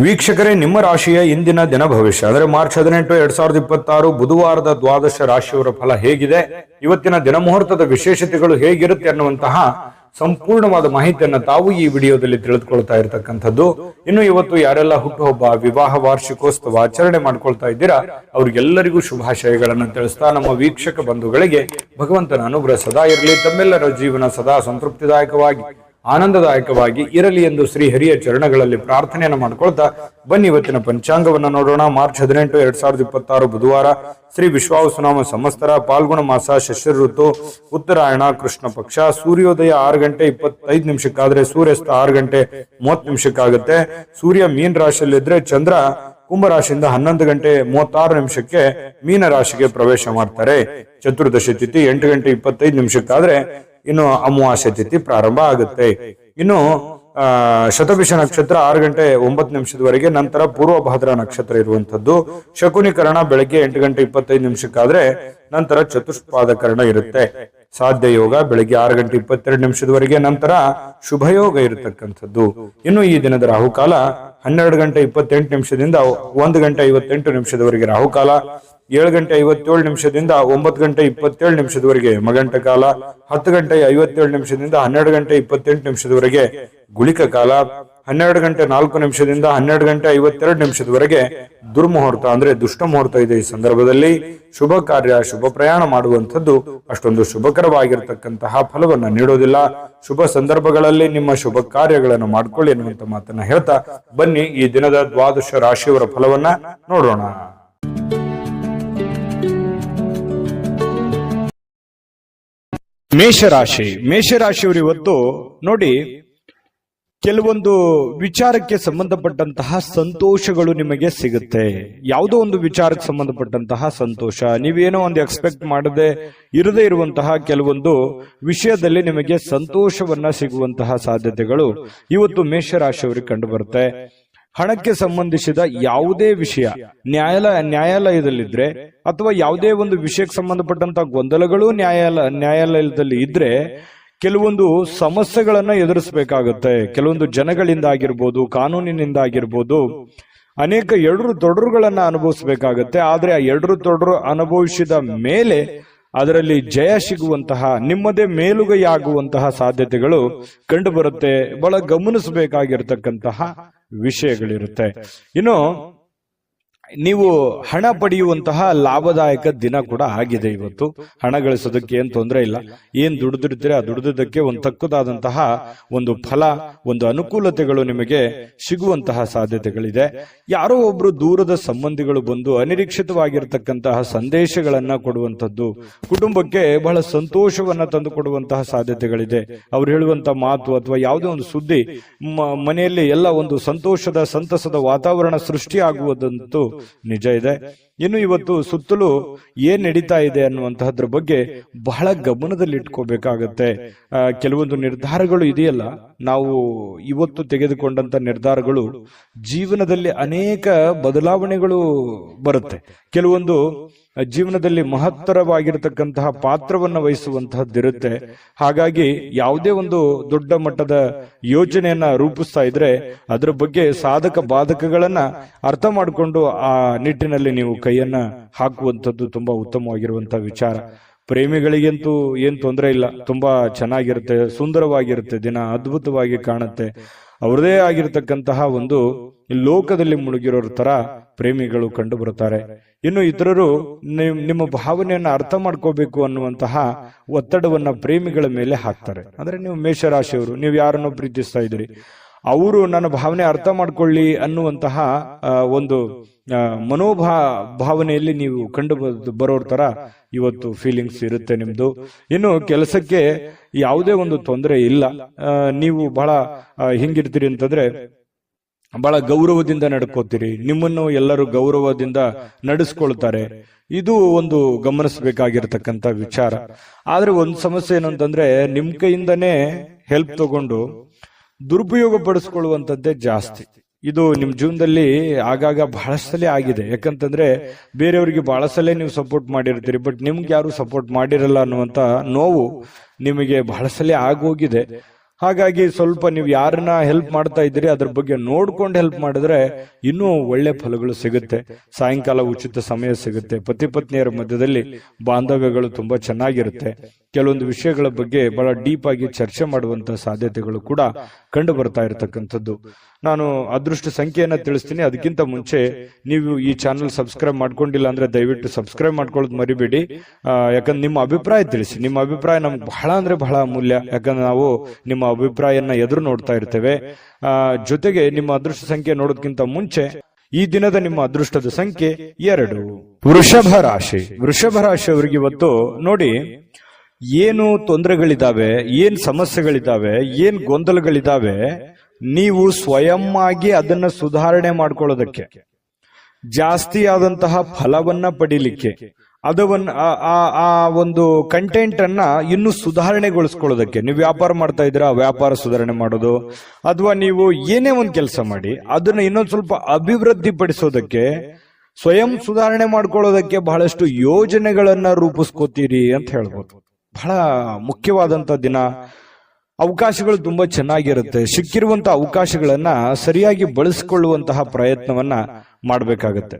ವೀಕ್ಷಕರೇ, ನಿಮ್ಮ ರಾಶಿಯ ಇಂದಿನ ದಿನ ಭವಿಷ್ಯ ಅಂದರೆ ಮಾರ್ಚ್ 18, 2026 ಬುಧವಾರದ ದ್ವಾದಶ ರಾಶಿಯವರ ಫಲ ಹೇಗಿದೆ, ಇವತ್ತಿನ ದಿನ ಮುಹೂರ್ತದ ವಿಶೇಷತೆಗಳು ಹೇಗಿರುತ್ತೆ ಅನ್ನುವಂತಹ ಸಂಪೂರ್ಣವಾದ ಮಾಹಿತಿಯನ್ನು ತಾವು ಈ ವಿಡಿಯೋದಲ್ಲಿ ತಿಳಿದುಕೊಳ್ತಾ ಇರತಕ್ಕಂಥದ್ದು. ಇನ್ನು ಇವತ್ತು ಯಾರೆಲ್ಲ ಹುಟ್ಟುಹಬ್ಬ, ವಿವಾಹ ವಾರ್ಷಿಕೋತ್ಸವ ಆಚರಣೆ ಮಾಡ್ಕೊಳ್ತಾ ಇದ್ದೀರಾ ಅವ್ರಿಗೆಲ್ಲರಿಗೂ ಶುಭಾಶಯಗಳನ್ನು ತಿಳಿಸ್ತಾ ನಮ್ಮ ವೀಕ್ಷಕ ಬಂಧುಗಳಿಗೆ ಭಗವಂತನ ಅನುಗ್ರಹ ಸದಾ ಇರಲಿ, ತಮ್ಮೆಲ್ಲರ ಜೀವನ ಸದಾ ಸಂತೃಪ್ತಿದಾಯಕವಾಗಿ ಆನಂದದಾಯಕವಾಗಿ ಇರಲಿ ಎಂದು ಶ್ರೀ ಹರಿಯ ಚರಣಗಳಲ್ಲಿ ಪ್ರಾರ್ಥನೆಯನ್ನು ಮಾಡ್ಕೊಳ್ತಾ ಬನ್ನಿ ಇವತ್ತಿನ ಪಂಚಾಂಗವನ್ನು ನೋಡೋಣ. ಮಾರ್ಚ್ 18, 2026 ಬುಧವಾರ, ಶ್ರೀ ವಿಶ್ವಾವಸುನಾಮ ಸಂವತ್ಸರ, ಪಾಲ್ಗುಣ ಮಾಸ, ಶಿಶಿರ ಋತು, ಉತ್ತರಾಯಣ, ಕೃಷ್ಣ ಪಕ್ಷ. ಸೂರ್ಯೋದಯ 6 ಗಂಟೆ 25 ನಿಮಿಷಕ್ಕಾದ್ರೆ ಸೂರ್ಯಾಸ್ತ 6 ಗಂಟೆ 30 ನಿಮಿಷಕ್ಕಾಗುತ್ತೆ. ಸೂರ್ಯ ಮೀನ ರಾಶಿಯಲ್ಲಿದ್ರೆ ಚಂದ್ರ ಕುಂಭರಾಶಿಯಿಂದ 11 ಗಂಟೆ 36 ನಿಮಿಷಕ್ಕೆ ಮೀನ ರಾಶಿಗೆ ಪ್ರವೇಶ ಮಾಡ್ತಾರೆ. ಚತುರ್ದಶಿ ತಿಥಿ 8 ಗಂಟೆ 25 ನಿಮಿಷಕ್ಕಾದ್ರೆ ಇನ್ನು ಅಮಾವಾಸ್ಯ ತಿಥಿ ಪ್ರಾರಂಭ ಆಗುತ್ತೆ. ಇನ್ನು ಶತಭಿಷ ನಕ್ಷತ್ರ 6 ಗಂಟೆ 9 ನಿಮಿಷದವರೆಗೆ, ನಂತರ ಪೂರ್ವಭಾದ್ರ ನಕ್ಷತ್ರ ಇರುವಂತದ್ದು. ಶಕುನಿಕರಣ ಬೆಳಗ್ಗೆ 8 ಗಂಟೆ 25 ನಿಮಿಷಕ್ಕಾದ್ರೆ ನಂತರ ಚತುಷ್ಪಾದಕರಣ ಇರುತ್ತೆ. ಸಾಧ್ಯ ಯೋಗ ಬೆಳಗ್ಗೆ 6 ಗಂಟೆ 22 ನಿಮಿಷದವರೆಗೆ, ನಂತರ ಶುಭಯೋಗ ಇರತಕ್ಕಂಥದ್ದು. ಇನ್ನು ಈ ದಿನದ ರಾಹುಕಾಲ 12 ಗಂಟೆ 28 ನಿಮಿಷದಿಂದ 1 ಗಂಟೆ 58 ನಿಮಿಷದವರೆಗೆ ರಾಹುಕಾಲ, 7 ಗಂಟೆ 57 ನಿಮಿಷದಿಂದ 9 ಗಂಟೆ 27 ನಿಮಿಷದವರೆಗೆ ಯಮಗಂಟ ಕಾಲ, 10 ಗಂಟೆ 57 ನಿಮಿಷದಿಂದ 12 ಗಂಟೆ 28 ನಿಮಿಷದವರೆಗೆ ಗುಳಿಕ ಕಾಲ, 12 ಗಂಟೆ 4 ನಿಮಿಷದಿಂದ 12 ಗಂಟೆ 52 ನಿಮಿಷದವರೆಗೆ ದುರ್ಮುಹೂರ್ತ ಅಂದ್ರೆ ದುಷ್ಟ ಮುಹೂರ್ತ ಇದೆ. ಈ ಸಂದರ್ಭದಲ್ಲಿ ಶುಭ ಕಾರ್ಯ, ಶುಭ ಪ್ರಯಾಣ ಮಾಡುವಂಥದ್ದು ಅಷ್ಟೊಂದು ಶುಭಕರವಾಗಿರ್ತಕ್ಕಂತಹ ಫಲವನ್ನ ನೀಡೋದಿಲ್ಲ. ಶುಭ ಸಂದರ್ಭಗಳಲ್ಲಿ ನಿಮ್ಮ ಶುಭ ಕಾರ್ಯಗಳನ್ನು ಮಾಡ್ಕೊಳ್ಳಿ ಎನ್ನುವಂತ ಮಾತನ್ನ ಹೇಳ್ತಾ ಬನ್ನಿ ಈ ದಿನದ ದ್ವಾದಶ ರಾಶಿಯವರ ಫಲವನ್ನ ನೋಡೋಣ. ಮೇಷರಾಶಿಯವರು ಇವತ್ತು ನೋಡಿ, ಕೆಲವೊಂದು ವಿಚಾರಕ್ಕೆ ಸಂಬಂಧಪಟ್ಟಂತಹ ಸಂತೋಷಗಳು ನಿಮಗೆ ಸಿಗುತ್ತೆ. ಯಾವುದೋ ಒಂದು ವಿಚಾರಕ್ಕೆ ಸಂಬಂಧಪಟ್ಟಂತಹ ಸಂತೋಷ, ನೀವೇನೋ ಒಂದು ಎಕ್ಸ್ಪೆಕ್ಟ್ ಮಾಡದೆ ಇರದೇ ಇರುವಂತಹ ಕೆಲವೊಂದು ವಿಷಯದಲ್ಲಿ ನಿಮಗೆ ಸಂತೋಷವನ್ನ ಸಿಗುವಂತಹ ಸಾಧ್ಯತೆಗಳು ಇವತ್ತು ಮೇಷರಾಶಿಯವರಿಗೆ ಕಂಡು ಬರುತ್ತೆ. ಹಣಕ್ಕೆ ಸಂಬಂಧಿಸಿದ ಯಾವುದೇ ವಿಷಯ ನ್ಯಾಯಾಲಯದಲ್ಲಿದ್ರೆ ಅಥವಾ ಯಾವುದೇ ಒಂದು ವಿಷಯಕ್ಕೆ ಸಂಬಂಧಪಟ್ಟಂತಹ ಗೊಂದಲಗಳು ನ್ಯಾಯಾಲಯದಲ್ಲಿ ಇದ್ರೆ ಕೆಲವೊಂದು ಸಮಸ್ಯೆಗಳನ್ನ ಎದುರಿಸಬೇಕಾಗುತ್ತೆ. ಕೆಲವೊಂದು ಜನಗಳಿಂದ ಆಗಿರ್ಬೋದು, ಕಾನೂನಿನಿಂದ ಆಗಿರ್ಬೋದು, ಅನೇಕ ಎಡರು ತೊಡರುಗಳನ್ನ ಅನುಭವಿಸಬೇಕಾಗತ್ತೆ. ಆದ್ರೆ ಆ ಎಡರು ತೊಡರು ಅನುಭವಿಸಿದ ಮೇಲೆ ಅದರಲ್ಲಿ ಜಯ ಸಿಗುವಂತಹ, ನಿಮ್ಮದೇ ಮೇಲುಗೈಯಾಗುವಂತಹ ಸಾಧ್ಯತೆಗಳು ಕಂಡು ಬರುತ್ತೆ. ಬಹಳ ಗಮನಿಸಬೇಕಾಗಿರ್ತಕ್ಕಂತಹ ವಿಷಯಗಳಿರುತ್ತೆ. ಇನ್ನು ನೀವು ಹಣ ಪಡೆಯುವಂತಹ ಲಾಭದಾಯಕ ದಿನ ಕೂಡ ಆಗಿದೆ ಇವತ್ತು. ಹಣ ಗಳಿಸೋದಕ್ಕೆ ಏನ್ ತೊಂದರೆ ಇಲ್ಲ. ಏನ್ ದುಡಿದಿರ್ತೀರಿ ಆ ದುಡಿದಕ್ಕೆ ಒಂದು ತಕ್ಕದಾದಂತಹ ಒಂದು ಫಲ, ಒಂದು ಅನುಕೂಲತೆಗಳು ನಿಮಗೆ ಸಿಗುವಂತಹ ಸಾಧ್ಯತೆಗಳಿದೆ. ಯಾರೋ ಒಬ್ರು ದೂರದ ಸಂಬಂಧಿಗಳು ಬಂದು ಅನಿರೀಕ್ಷಿತವಾಗಿರ್ತಕ್ಕಂತಹ ಸಂದೇಶಗಳನ್ನ ಕೊಡುವಂತದ್ದು ಕುಟುಂಬಕ್ಕೆ ಬಹಳ ಸಂತೋಷವನ್ನ ತಂದು ಕೊಡುವಂತಹ ಸಾಧ್ಯತೆಗಳಿದೆ. ಅವ್ರು ಹೇಳುವಂತ ಮಾತು ಅಥವಾ ಯಾವುದೇ ಒಂದು ಸುದ್ದಿ ಮನೆಯಲ್ಲಿ ಎಲ್ಲ ಒಂದು ಸಂತೋಷದ ಸಂತಸದ ವಾತಾವರಣ ಸೃಷ್ಟಿಯಾಗುವುದಂತೂ ನಿಜ ಇದೆ. ಇನ್ನು ಇವತ್ತು ಸುತ್ತಲೂ ಏನ್ ನಡೀತಾ ಇದೆ ಅನ್ನುವಂತಹದ್ರ ಬಗ್ಗೆ ಬಹಳ ಗಮನದಲ್ಲಿ ಇಟ್ಕೋಬೇಕಾಗತ್ತೆ. ಕೆಲವೊಂದು ನಿರ್ಧಾರಗಳು ಇದೆಯಲ್ಲ, ನಾವು ಇವತ್ತು ತೆಗೆದುಕೊಂಡಂತ ನಿರ್ಧಾರಗಳು ಜೀವನದಲ್ಲಿ ಅನೇಕ ಬದಲಾವಣೆಗಳು ಬರುತ್ತೆ. ಕೆಲವೊಂದು ಜೀವನದಲ್ಲಿ ಮಹತ್ತರವಾಗಿರತಕ್ಕಂತಹ ಪಾತ್ರವನ್ನು ವಹಿಸುವಂತಹದ್ದಿರುತ್ತೆ. ಹಾಗಾಗಿ ಯಾವುದೇ ಒಂದು ದೊಡ್ಡ ಮಟ್ಟದ ಯೋಜನೆಯನ್ನ ರೂಪಿಸ್ತಾ ಇದ್ರೆ ಅದರ ಬಗ್ಗೆ ಸಾಧಕ ಬಾಧಕಗಳನ್ನ ಅರ್ಥ ಮಾಡಿಕೊಂಡು ಆ ನಿಟ್ಟಿನಲ್ಲಿ ನೀವು ಕೈಯನ್ನ ಹಾಕುವಂಥದ್ದು ತುಂಬಾ ಉತ್ತಮವಾಗಿರುವಂತಹ ವಿಚಾರ. ಪ್ರೇಮಿಗಳಿಗಂತೂ ಏನ್ ತೊಂದರೆ ಇಲ್ಲ, ತುಂಬಾ ಚೆನ್ನಾಗಿರುತ್ತೆ, ಸುಂದರವಾಗಿರುತ್ತೆ, ದಿನ ಅದ್ಭುತವಾಗಿ ಕಾಣುತ್ತೆ. ಅವರದೇ ಆಗಿರತಕ್ಕಂತಹ ಒಂದು ಲೋಕದಲ್ಲಿ ಮುಳುಗಿರೋರ ತರ ಪ್ರೇಮಿಗಳು ಕಂಡು ಬರುತ್ತಾರೆ. ಇನ್ನು ಇತರರು ನಿಮ್ಮ ಭಾವನೆಯನ್ನ ಅರ್ಥ ಮಾಡ್ಕೋಬೇಕು ಅನ್ನುವಂತಹ ಒತ್ತಡವನ್ನ ಪ್ರೇಮಿಗಳ ಮೇಲೆ ಹಾಕ್ತಾರೆ. ಅಂದ್ರೆ ನೀವು ಮೇಷರಾಶಿಯವರು, ನೀವು ಯಾರನ್ನೋ ಪ್ರೀತಿಸ್ತಾ ಇದ್ದೀರಿ, ಅವರು ನನ್ನ ಭಾವನೆ ಅರ್ಥ ಮಾಡ್ಕೊಳ್ಳಿ ಅನ್ನುವಂತಹ ಒಂದು ಭಾವನೆಯಲ್ಲಿ ನೀವು ಕಂಡು ಬರೋರ್ ತರ ಇವತ್ತು ಫೀಲಿಂಗ್ಸ್ ಇರುತ್ತೆ ನಿಮ್ದು. ಇನ್ನು ಕೆಲಸಕ್ಕೆ ಯಾವುದೇ ಒಂದು ತೊಂದರೆ ಇಲ್ಲ. ನೀವು ಬಹಳ ಹಿಂಗಿರ್ತೀರಿ ಅಂತಂದ್ರೆ ಬಹಳ ಗೌರವದಿಂದ ನಡ್ಕೋತೀರಿ, ನಿಮ್ಮನ್ನು ಎಲ್ಲರೂ ಗೌರವದಿಂದ ನಡೆಸ್ಕೊಳ್ತಾರೆ. ಇದು ಒಂದು ಗಮನಿಸಬೇಕಾಗಿರ್ತಕ್ಕಂಥ ವಿಚಾರ. ಆದ್ರೆ ಒಂದು ಸಮಸ್ಯೆ ಏನು ಅಂತಂದ್ರೆ, ನಿಮ್ ಕೈಯಿಂದನೇ ಹೆಲ್ಪ್ ತಗೊಂಡು ದುರುಪಯೋಗ ಪಡಿಸ್ಕೊಳ್ಳುವಂತದ್ದೇ ಜಾಸ್ತಿ. ಇದು ನಿಮ್ ಜೀವನದಲ್ಲಿ ಆಗಾಗ ಬಹಳಷ್ಟು ಸಲ ಆಗಿದೆ. ಯಾಕಂತಂದ್ರೆ ಬೇರೆಯವರಿಗೆ ಬಹಳ ಸಲ ನೀವು ಸಪೋರ್ಟ್ ಮಾಡಿರ್ತೀರಿ, ಬಟ್ ನಿಮ್ಗೆ ಯಾರು ಸಪೋರ್ಟ್ ಮಾಡಿರಲ್ಲ ಅನ್ನುವಂತ ನೋವು ನಿಮಗೆ ಬಹಳ ಸಲ ಆಗೋಗಿದೆ. ಹಾಗಾಗಿ ಸ್ವಲ್ಪ ನೀವು ಯಾರನ್ನ ಹೆಲ್ಪ್ ಮಾಡ್ತಾ ಇದ್ದೀರಿ ಅದ್ರ ಬಗ್ಗೆ ನೋಡ್ಕೊಂಡು ಹೆಲ್ಪ್ ಮಾಡಿದ್ರೆ ಇನ್ನೂ ಒಳ್ಳೆ ಫಲಗಳು ಸಿಗುತ್ತೆ. ಸಾಯಂಕಾಲ ಉಚಿತ ಸಮಯ ಸಿಗುತ್ತೆ. ಪತಿ ಪತ್ನಿಯರ ಮಧ್ಯದಲ್ಲಿ ಬಾಂಧವ್ಯಗಳು ತುಂಬಾ ಚೆನ್ನಾಗಿರುತ್ತೆ. ಕೆಲವೊಂದು ವಿಷಯಗಳ ಬಗ್ಗೆ ಬಹಳ ಡೀಪ್ ಆಗಿ ಚರ್ಚೆ ಮಾಡುವಂತಹ ಸಾಧ್ಯತೆಗಳು ಕೂಡ ಕಂಡು ಬರ್ತಾ ಇರತಕ್ಕಂಥದ್ದು. ನಾನು ಅದೃಷ್ಟ ಸಂಖ್ಯೆಯನ್ನ ತಿಳಿಸ್ತೀನಿ. ಅದಕ್ಕಿಂತ ಮುಂಚೆ ನೀವು ಈ ಚಾನಲ್ ಸಬ್ಸ್ಕ್ರೈಬ್ ಮಾಡ್ಕೊಂಡಿಲ್ಲ ಅಂದ್ರೆ ದಯವಿಟ್ಟು ಸಬ್ಸ್ಕ್ರೈಬ್ ಮಾಡ್ಕೊಳ್ಳೋದು ಮರಿಬೇಡಿ. ಯಾಕಂದ್ರೆ ನಿಮ್ಮ ಅಭಿಪ್ರಾಯ ತಿಳಿಸಿ. ನಿಮ್ಮ ಅಭಿಪ್ರಾಯ ನಮ್ಗೆ ಬಹಳ ಅಂದ್ರೆ ಬಹಳ ಅಮೂಲ್ಯ. ಯಾಕಂದ್ರೆ ನಾವು ನಿಮ್ಮ ಅಭಿಪ್ರಾಯನ ಎದುರು ನೋಡ್ತಾ ಇರ್ತೇವೆ. ಜೊತೆಗೆ ನಿಮ್ಮ ಅದೃಷ್ಟ ಸಂಖ್ಯೆ ನೋಡೋದಕ್ಕಿಂತ ಮುಂಚೆ ಈ ದಿನದ ನಿಮ್ಮ ಅದೃಷ್ಟದ ಸಂಖ್ಯೆ 2. ವೃಷಭ ರಾಶಿ. ವೃಷಭ ರಾಶಿಯವರಿಗೆ ಇವತ್ತು ನೋಡಿ, ಏನು ತೊಂದರೆಗಳಿದಾವೆ, ಏನ್ ಸಮಸ್ಯೆಗಳಿದಾವೆ, ಏನ್ ಗೊಂದಲಗಳಿದಾವೆ, ನೀವು ಸ್ವಯಂ ಆಗಿ ಅದನ್ನ ಸುಧಾರಣೆ ಮಾಡ್ಕೊಳ್ಳೋದಕ್ಕೆ, ಜಾಸ್ತಿ ಆದಂತಹ ಫಲವನ್ನ ಪಡಿಲಿಕ್ಕೆ, ಅದವನ್ನ ಆ ಒಂದು ಕಂಟೆಂಟ್ ಅನ್ನ ಇನ್ನು ಸುಧಾರಣೆಗೊಳಿಸ್ಕೊಳ್ಳೋದಕ್ಕೆ, ನೀವು ವ್ಯಾಪಾರ ಮಾಡ್ತಾ ಇದ್ದೀರಾ ವ್ಯಾಪಾರ ಸುಧಾರಣೆ ಮಾಡೋದು, ಅಥವಾ ನೀವು ಏನೇ ಒಂದು ಕೆಲಸ ಮಾಡಿ ಅದನ್ನ ಇನ್ನೊಂದು ಸ್ವಲ್ಪ ಅಭಿವೃದ್ಧಿ ಪಡಿಸೋದಕ್ಕೆ, ಸ್ವಯಂ ಸುಧಾರಣೆ ಮಾಡ್ಕೊಳ್ಳೋದಕ್ಕೆ ಬಹಳಷ್ಟು ಯೋಜನೆಗಳನ್ನ ರೂಪಿಸ್ಕೋತೀರಿ ಅಂತ ಹೇಳ್ಬೋದು. ಬಹಳ ಮುಖ್ಯವಾದಂತ ದಿನ. ಅವಕಾಶಗಳು ತುಂಬಾ ಚೆನ್ನಾಗಿರುತ್ತೆ. ಸಿಕ್ಕಿರುವಂತಹ ಅವಕಾಶಗಳನ್ನ ಸರಿಯಾಗಿ ಬಳಸಿಕೊಳ್ಳುವಂತಹ ಪ್ರಯತ್ನವನ್ನ ಮಾಡಬೇಕಾಗತ್ತೆ.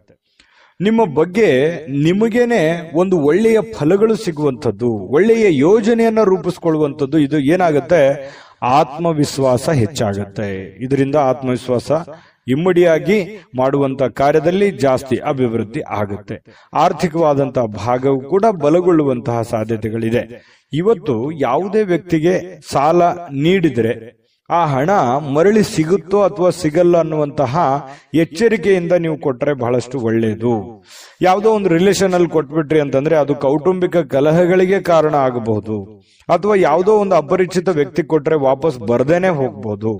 ನಿಮ್ಮ ಬಗ್ಗೆ ನಿಮಗೇನೆ ಒಂದು ಒಳ್ಳೆಯ ಫಲಗಳು ಸಿಗುವಂಥದ್ದು, ಒಳ್ಳೆಯ ಯೋಜನೆಯನ್ನ ರೂಪಿಸ್ಕೊಳ್ಳುವಂಥದ್ದು. ಇದು ಏನಾಗುತ್ತೆ, ಆತ್ಮವಿಶ್ವಾಸ ಹೆಚ್ಚಾಗತ್ತೆ. ಇದರಿಂದ ಆತ್ಮವಿಶ್ವಾಸ ಇಮ್ಮಡಿಯಾಗಿ ಮಾಡುವಂತ ಕಾರ್ಯದಲ್ಲಿ ಜಾಸ್ತಿ ಅಭಿವೃದ್ಧಿ ಆಗುತ್ತೆ. ಆರ್ಥಿಕವಾದಂತಹ ಭಾಗವು ಕೂಡ ಬಲಗೊಳ್ಳುವಂತಹ ಸಾಧ್ಯತೆಗಳಿದೆ. ಇವತ್ತು ಯಾವುದೇ ವ್ಯಕ್ತಿಗೆ ಸಾಲ ನೀಡಿದರೆ ಆ ಹಣ ಮರಳಿ ಸಿಗುತ್ತೋ ಅಥವಾ ಸಿಗಲ್ಲ ಅನ್ನುವಂತಹ ಎಚ್ಚರಿಕೆಯಿಂದ ನೀವು ಕೊಟ್ಟರೆ ಬಹಳಷ್ಟು ಒಳ್ಳೆಯದು. ಯಾವುದೋ ಒಂದು ರಿಲೇಷನ್ ಅಲ್ಲಿ ಕೊಟ್ಬಿಟ್ರಿ ಅಂತಂದ್ರೆ ಅದು ಕೌಟುಂಬಿಕ ಕಲಹಗಳಿಗೆ ಕಾರಣ ಆಗಬಹುದು, ಅಥವಾ ಯಾವುದೋ ಒಂದು ಅಪರಿಚಿತ ವ್ಯಕ್ತಿ ಕೊಟ್ರೆ ವಾಪಸ್ ಬರ್ದೇನೆ ಹೋಗ್ಬಹುದು.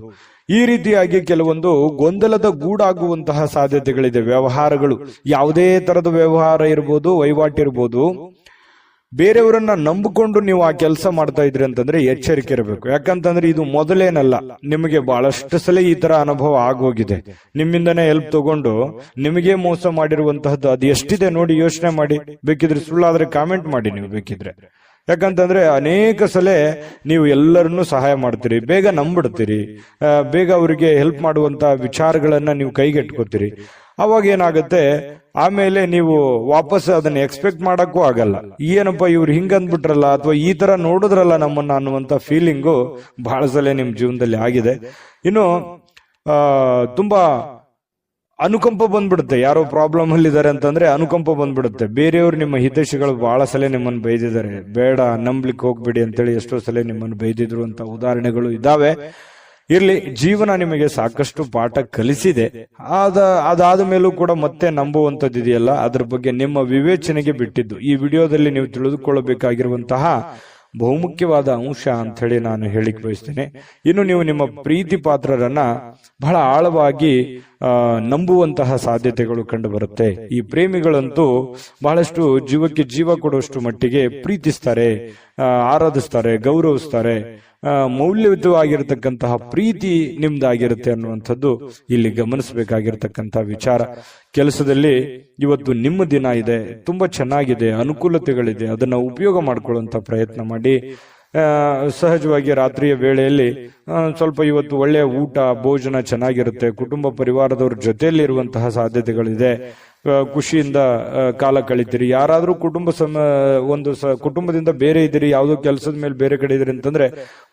ಈ ರೀತಿಯಾಗಿ ಕೆಲವೊಂದು ಗೊಂದಲದ ಗೂಡಾಗುವಂತಹ ಸಾಧ್ಯತೆಗಳಿದೆ. ವ್ಯವಹಾರಗಳು, ಯಾವುದೇ ತರದ ವ್ಯವಹಾರ ಇರ್ಬೋದು, ವಹಿವಾಟಿರ್ಬೋದು, ಬೇರೆಯವರನ್ನ ನಂಬಿಕೊಂಡು ನೀವು ಆ ಕೆಲಸ ಮಾಡ್ತಾ ಇದ್ರಿ ಅಂತಂದ್ರೆ ಎಚ್ಚರಿಕೆ ಇರಬೇಕು. ಯಾಕಂತಂದ್ರೆ ಇದು ಮೊದಲೇನಲ್ಲ, ನಿಮಗೆ ಬಹಳಷ್ಟು ಸಲ ಈ ತರ ಅನುಭವ ಆಗೋಗಿದೆ. ನಿಮ್ಮಿಂದನೇ ಹೆಲ್ಪ್ ತಗೊಂಡು ನಿಮಗೆ ಮೋಸ ಮಾಡಿರುವಂತಹದ್ದು ಅದು ಎಷ್ಟಿದೆ ನೋಡಿ, ಯೋಚನೆ ಮಾಡಿ. ಬೇಕಿದ್ರೆ ಸುಳ್ಳಾದ್ರೆ ಕಾಮೆಂಟ್ ಮಾಡಿ ನೀವು ಬೇಕಿದ್ರೆ. ಯಾಕಂತಂದ್ರೆ ಅನೇಕ ಸಲ ನೀವು ಎಲ್ಲರನ್ನೂ ಸಹಾಯ ಮಾಡ್ತೀರಿ, ಬೇಗ ನಂಬಿಡ್ತೀರಿ, ಬೇಗ ಅವರಿಗೆ ಹೆಲ್ಪ್ ಮಾಡುವಂತ ವಿಚಾರಗಳನ್ನ ನೀವು ಕೈಗೆಟ್ಕೋತೀರಿ. ಅವಾಗ ಏನಾಗುತ್ತೆ, ಆಮೇಲೆ ನೀವು ವಾಪಸ್ ಅದನ್ನ ಎಕ್ಸ್ಪೆಕ್ಟ್ ಮಾಡಕ್ಕೂ ಆಗಲ್ಲ. ಏನಪ್ಪ ಇವ್ರು ಹಿಂಗಂದ್ಬಿಟ್ರಲ್ಲ, ಅಥವಾ ಈ ತರ ನೋಡಿದ್ರಲ್ಲ ನಮ್ಮನ್ನ ಅನ್ನುವಂತ ಫೀಲಿಂಗು ಬಹಳ ಸಲ ನಿಮ್ ಜೀವನದಲ್ಲಿ ಆಗಿದೆ. ಇನ್ನು ತುಂಬಾ ಅನುಕಂಪ ಬಂದ್ಬಿಡುತ್ತೆ. ಯಾರೋ ಪ್ರಾಬ್ಲಮ್ ಅಲ್ಲಿ ಇದಾರೆ ಅಂತಂದ್ರೆ ಅನುಕಂಪ ಬಂದ್ಬಿಡುತ್ತೆ. ಬೇರೆಯವರು ನಿಮ್ಮ ಹಿತೈಷಿಗಳು ಬಹಳ ಸಲ ನಿಮ್ಮನ್ನು ಬೈದಿದ್ದಾರೆ, ಬೇಡ ನಂಬ್ಲಿಕ್ಕೆ ಹೋಗ್ಬೇಡಿ ಅಂತೇಳಿ ಎಷ್ಟೋ ಸಲ ನಿಮ್ಮನ್ನು ಬೈದಿದ್ರು ಅಂತ ಉದಾಹರಣೆಗಳು ಇದಾವೆ. ಇರ್ಲಿ, ಜೀವನ ನಿಮಗೆ ಸಾಕಷ್ಟು ಪಾಠ ಕಲಿಸಿದೆ. ಅದಾದ ಮೇಲೂ ಕೂಡ ಮತ್ತೆ ನಂಬುವಂಥದ್ದು ಇದೆಯಲ್ಲ, ಅದ್ರ ಬಗ್ಗೆ ನಿಮ್ಮ ವಿವೇಚನೆಗೆ ಬಿಟ್ಟಿದ್ದು. ಈ ವಿಡಿಯೋದಲ್ಲಿ ನೀವು ತಿಳಿದುಕೊಳ್ಳಬೇಕಾಗಿರುವಂತಹ ಬಹುಮುಖ್ಯವಾದ ಅಂಶ ಅಂತ ಹೇಳಿ ನಾನು ಹೇಳಿಕ್ ಬಯಸ್ತೇನೆ. ಇನ್ನು ನೀವು ನಿಮ್ಮ ಪ್ರೀತಿ ಪಾತ್ರರನ್ನ ಬಹಳ ಆಳವಾಗಿ ನಂಬುವಂತಹ ಸಾಧ್ಯತೆಗಳು ಕಂಡು ಬರುತ್ತೆ. ಈ ಪ್ರೇಮಿಗಳಂತೂ ಬಹಳಷ್ಟು ಜೀವಕ್ಕೆ ಜೀವ ಕೊಡುವಷ್ಟು ಮಟ್ಟಿಗೆ ಪ್ರೀತಿಸ್ತಾರೆ, ಆರಾಧಿಸ್ತಾರೆ, ಗೌರವಿಸ್ತಾರೆ. ಮೌಲ್ಯಯುತವಾಗಿರತಕ್ಕಂತಹ ಪ್ರೀತಿ ನಿಮ್ದಾಗಿರುತ್ತೆ ಅನ್ನುವಂಥದ್ದು ಇಲ್ಲಿ ಗಮನಿಸಬೇಕಾಗಿರ್ತಕ್ಕಂತಹ ವಿಚಾರ. ಕೆಲಸದಲ್ಲಿ ಇವತ್ತು ನಿಮ್ಮ ದಿನ ಇದೆ, ತುಂಬಾ ಚೆನ್ನಾಗಿದೆ, ಅನುಕೂಲತೆಗಳಿದೆ, ಅದನ್ನ ಉಪಯೋಗ ಮಾಡ್ಕೊಳ್ಳುವಂತ ಪ್ರಯತ್ನ ಮಾಡಿ. ಸಹಜವಾಗಿ ರಾತ್ರಿಯ ವೇಳೆಯಲ್ಲಿ ಸ್ವಲ್ಪ ಇವತ್ತು ಒಳ್ಳೆಯ ಊಟ ಭೋಜನ ಚೆನ್ನಾಗಿರುತ್ತೆ. ಕುಟುಂಬ ಪರಿವಾರದವ್ರ ಜೊತೆಯಲ್ಲಿ ಇರುವಂತಹ ಸಾಧ್ಯತೆಗಳಿದೆ. ಖುಷಿಯಿಂದ ಕಾಲ ಕಳಿತೀರಿ. ಯಾರಾದ್ರೂ ಕುಟುಂಬದಿಂದ ಬೇರೆ ಇದ್ದೀರಿ, ಯಾವುದೋ ಕೆಲಸದ ಮೇಲೆ ಬೇರೆ ಕಡೆ ಇದ್ರಿ ಅಂತಂದ್ರೆ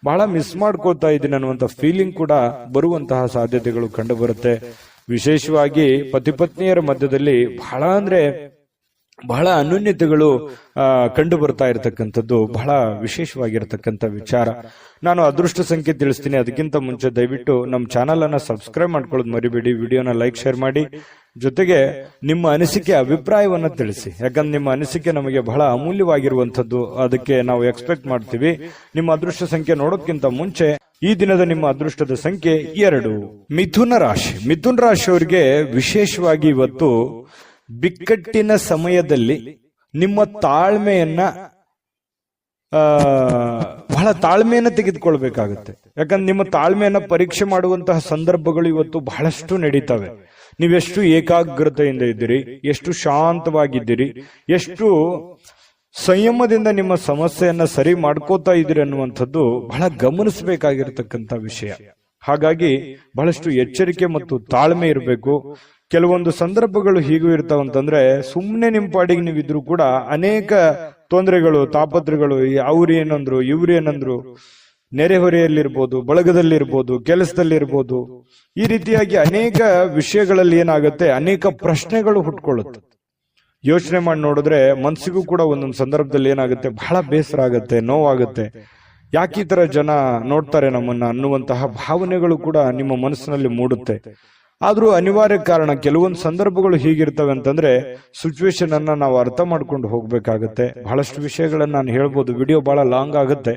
ಬಹಳ ಮಿಸ್ ಮಾಡ್ಕೋತಾ ಇದ್ದೀನಿ ಅನ್ನುವಂತ ಫೀಲಿಂಗ್ ಕೂಡ ಬರುವಂತಹ ಸಾಧ್ಯತೆಗಳು ಕಂಡು ಬರುತ್ತೆ. ವಿಶೇಷವಾಗಿ ಪತಿ ಪತ್ನಿಯರ ಮಧ್ಯದಲ್ಲಿ ಬಹಳ ಅನ್ಯೋನ್ಯತೆಗಳು ಕಂಡು ಬರ್ತಾ ಇರತಕ್ಕಂಥದ್ದು ಬಹಳ ವಿಶೇಷವಾಗಿರತಕ್ಕಂಥ ವಿಚಾರ. ನಾನು ಅದೃಷ್ಟ ಸಂಖ್ಯೆ ತಿಳಿಸ್ತೀನಿ. ಅದಕ್ಕಿಂತ ಮುಂಚೆ ದಯವಿಟ್ಟು ನಮ್ಮ ಚಾನಲ್ ಅನ್ನ ಸಬ್ಸ್ಕ್ರೈಬ್ ಮಾಡ್ಕೊಳ್ಳೋದು ಮರಿಬೇಡಿ. ವಿಡಿಯೋನ ಲೈಕ್, ಶೇರ್ ಮಾಡಿ. ಜೊತೆಗೆ ನಿಮ್ಮ ಅನಿಸಿಕೆ, ಅಭಿಪ್ರಾಯವನ್ನ ತಿಳಿಸಿ. ಯಾಕಂದ್ರೆ ನಿಮ್ಮ ಅನಿಸಿಕೆ ನಮಗೆ ಬಹಳ ಅಮೂಲ್ಯವಾಗಿರುವಂತದ್ದು. ಅದಕ್ಕೆ ನಾವು ಎಕ್ಸ್ಪೆಕ್ಟ್ ಮಾಡ್ತೀವಿ. ನಿಮ್ಮ ಅದೃಷ್ಟ ಸಂಖ್ಯೆ ನೋಡೋದಕ್ಕಿಂತ ಮುಂಚೆ ಈ ದಿನದ ನಿಮ್ಮ ಅದೃಷ್ಟದ ಸಂಖ್ಯೆ 2. ಮಿಥುನ ರಾಶಿ. ಮಿಥುನ ರಾಶಿಯವರಿಗೆ ವಿಶೇಷವಾಗಿ ಇವತ್ತು ಬಿಕ್ಕಟ್ಟಿನ ಸಮಯದಲ್ಲಿ ನಿಮ್ಮ ತಾಳ್ಮೆಯನ್ನ ಬಹಳ ತಾಳ್ಮೆಯನ್ನ ತೆಗೆದುಕೊಳ್ಬೇಕಾಗುತ್ತೆ. ಯಾಕಂದ್ರೆ ನಿಮ್ಮ ತಾಳ್ಮೆಯನ್ನ ಪರೀಕ್ಷೆ ಮಾಡುವಂತಹ ಸಂದರ್ಭಗಳು ಇವತ್ತು ಬಹಳಷ್ಟು ನಡೀತವೆ. ನೀವೆಷ್ಟು ಏಕಾಗ್ರತೆಯಿಂದ ಇದ್ದೀರಿ, ಎಷ್ಟು ಶಾಂತವಾಗಿದ್ದೀರಿ, ಎಷ್ಟು ಸಂಯಮದಿಂದ ನಿಮ್ಮ ಸಮಸ್ಯೆಯನ್ನ ಸರಿ ಮಾಡ್ಕೋತಾ ಇದ್ದೀರಿ ಅನ್ನುವಂಥದ್ದು ಬಹಳ ಗಮನಿಸಬೇಕಾಗಿರ್ತಕ್ಕಂಥ ವಿಷಯ. ಹಾಗಾಗಿ ಬಹಳಷ್ಟು ಎಚ್ಚರಿಕೆ ಮತ್ತು ತಾಳ್ಮೆ ಇರಬೇಕು. ಕೆಲವೊಂದು ಸಂದರ್ಭಗಳು ಹೀಗೂ ಇರ್ತಾವಂತಂದ್ರೆ ಸುಮ್ಮನೆ ನಿಮ್ಮ ಪಾಡಿಗೆ ನೀವಿದ್ರು ಕೂಡ ಅನೇಕ ತೊಂದರೆಗಳು, ತಾಪತ್ರಗಳು, ಅವ್ರೇನಂದ್ರು ಇವ್ರೇನಂದ್ರು, ನೆರೆಹೊರೆಯಲ್ಲಿರ್ಬೋದು, ಬಳಗದಲ್ಲಿರ್ಬೋದು, ಕೆಲಸದಲ್ಲಿರ್ಬೋದು, ಈ ರೀತಿಯಾಗಿ ಅನೇಕ ವಿಷಯಗಳಲ್ಲಿ ಏನಾಗುತ್ತೆ, ಅನೇಕ ಪ್ರಶ್ನೆಗಳು ಹುಟ್ಕೊಳ್ಳುತ್ತೆ. ಯೋಚನೆ ಮಾಡಿ ನೋಡಿದ್ರೆ ಮನಸ್ಸಿಗೂ ಕೂಡ ಒಂದೊಂದು ಸಂದರ್ಭದಲ್ಲಿ ಏನಾಗುತ್ತೆ, ಬಹಳ ಬೇಸರ ಆಗುತ್ತೆ, ನೋವಾಗುತ್ತೆ. ಯಾಕೆ ಈ ತರ ಜನ ನೋಡ್ತಾರೆ ನಮ್ಮನ್ನ ಅನ್ನುವಂತಹ ಭಾವನೆಗಳು ಕೂಡ ನಿಮ್ಮ ಮನಸ್ಸಿನಲ್ಲಿ ಮೂಡುತ್ತೆ. ಆದ್ರೂ ಅನಿವಾರ್ಯ ಕಾರಣ, ಕೆಲವೊಂದು ಸಂದರ್ಭಗಳು ಹೀಗಿರ್ತವೆ ಅಂತಂದ್ರೆ ಸಿಚುವೇಶನ್ ಅನ್ನ ನಾವು ಅರ್ಥ ಮಾಡ್ಕೊಂಡು ಹೋಗ್ಬೇಕಾಗತ್ತೆ. ಬಹಳಷ್ಟು ವಿಷಯಗಳನ್ನ ನಾನು ಹೇಳ್ಬೋದು, ವಿಡಿಯೋ ಬಹಳ ಲಾಂಗ್ ಆಗುತ್ತೆ.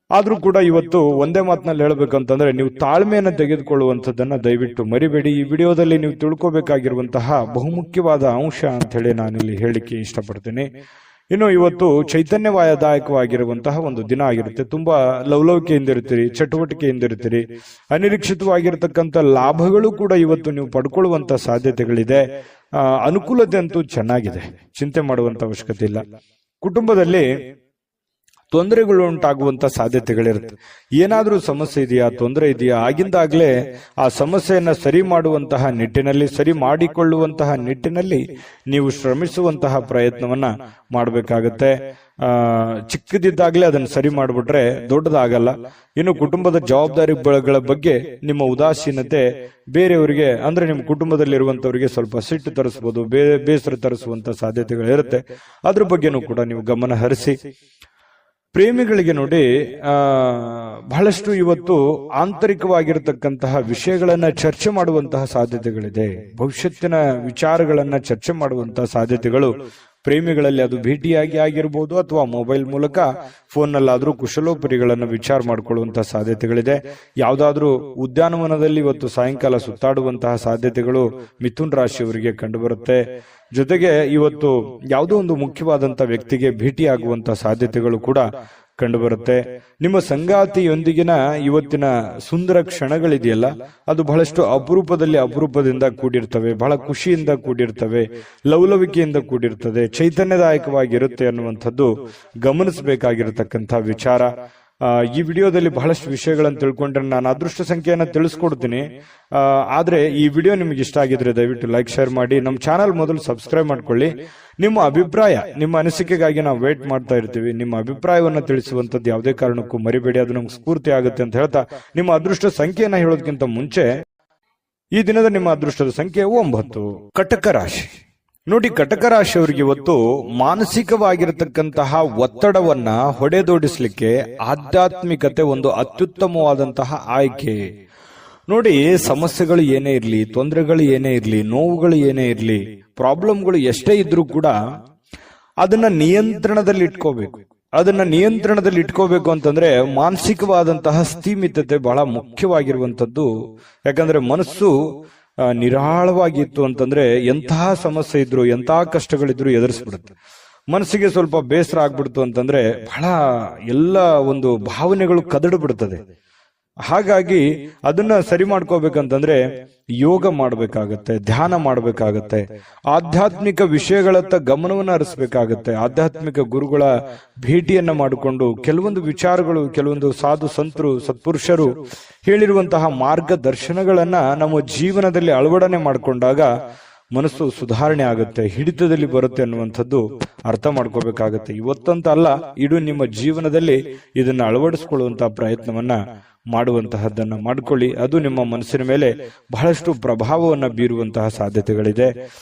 ಆದ್ರೂ ಕೂಡ ಇವತ್ತು ಒಂದೇ ಮಾತಿನಲ್ಲಿ ಹೇಳ್ಬೇಕಂತಂದ್ರೆ, ನೀವು ತಾಳ್ಮೆಯನ್ನು ತೆಗೆದುಕೊಳ್ಳುವಂಥದ್ದನ್ನ ದಯವಿಟ್ಟು ಮರಿಬೇಡಿ. ಈ ವಿಡಿಯೋದಲ್ಲಿ ನೀವು ತಿಳ್ಕೊಬೇಕಾಗಿರುವಂತಹ ಬಹುಮುಖ್ಯವಾದ ಅಂಶ ಅಂತ ಹೇಳಿ ನಾನಿಲ್ಲಿ ಹೇಳಿಕ್ಕೆ ಇಷ್ಟಪಡ್ತೀನಿ. ಇನ್ನು ಇವತ್ತು ಚೈತನ್ಯದಾಯಕವಾಗಿರುವಂತಹ ಒಂದು ದಿನ ಆಗಿರುತ್ತೆ. ತುಂಬಾ ಲವಲವಿಕೆಯಿಂದ ಇರ್ತೀರಿ, ಚಟುವಟಿಕೆಯಿಂದ ಇರ್ತೀರಿ. ಅನಿರೀಕ್ಷಿತವಾಗಿರ್ತಕ್ಕಂಥ ಲಾಭಗಳು ಕೂಡ ಇವತ್ತು ನೀವು ಪಡ್ಕೊಳ್ಳುವಂತ ಸಾಧ್ಯತೆಗಳಿದೆ. ಅನುಕೂಲತೆ ಅಂತೂ ಚೆನ್ನಾಗಿದೆ, ಚಿಂತೆ ಮಾಡುವಂತ ಅವಶ್ಯಕತೆ ಇಲ್ಲ. ಕುಟುಂಬದಲ್ಲಿ ತೊಂದರೆಗಳು ಉಂಟಾಗುವಂತ ಸಾಧ್ಯತೆಗಳಿರುತ್ತೆ. ಏನಾದ್ರೂ ಸಮಸ್ಯೆ ಇದೆಯಾ, ತೊಂದರೆ ಇದೆಯಾ, ಆಗಿಂದಾಗ್ಲೇ ಆ ಸಮಸ್ಯೆಯನ್ನ ಸರಿ ಮಾಡುವಂತಹ ನಿಟ್ಟಿನಲ್ಲಿ, ಸರಿ ಮಾಡಿಕೊಳ್ಳುವಂತಹ ನಿಟ್ಟಿನಲ್ಲಿ ನೀವು ಶ್ರಮಿಸುವಂತಹ ಪ್ರಯತ್ನವನ್ನ ಮಾಡಬೇಕಾಗತ್ತೆ. ಚಿಕ್ಕದಿದ್ದಾಗ್ಲೇ ಅದನ್ನ ಸರಿ ಮಾಡಿಬಿಟ್ರೆ ದೊಡ್ಡದಾಗಲ್ಲ. ಇನ್ನು ಕುಟುಂಬದ ಜವಾಬ್ದಾರಿಗಳ ಬಗ್ಗೆ ನಿಮ್ಮ ಉದಾಸೀನತೆ ಬೇರೆಯವರಿಗೆ, ಅಂದ್ರೆ ನಿಮ್ಮ ಕುಟುಂಬದಲ್ಲಿರುವಂತವರಿಗೆ ಸ್ವಲ್ಪ ಸಿಟ್ಟು ತರಿಸಬಹುದು, ಬೇಸರ ತರಿಸುವಂತ ಸಾಧ್ಯತೆಗಳಿರುತ್ತೆ. ಅದ್ರ ಬಗ್ಗೆನೂ ಕೂಡ ನೀವು ಗಮನ ಹರಿಸಿ. ಪ್ರೇಮಿಗಳಿಗೆ ನೋಡಿ, ಬಹಳಷ್ಟು ಇವತ್ತು ಆಂತರಿಕವಾಗಿರತಕ್ಕಂತಹ ವಿಷಯಗಳನ್ನ ಚರ್ಚೆ ಮಾಡುವಂತಹ ಸಾಧ್ಯತೆಗಳಿದೆ. ಭವಿಷ್ಯತ್ತಿನ ವಿಚಾರಗಳನ್ನ ಚರ್ಚೆ ಮಾಡುವಂತಹ ಸಾಧ್ಯತೆಗಳು ಪ್ರೇಮಿಗಳಲ್ಲಿ, ಅದು ಭೇಟಿಯಾಗಿ ಆಗಿರ್ಬೋದು ಅಥವಾ ಮೊಬೈಲ್ ಮೂಲಕ ಫೋನ್ನಲ್ಲಾದ್ರೂ ಕುಶಲೋಪರಿಗಳನ್ನು ವಿಚಾರ ಮಾಡಿಕೊಳ್ಳುವಂತಹ ಸಾಧ್ಯತೆಗಳಿದೆ. ಯಾವುದಾದ್ರೂ ಉದ್ಯಾನವನದಲ್ಲಿ ಇವತ್ತು ಸಾಯಂಕಾಲ ಸುತ್ತಾಡುವಂತಹ ಸಾಧ್ಯತೆಗಳು ಮಿಥುನ್ ರಾಶಿಯವರಿಗೆ ಕಂಡುಬರುತ್ತೆ. ಜೊತೆಗೆ ಇವತ್ತು ಯಾವುದೋ ಒಂದು ಮುಖ್ಯವಾದಂತಹ ವ್ಯಕ್ತಿಗೆ ಭೇಟಿಯಾಗುವಂತಹ ಸಾಧ್ಯತೆಗಳು ಕೂಡ ಕಂಡುಬರುತ್ತೆ. ನಿಮ್ಮ ಸಂಗಾತಿಯೊಂದಿಗಿನ ಇವತ್ತಿನ ಸುಂದರ ಕ್ಷಣಗಳಿದೆಯಲ್ಲ, ಅದು ಬಹಳಷ್ಟು ಅಪರೂಪದಿಂದ ಕೂಡಿರ್ತವೆ, ಬಹಳ ಖುಷಿಯಿಂದ ಕೂಡಿರ್ತವೆ, ಲವಲವಿಕೆಯಿಂದ ಕೂಡಿರ್ತದೆ, ಚೈತನ್ಯದಾಯಕವಾಗಿರುತ್ತೆ ಅನ್ನುವಂಥದ್ದು ಗಮನಿಸಬೇಕಾಗಿರತಕ್ಕಂಥ ವಿಚಾರ. ಈ ವಿಡಿಯೋದಲ್ಲಿ ಬಹಳಷ್ಟು ವಿಷಯಗಳನ್ನು ತಿಳ್ಕೊಂಡ್ರೆ ನಾನು ಅದೃಷ್ಟ ಸಂಖ್ಯೆಯನ್ನು ತಿಳಿಸ್ಕೊಡ್ತೀನಿ. ಆದ್ರೆ ಈ ವಿಡಿಯೋ ನಿಮ್ಗೆ ಇಷ್ಟ ಆಗಿದ್ರೆ ದಯವಿಟ್ಟು ಲೈಕ್, ಶೇರ್ ಮಾಡಿ. ನಮ್ಮ ಚಾನಲ್ ಮೊದಲು ಸಬ್ಸ್ಕ್ರೈಬ್ ಮಾಡ್ಕೊಳ್ಳಿ. ನಿಮ್ಮ ಅಭಿಪ್ರಾಯ, ನಿಮ್ಮ ಅನಿಸಿಕೆಗಾಗಿ ನಾವು ವೇಟ್ ಮಾಡ್ತಾ ಇರ್ತೀವಿ. ನಿಮ್ಮ ಅಭಿಪ್ರಾಯವನ್ನು ತಿಳಿಸುವಂತದ್ದು ಯಾವುದೇ ಕಾರಣಕ್ಕೂ ಮರಿಬೇಡಿ, ಅದು ನಮ್ಗೆ ಸ್ಫೂರ್ತಿ ಆಗುತ್ತೆ ಅಂತ ಹೇಳ್ತಾ, ನಿಮ್ಮ ಅದೃಷ್ಟ ಸಂಖ್ಯೆಯನ್ನ ಹೇಳೋದಕ್ಕಿಂತ ಮುಂಚೆ ಈ ದಿನದ ನಿಮ್ಮ ಅದೃಷ್ಟದ ಸಂಖ್ಯೆ 9. ಕಟಕ ರಾಶಿ. ನೋಡಿ, ಕಟಕ ರಾಶಿಯವರಿಗೆ ಇವತ್ತು ಮಾನಸಿಕವಾಗಿರತಕ್ಕಂತಹ ಒತ್ತಡವನ್ನ ಹೊಡೆದೋಡಿಸ್ಲಿಕ್ಕೆ ಆಧ್ಯಾತ್ಮಿಕತೆ ಒಂದು ಅತ್ಯುತ್ತಮವಾದಂತಹ ಆಯ್ಕೆ. ನೋಡಿ, ಸಮಸ್ಯೆಗಳು ಏನೇ ಇರ್ಲಿ, ತೊಂದರೆಗಳು ಏನೇ ಇರ್ಲಿ, ನೋವುಗಳು ಏನೇ ಇರ್ಲಿ, ಪ್ರಾಬ್ಲಮ್ಗಳು ಎಷ್ಟೇ ಇದ್ರೂ ಕೂಡ ಅದನ್ನ ನಿಯಂತ್ರಣದಲ್ಲಿ ಇಟ್ಕೋಬೇಕು. ಅದನ್ನ ನಿಯಂತ್ರಣದಲ್ಲಿ ಇಟ್ಕೋಬೇಕು ಅಂತಂದ್ರೆ ಮಾನಸಿಕವಾದಂತಹ ಸ್ಥಿಮಿತತೆ ಬಹಳ ಮುಖ್ಯವಾಗಿರುವಂತದ್ದು. ಯಾಕಂದ್ರೆ ಮನಸ್ಸು ನಿರಾಳವಾಗಿತ್ತು ಅಂತಂದ್ರೆ ಎಂತಹ ಸಮಸ್ಯೆ ಇದ್ರು, ಎಂತಹ ಕಷ್ಟಗಳಿದ್ರು ಎದುರಿಸ್ಬಿಡುತ್ತೆ. ಮನಸ್ಸಿಗೆ ಸ್ವಲ್ಪ ಬೇಸರ ಆಗ್ಬಿಡ್ತು ಅಂತಂದ್ರೆ ಬಹಳ ಎಲ್ಲ ಒಂದು ಭಾವನೆಗಳು ಕದಡು ಬಿಡ್ತದೆ. ಹಾಗಾಗಿ ಅದನ್ನ ಸರಿ ಮಾಡ್ಕೋಬೇಕಂತಂದ್ರೆ ಯೋಗ ಮಾಡಬೇಕಾಗತ್ತೆ, ಧ್ಯಾನ ಮಾಡಬೇಕಾಗತ್ತೆ, ಆಧ್ಯಾತ್ಮಿಕ ವಿಷಯಗಳತ್ತ ಗಮನವನ್ನು ಹರಿಸಬೇಕಾಗತ್ತೆ. ಆಧ್ಯಾತ್ಮಿಕ ಗುರುಗಳ ಭೇಟಿಯನ್ನ ಮಾಡಿಕೊಂಡು ಕೆಲವೊಂದು ವಿಚಾರಗಳು, ಕೆಲವೊಂದು ಸಾಧು ಸಂತರು, ಸತ್ಪುರುಷರು ಹೇಳಿರುವಂತಹ ಮಾರ್ಗದರ್ಶನಗಳನ್ನ ನಮ್ಮ ಜೀವನದಲ್ಲಿ ಅಳವಡನೆ ಮಾಡಿಕೊಂಡಾಗ ಮನಸ್ಸು ಸುಧಾರಣೆ ಆಗುತ್ತೆ, ಹಿಡಿತದಲ್ಲಿ ಬರುತ್ತೆ ಅನ್ನುವಂಥದ್ದು ಅರ್ಥ ಮಾಡ್ಕೋಬೇಕಾಗತ್ತೆ. ಇವತ್ತಂತ ಅಲ್ಲ, ಇಡೀ ನಿಮ್ಮ ಜೀವನದಲ್ಲಿ ಇದನ್ನ ಅಳವಡಿಸಿಕೊಳ್ಳುವಂತಹ ಪ್ರಯತ್ನವನ್ನ ಮಾಡುವಂತಹದ್ದನ್ನ ಮಾಡ್ಕೊಳ್ಳಿ. ಅದು ನಿಮ್ಮ ಮನಸ್ಸಿನ ಮೇಲೆ ಬಹಳಷ್ಟು ಪ್ರಭಾವವನ್ನ ಬೀರುವಂತಹ ಸಾಧ್ಯತೆಗಳಿದೆ.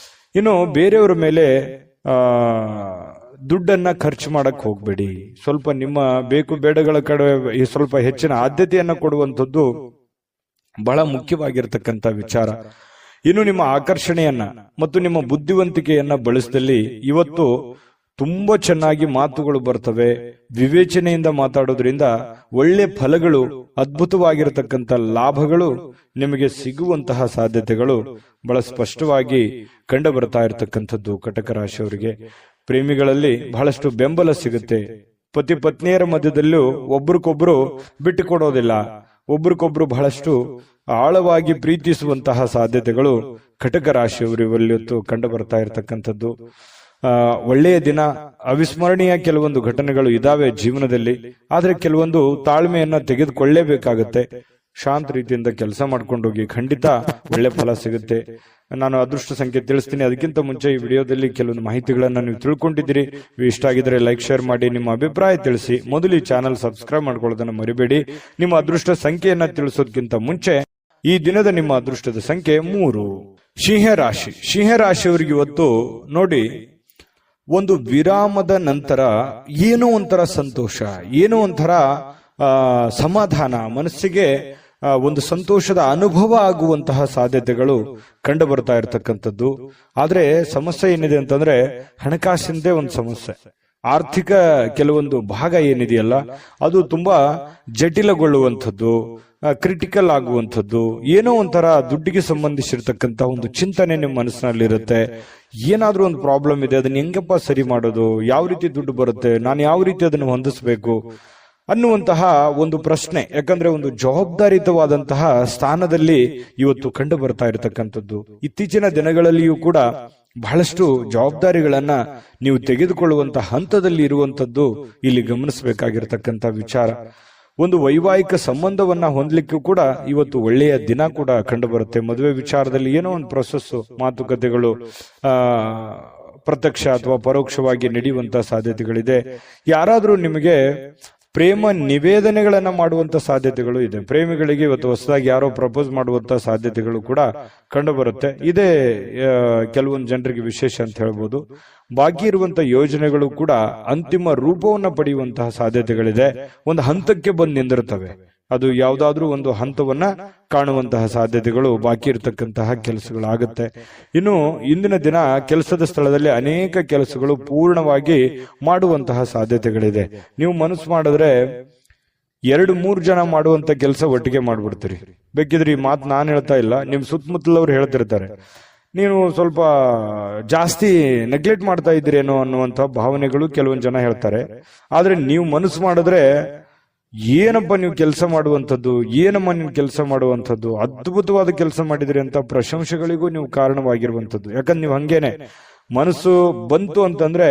ಇನ್ನು ಬೇರೆಯವರ ಮೇಲೆ ದುಡ್ಡನ್ನ ಖರ್ಚು ಮಾಡಕ್ ಹೋಗ್ಬೇಡಿ. ಸ್ವಲ್ಪ ನಿಮ್ಮ ಬೇಕು ಬೇಡಗಳ ಕಡೆ ಸ್ವಲ್ಪ ಹೆಚ್ಚಿನ ಆದ್ಯತೆಯನ್ನ ಕೊಡುವಂಥದ್ದು ಬಹಳ ಮುಖ್ಯವಾಗಿರ್ತಕ್ಕಂಥ ವಿಚಾರ. ಇನ್ನು ನಿಮ್ಮ ಆಕರ್ಷಣೆಯನ್ನ ಮತ್ತು ನಿಮ್ಮ ಬುದ್ಧಿವಂತಿಕೆಯನ್ನ ಬಳಸಿದಲ್ಲಿ ಇವತ್ತು ತುಂಬಾ ಚೆನ್ನಾಗಿ ಮಾತುಗಳು ಬರ್ತವೆ. ವಿವೇಚನೆಯಿಂದ ಮಾತಾಡೋದ್ರಿಂದ ಒಳ್ಳೆ ಫಲಗಳು, ಅದ್ಭುತವಾಗಿರತಕ್ಕಂಥ ಲಾಭಗಳು ನಿಮಗೆ ಸಿಗುವಂತಹ ಸಾಧ್ಯತೆಗಳು ಬಹಳ ಸ್ಪಷ್ಟವಾಗಿ ಕಂಡು ಬರ್ತಾ ಇರತಕ್ಕಂಥದ್ದು. ಕಟಕ ರಾಶಿಯವರಿಗೆ ಪ್ರೇಮಿಗಳಲ್ಲಿ ಬಹಳಷ್ಟು ಬೆಂಬಲ ಸಿಗುತ್ತೆ. ಪತಿ ಪತ್ನಿಯರ ಮಧ್ಯದಲ್ಲೂ ಒಬ್ರಿಗೊಬ್ರು ಬಿಟ್ಟು ಕೊಡೋದಿಲ್ಲ, ಒಬ್ರಿಗೊಬ್ರು ಬಹಳಷ್ಟು ಆಳವಾಗಿ ಪ್ರೀತಿಸುವಂತಹ ಸಾಧ್ಯತೆಗಳು ಕಟಕ ರಾಶಿಯವರಲ್ಲಿ ಕಂಡು ಬರ್ತಾ ಇರತಕ್ಕಂಥದ್ದು. ಒಳ್ಳೆಯ ದಿನ. ಅವಿಸ್ಮರಣೀಯ ಕೆಲವೊಂದು ಘಟನೆಗಳು ಇದಾವೆ ಜೀವನದಲ್ಲಿ, ಆದ್ರೆ ಕೆಲವೊಂದು ತಾಳ್ಮೆಯನ್ನ ತೆಗೆದುಕೊಳ್ಳೇಬೇಕಾಗತ್ತೆ. ಶಾಂತ ರೀತಿಯಿಂದ ಕೆಲಸ ಮಾಡ್ಕೊಂಡು ಹೋಗಿ, ಖಂಡಿತ ಒಳ್ಳೆ ಫಲ ಸಿಗುತ್ತೆ. ನಾನು ಅದೃಷ್ಟ ಸಂಖ್ಯೆ ತಿಳಿಸ್ತೀನಿ. ಅದಕ್ಕಿಂತ ಮುಂಚೆ ಈ ವಿಡಿಯೋದಲ್ಲಿ ಕೆಲವೊಂದು ಮಾಹಿತಿಗಳನ್ನ ನೀವು ತಿಳ್ಕೊಂಡಿದ್ದೀರಿ. ಇಷ್ಟ ಆಗಿದ್ರೆ ಲೈಕ್, ಶೇರ್ ಮಾಡಿ, ನಿಮ್ಮ ಅಭಿಪ್ರಾಯ ತಿಳಿಸಿ. ಮೊದಲು ಈ ಚಾನಲ್ ಸಬ್ಸ್ಕ್ರೈಬ್ ಮಾಡ್ಕೊಳ್ಳೋದನ್ನ ಮರಿಬೇಡಿ. ನಿಮ್ಮ ಅದೃಷ್ಟ ಸಂಖ್ಯೆಯನ್ನ ತಿಳಿಸೋದಕ್ಕಿಂತ ಮುಂಚೆ ಈ ದಿನದ ನಿಮ್ಮ ಅದೃಷ್ಟದ ಸಂಖ್ಯೆ 3. ಸಿಂಹರಾಶಿ. ಸಿಂಹರಾಶಿಯವರಿಗೆ ಇವತ್ತು ನೋಡಿ, ಒಂದು ವಿರಾಮದ ನಂತರ ಏನೋ ಒಂಥರ ಸಂತೋಷ, ಏನೋ ಒಂಥರ ಸಮಾಧಾನ, ಮನಸ್ಸಿಗೆ ಒಂದು ಸಂತೋಷದ ಅನುಭವ ಆಗುವಂತಹ ಸಾಧ್ಯತೆಗಳು ಕಂಡು ಬರ್ತಾ ಇರತಕ್ಕಂಥದ್ದು. ಆದ್ರೆ ಸಮಸ್ಯೆ ಏನಿದೆ ಅಂತಂದ್ರೆ ಹಣಕಾಸಿಂದೇ ಒಂದು ಸಮಸ್ಯೆ. ಆರ್ಥಿಕ ಕೆಲವೊಂದು ಭಾಗ ಏನಿದೆಯಲ್ಲ ಅದು ತುಂಬಾ ಜಟಿಲಗೊಳ್ಳುವಂಥದ್ದು, ಕ್ರಿಟಿಕಲ್ ಆಗುವಂಥದ್ದು, ಏನೋ ಒಂಥರ ದುಡ್ಡಿಗೆ ಸಂಬಂಧಿಸಿರ್ತಕ್ಕಂಥ ಒಂದು ಚಿಂತನೆ ನಿಮ್ಮ ಮನಸ್ಸಿನಲ್ಲಿರುತ್ತೆ. ಏನಾದ್ರೂ ಒಂದು ಪ್ರಾಬ್ಲಮ್ ಇದೆ, ಅದನ್ನ ಹೆಂಗಪ್ಪ ಸರಿ ಮಾಡೋದು, ಯಾವ ರೀತಿ ದುಡ್ಡು ಬರುತ್ತೆ, ನಾನು ಯಾವ ರೀತಿ ಅದನ್ನು ಹೊಂದಿಸಬೇಕು ಅನ್ನುವಂತಹ ಒಂದು ಪ್ರಶ್ನೆ. ಯಾಕಂದ್ರೆ ಒಂದು ಜವಾಬ್ದಾರಿತವಾದಂತಹ ಸ್ಥಾನದಲ್ಲಿ ಇವತ್ತು ಕಂಡು ಬರ್ತಾ ಇರತಕ್ಕಂಥದ್ದು. ಇತ್ತೀಚಿನ ದಿನಗಳಲ್ಲಿಯೂ ಕೂಡ ಬಹಳಷ್ಟು ಜವಾಬ್ದಾರಿಗಳನ್ನ ನೀವು ತೆಗೆದುಕೊಳ್ಳುವಂತಹ ಹಂತದಲ್ಲಿ ಇರುವಂತದ್ದು ಇಲ್ಲಿ ಗಮನಿಸಬೇಕಾಗಿರತಕ್ಕಂಥ ವಿಚಾರ. ಒಂದು ವೈವಾಹಿಕ ಸಂಬಂಧವನ್ನ ಹೊಂದಲಿಕ್ಕೂ ಕೂಡ ಇವತ್ತು ಒಳ್ಳೆಯ ದಿನ ಕೂಡ ಕಂಡು ಬರುತ್ತೆ. ಮದುವೆ ವಿಚಾರದಲ್ಲಿ ಏನೋ ಒಂದು ಪ್ರೊಸೆಸ್, ಮಾತುಕತೆಗಳು ಪ್ರತ್ಯಕ್ಷ ಅಥವಾ ಪರೋಕ್ಷವಾಗಿ ನಡೆಯುವಂತಹ ಸಾಧ್ಯತೆಗಳಿದೆ. ಯಾರಾದ್ರೂ ನಿಮಗೆ ಪ್ರೇಮ ನಿವೇದನೆಗಳನ್ನ ಮಾಡುವಂತ ಸಾಧ್ಯತೆಗಳು ಇದೆ. ಪ್ರೇಮಿಗಳಿಗೆ ಇವತ್ತು ಹೊಸದಾಗಿ ಯಾರೋ ಪ್ರಪೋಸ್ ಮಾಡುವಂತ ಸಾಧ್ಯತೆಗಳು ಕೂಡ ಕಂಡು ಬರುತ್ತೆ. ಇದೇ ಕೆಲವೊಂದು ಜನರಿಗೆ ವಿಶೇಷ ಅಂತ ಹೇಳ್ಬೋದು. ಬಾಕಿ ಇರುವಂತಹ ಯೋಜನೆಗಳು ಕೂಡ ಅಂತಿಮ ರೂಪವನ್ನ ಪಡೆಯುವಂತಹ ಸಾಧ್ಯತೆಗಳಿದೆ. ಒಂದು ಹಂತಕ್ಕೆ ಬಂದು ನಿಂದಿರುತ್ತವೆ. ಅದು ಯಾವುದಾದ್ರೂ ಒಂದು ಹಂತವನ್ನ ಕಾಣುವಂತಹ ಸಾಧ್ಯತೆಗಳು, ಬಾಕಿ ಇರತಕ್ಕಂತಹ ಕೆಲಸಗಳಾಗುತ್ತೆ. ಇನ್ನು ಇಂದಿನ ದಿನ ಕೆಲಸದ ಸ್ಥಳದಲ್ಲಿ ಅನೇಕ ಕೆಲಸಗಳು ಪೂರ್ಣವಾಗಿ ಮಾಡುವಂತಹ ಸಾಧ್ಯತೆಗಳಿದೆ. ನೀವು ಮನಸ್ಸು ಮಾಡಿದ್ರೆ 2-3 ಜನ ಮಾಡುವಂತ ಕೆಲಸ ಒಟ್ಟಿಗೆ ಮಾಡ್ಬಿಡ್ತೀರಿ. ಬೇಕಿದ್ರೆ ಈ ಮಾತು ನಾನು ಹೇಳ್ತಾ ಇಲ್ಲ, ನಿಮ್ ಸುತ್ತಮುತ್ತಲವ್ರು ಹೇಳ್ತಿರ್ತಾರೆ, ನೀನು ಸ್ವಲ್ಪ ಜಾಸ್ತಿ ನೆಗ್ಲೆಕ್ಟ್ ಮಾಡ್ತಾ ಇದ್ದೀರೇನೋ ಅನ್ನುವಂತಹ ಭಾವನೆಗಳು ಕೆಲವೊಂದು ಜನ ಹೇಳ್ತಾರೆ. ಆದ್ರೆ ನೀವು ಮನಸ್ಸು ಮಾಡಿದ್ರೆ ಏನಪ್ಪ ನೀವು ಕೆಲಸ ಮಾಡುವಂಥದ್ದು, ಏನಮ್ಮ ನೀವು ಕೆಲಸ ಮಾಡುವಂಥದ್ದು, ಅದ್ಭುತವಾದ ಕೆಲಸ ಮಾಡಿದ್ರಿ ಅಂತ ಪ್ರಶಂಸೆಗಳಿಗೂ ನೀವು ಕಾರಣವಾಗಿರುವಂಥದ್ದು. ಯಾಕಂದ್ರೆ ನೀವು ಹಂಗೇನೆ ಮನಸ್ಸು ಬಂತು ಅಂತಂದ್ರೆ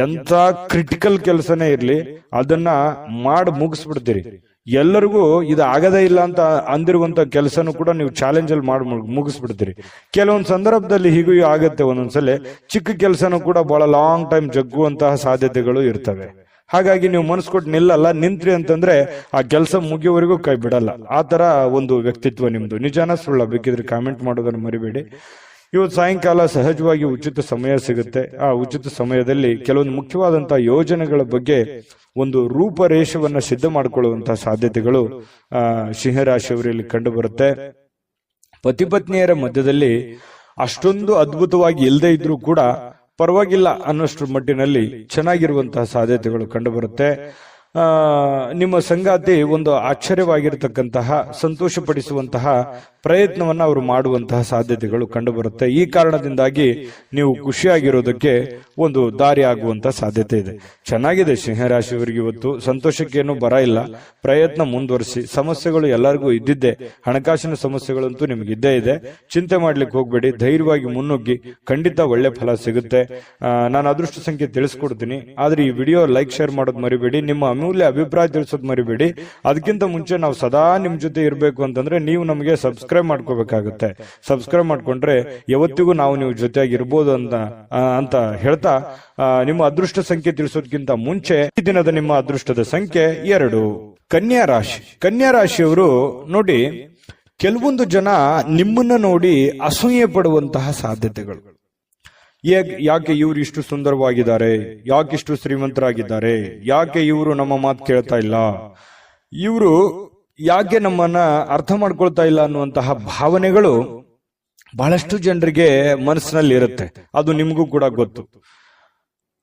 ಎಂತ ಕ್ರಿಟಿಕಲ್ ಕೆಲಸನೇ ಇರ್ಲಿ ಅದನ್ನ ಮಾಡಿ ಮುಗಿಸ್ಬಿಡ್ತೀರಿ. ಎಲ್ಲರಿಗೂ ಇದು ಆಗದೇ ಇಲ್ಲ ಅಂತ ಅಂದಿರುವಂತ ಕೆಲಸನೂ ಕೂಡ ನೀವು ಚಾಲೆಂಜ್ ಅಲ್ಲಿ ಮಾಡಿ ಮುಗಿಸ್ಬಿಡ್ತೀರಿ. ಕೆಲವೊಂದು ಸಂದರ್ಭದಲ್ಲಿ ಹೀಗೂ ಆಗತ್ತೆ. ಒಂದೊಂದ್ಸಲ ಚಿಕ್ಕ ಕೆಲಸನೂ ಕೂಡ ಬಹಳ ಲಾಂಗ್ ಟೈಮ್ ಜಗ್ಗುವಂತಹ ಸಾಧ್ಯತೆಗಳು ಇರ್ತವೆ. ಹಾಗಾಗಿ ನೀವು ಮನಸ್ಸು ಕೊಟ್ಟು ನಿಲ್ಲಲ್ಲ, ನಿಂತ್ರಿ ಅಂತಂದ್ರೆ ಆ ಕೆಲಸ ಮುಗಿಯುವವರೆಗೂ ಕೈ ಬಿಡಲ್ಲ. ಆ ತರ ಒಂದು ವ್ಯಕ್ತಿತ್ವ ನಿಮ್ದು. ನಿಜಾನ ಸುಳ್ಳ ಬೇಕಿದ್ರೆ ಕಾಮೆಂಟ್ ಮಾಡೋದನ್ನು ಮರಿಬೇಡಿ. ಇವತ್ತು ಸಾಯಂಕಾಲ ಸಹಜವಾಗಿ ಉಚಿತ ಸಮಯ ಸಿಗುತ್ತೆ. ಆ ಉಚಿತ ಸಮಯದಲ್ಲಿ ಕೆಲವೊಂದು ಮುಖ್ಯವಾದಂತಹ ಯೋಜನೆಗಳ ಬಗ್ಗೆ ಒಂದು ರೂಪರೇಷವನ್ನ ಸಿದ್ಧ ಮಾಡಿಕೊಳ್ಳುವಂತಹ ಸಾಧ್ಯತೆಗಳು ಸಿಂಹರಾಶಿಯವರಲ್ಲಿ ಕಂಡು ಬರುತ್ತೆ. ಪತಿ ಪತ್ನಿಯರ ಮಧ್ಯದಲ್ಲಿ ಅಷ್ಟೊಂದು ಅದ್ಭುತವಾಗಿ ಇಲ್ಲದೆ ಇದ್ರೂ ಕೂಡ ಪರವಾಗಿಲ್ಲ ಅನ್ನೋಷ್ಟ್ರ ಮಟ್ಟಿನಲ್ಲಿ ಚೆನ್ನಾಗಿರುವಂತಹ ಸಾಧ್ಯತೆಗಳು ಕಂಡು ಬರುತ್ತೆ. ನಿಮ್ಮ ಸಂಗಾತಿ ಒಂದು ಆಶ್ಚರ್ಯವಾಗಿರತಕ್ಕಂತಹ, ಸಂತೋಷಪಡಿಸುವಂತಹ ಪ್ರಯತ್ನವನ್ನ ಅವರು ಮಾಡುವಂತಹ ಸಾಧ್ಯತೆಗಳು ಕಂಡು ಬರುತ್ತೆ. ಈ ಕಾರಣದಿಂದಾಗಿ ನೀವು ಖುಷಿಯಾಗಿರೋದಕ್ಕೆ ಒಂದು ದಾರಿ ಆಗುವಂತಹ ಸಾಧ್ಯತೆ ಇದೆ. ಚೆನ್ನಾಗಿದೆ ಸಿಂಹರಾಶಿಯವರಿಗೆ ಇವತ್ತು. ಸಂತೋಷಕ್ಕೇನು ಬರ ಇಲ್ಲ, ಪ್ರಯತ್ನ ಮುಂದುವರಿಸಿ. ಸಮಸ್ಯೆಗಳು ಎಲ್ಲರಿಗೂ ಇದ್ದಿದ್ದೆ, ಹಣಕಾಸಿನ ಸಮಸ್ಯೆಗಳಂತೂ ನಿಮ್ಗೆ ಇದ್ದೇ ಇದೆ. ಚಿಂತೆ ಮಾಡ್ಲಿಕ್ಕೆ ಹೋಗ್ಬೇಡಿ, ಧೈರ್ಯವಾಗಿ ಮುನ್ನುಗ್ಗಿ, ಖಂಡಿತ ಒಳ್ಳೆ ಫಲ ಸಿಗುತ್ತೆ. ನಾನು ಅದೃಷ್ಟ ಸಂಖ್ಯೆ ತಿಳಿಸ್ಕೊಡ್ತೀನಿ. ಆದ್ರೆ ಈ ವಿಡಿಯೋ ಲೈಕ್, ಶೇರ್ ಮಾಡೋದು ಮರಿಬೇಡಿ. ನಿಮ್ಮ ಅಮೂಲ್ಯ ಅಭಿಪ್ರಾಯ ತಿಳಿಸೋದು ಮರಿಬೇಡಿ. ಅದಕ್ಕಿಂತ ಮುಂಚೆ ನಾವು ಸದಾ ನಿಮ್ ಜೊತೆ ಇರಬೇಕು ಅಂತಂದ್ರೆ ನೀವು ನಮಗೆ ಸಬ್ಸ್ಕ್ರೈಬ್ ಮಾಡ್ಕೋಬೇಕಾಗುತ್ತೆ. ಸಬ್ಸ್ಕ್ರೈಬ್ ಮಾಡ್ಕೊಂಡ್ರೆ ಯಾವತ್ತಿಗೂ ನಾವು ನೀವು ಜೊತೆಯಾಗಿ ಇರ್ಬೋದು ಅಂತ ಹೇಳ್ತಾ ನಿಮ್ಮ ಅದೃಷ್ಟ ಸಂಖ್ಯೆ ತಿಳಿಸೋದಕ್ಕಿಂತ ಮುಂಚೆ ಈ ದಿನದ ನಿಮ್ಮ ಅದೃಷ್ಟದ ಸಂಖ್ಯೆ 2. ಕನ್ಯಾ ರಾಶಿ. ಕನ್ಯಾ ರಾಶಿಯವರು ನೋಡಿ, ಕೆಲವೊಂದು ಜನ ನಿಮ್ಮನ್ನ ನೋಡಿ ಅಸೂಯೆ ಪಡುವಂತಹ ಸಾಧ್ಯತೆಗಳು. ಯಾಕೆ ಇವರು ಇಷ್ಟು ಸುಂದರವಾಗಿದ್ದಾರೆ, ಯಾಕೆ ಇಷ್ಟು ಶ್ರೀಮಂತರಾಗಿದ್ದಾರೆ, ಯಾಕೆ ಇವರು ನಮ್ಮ ಮಾತು ಕೇಳ್ತಾ ಇಲ್ಲ, ಇವರು ಯಾಕೆ ನಮ್ಮನ್ನ ಅರ್ಥ ಮಾಡ್ಕೊಳ್ತಾ ಇಲ್ಲ ಅನ್ನುವಂತಹ ಭಾವನೆಗಳು ಬಹಳಷ್ಟು ಜನರಿಗೆ ಮನಸ್ಸಿನಲ್ಲಿ ಇರುತ್ತೆ. ಅದು ನಿಮಗೂ ಕೂಡ ಗೊತ್ತು.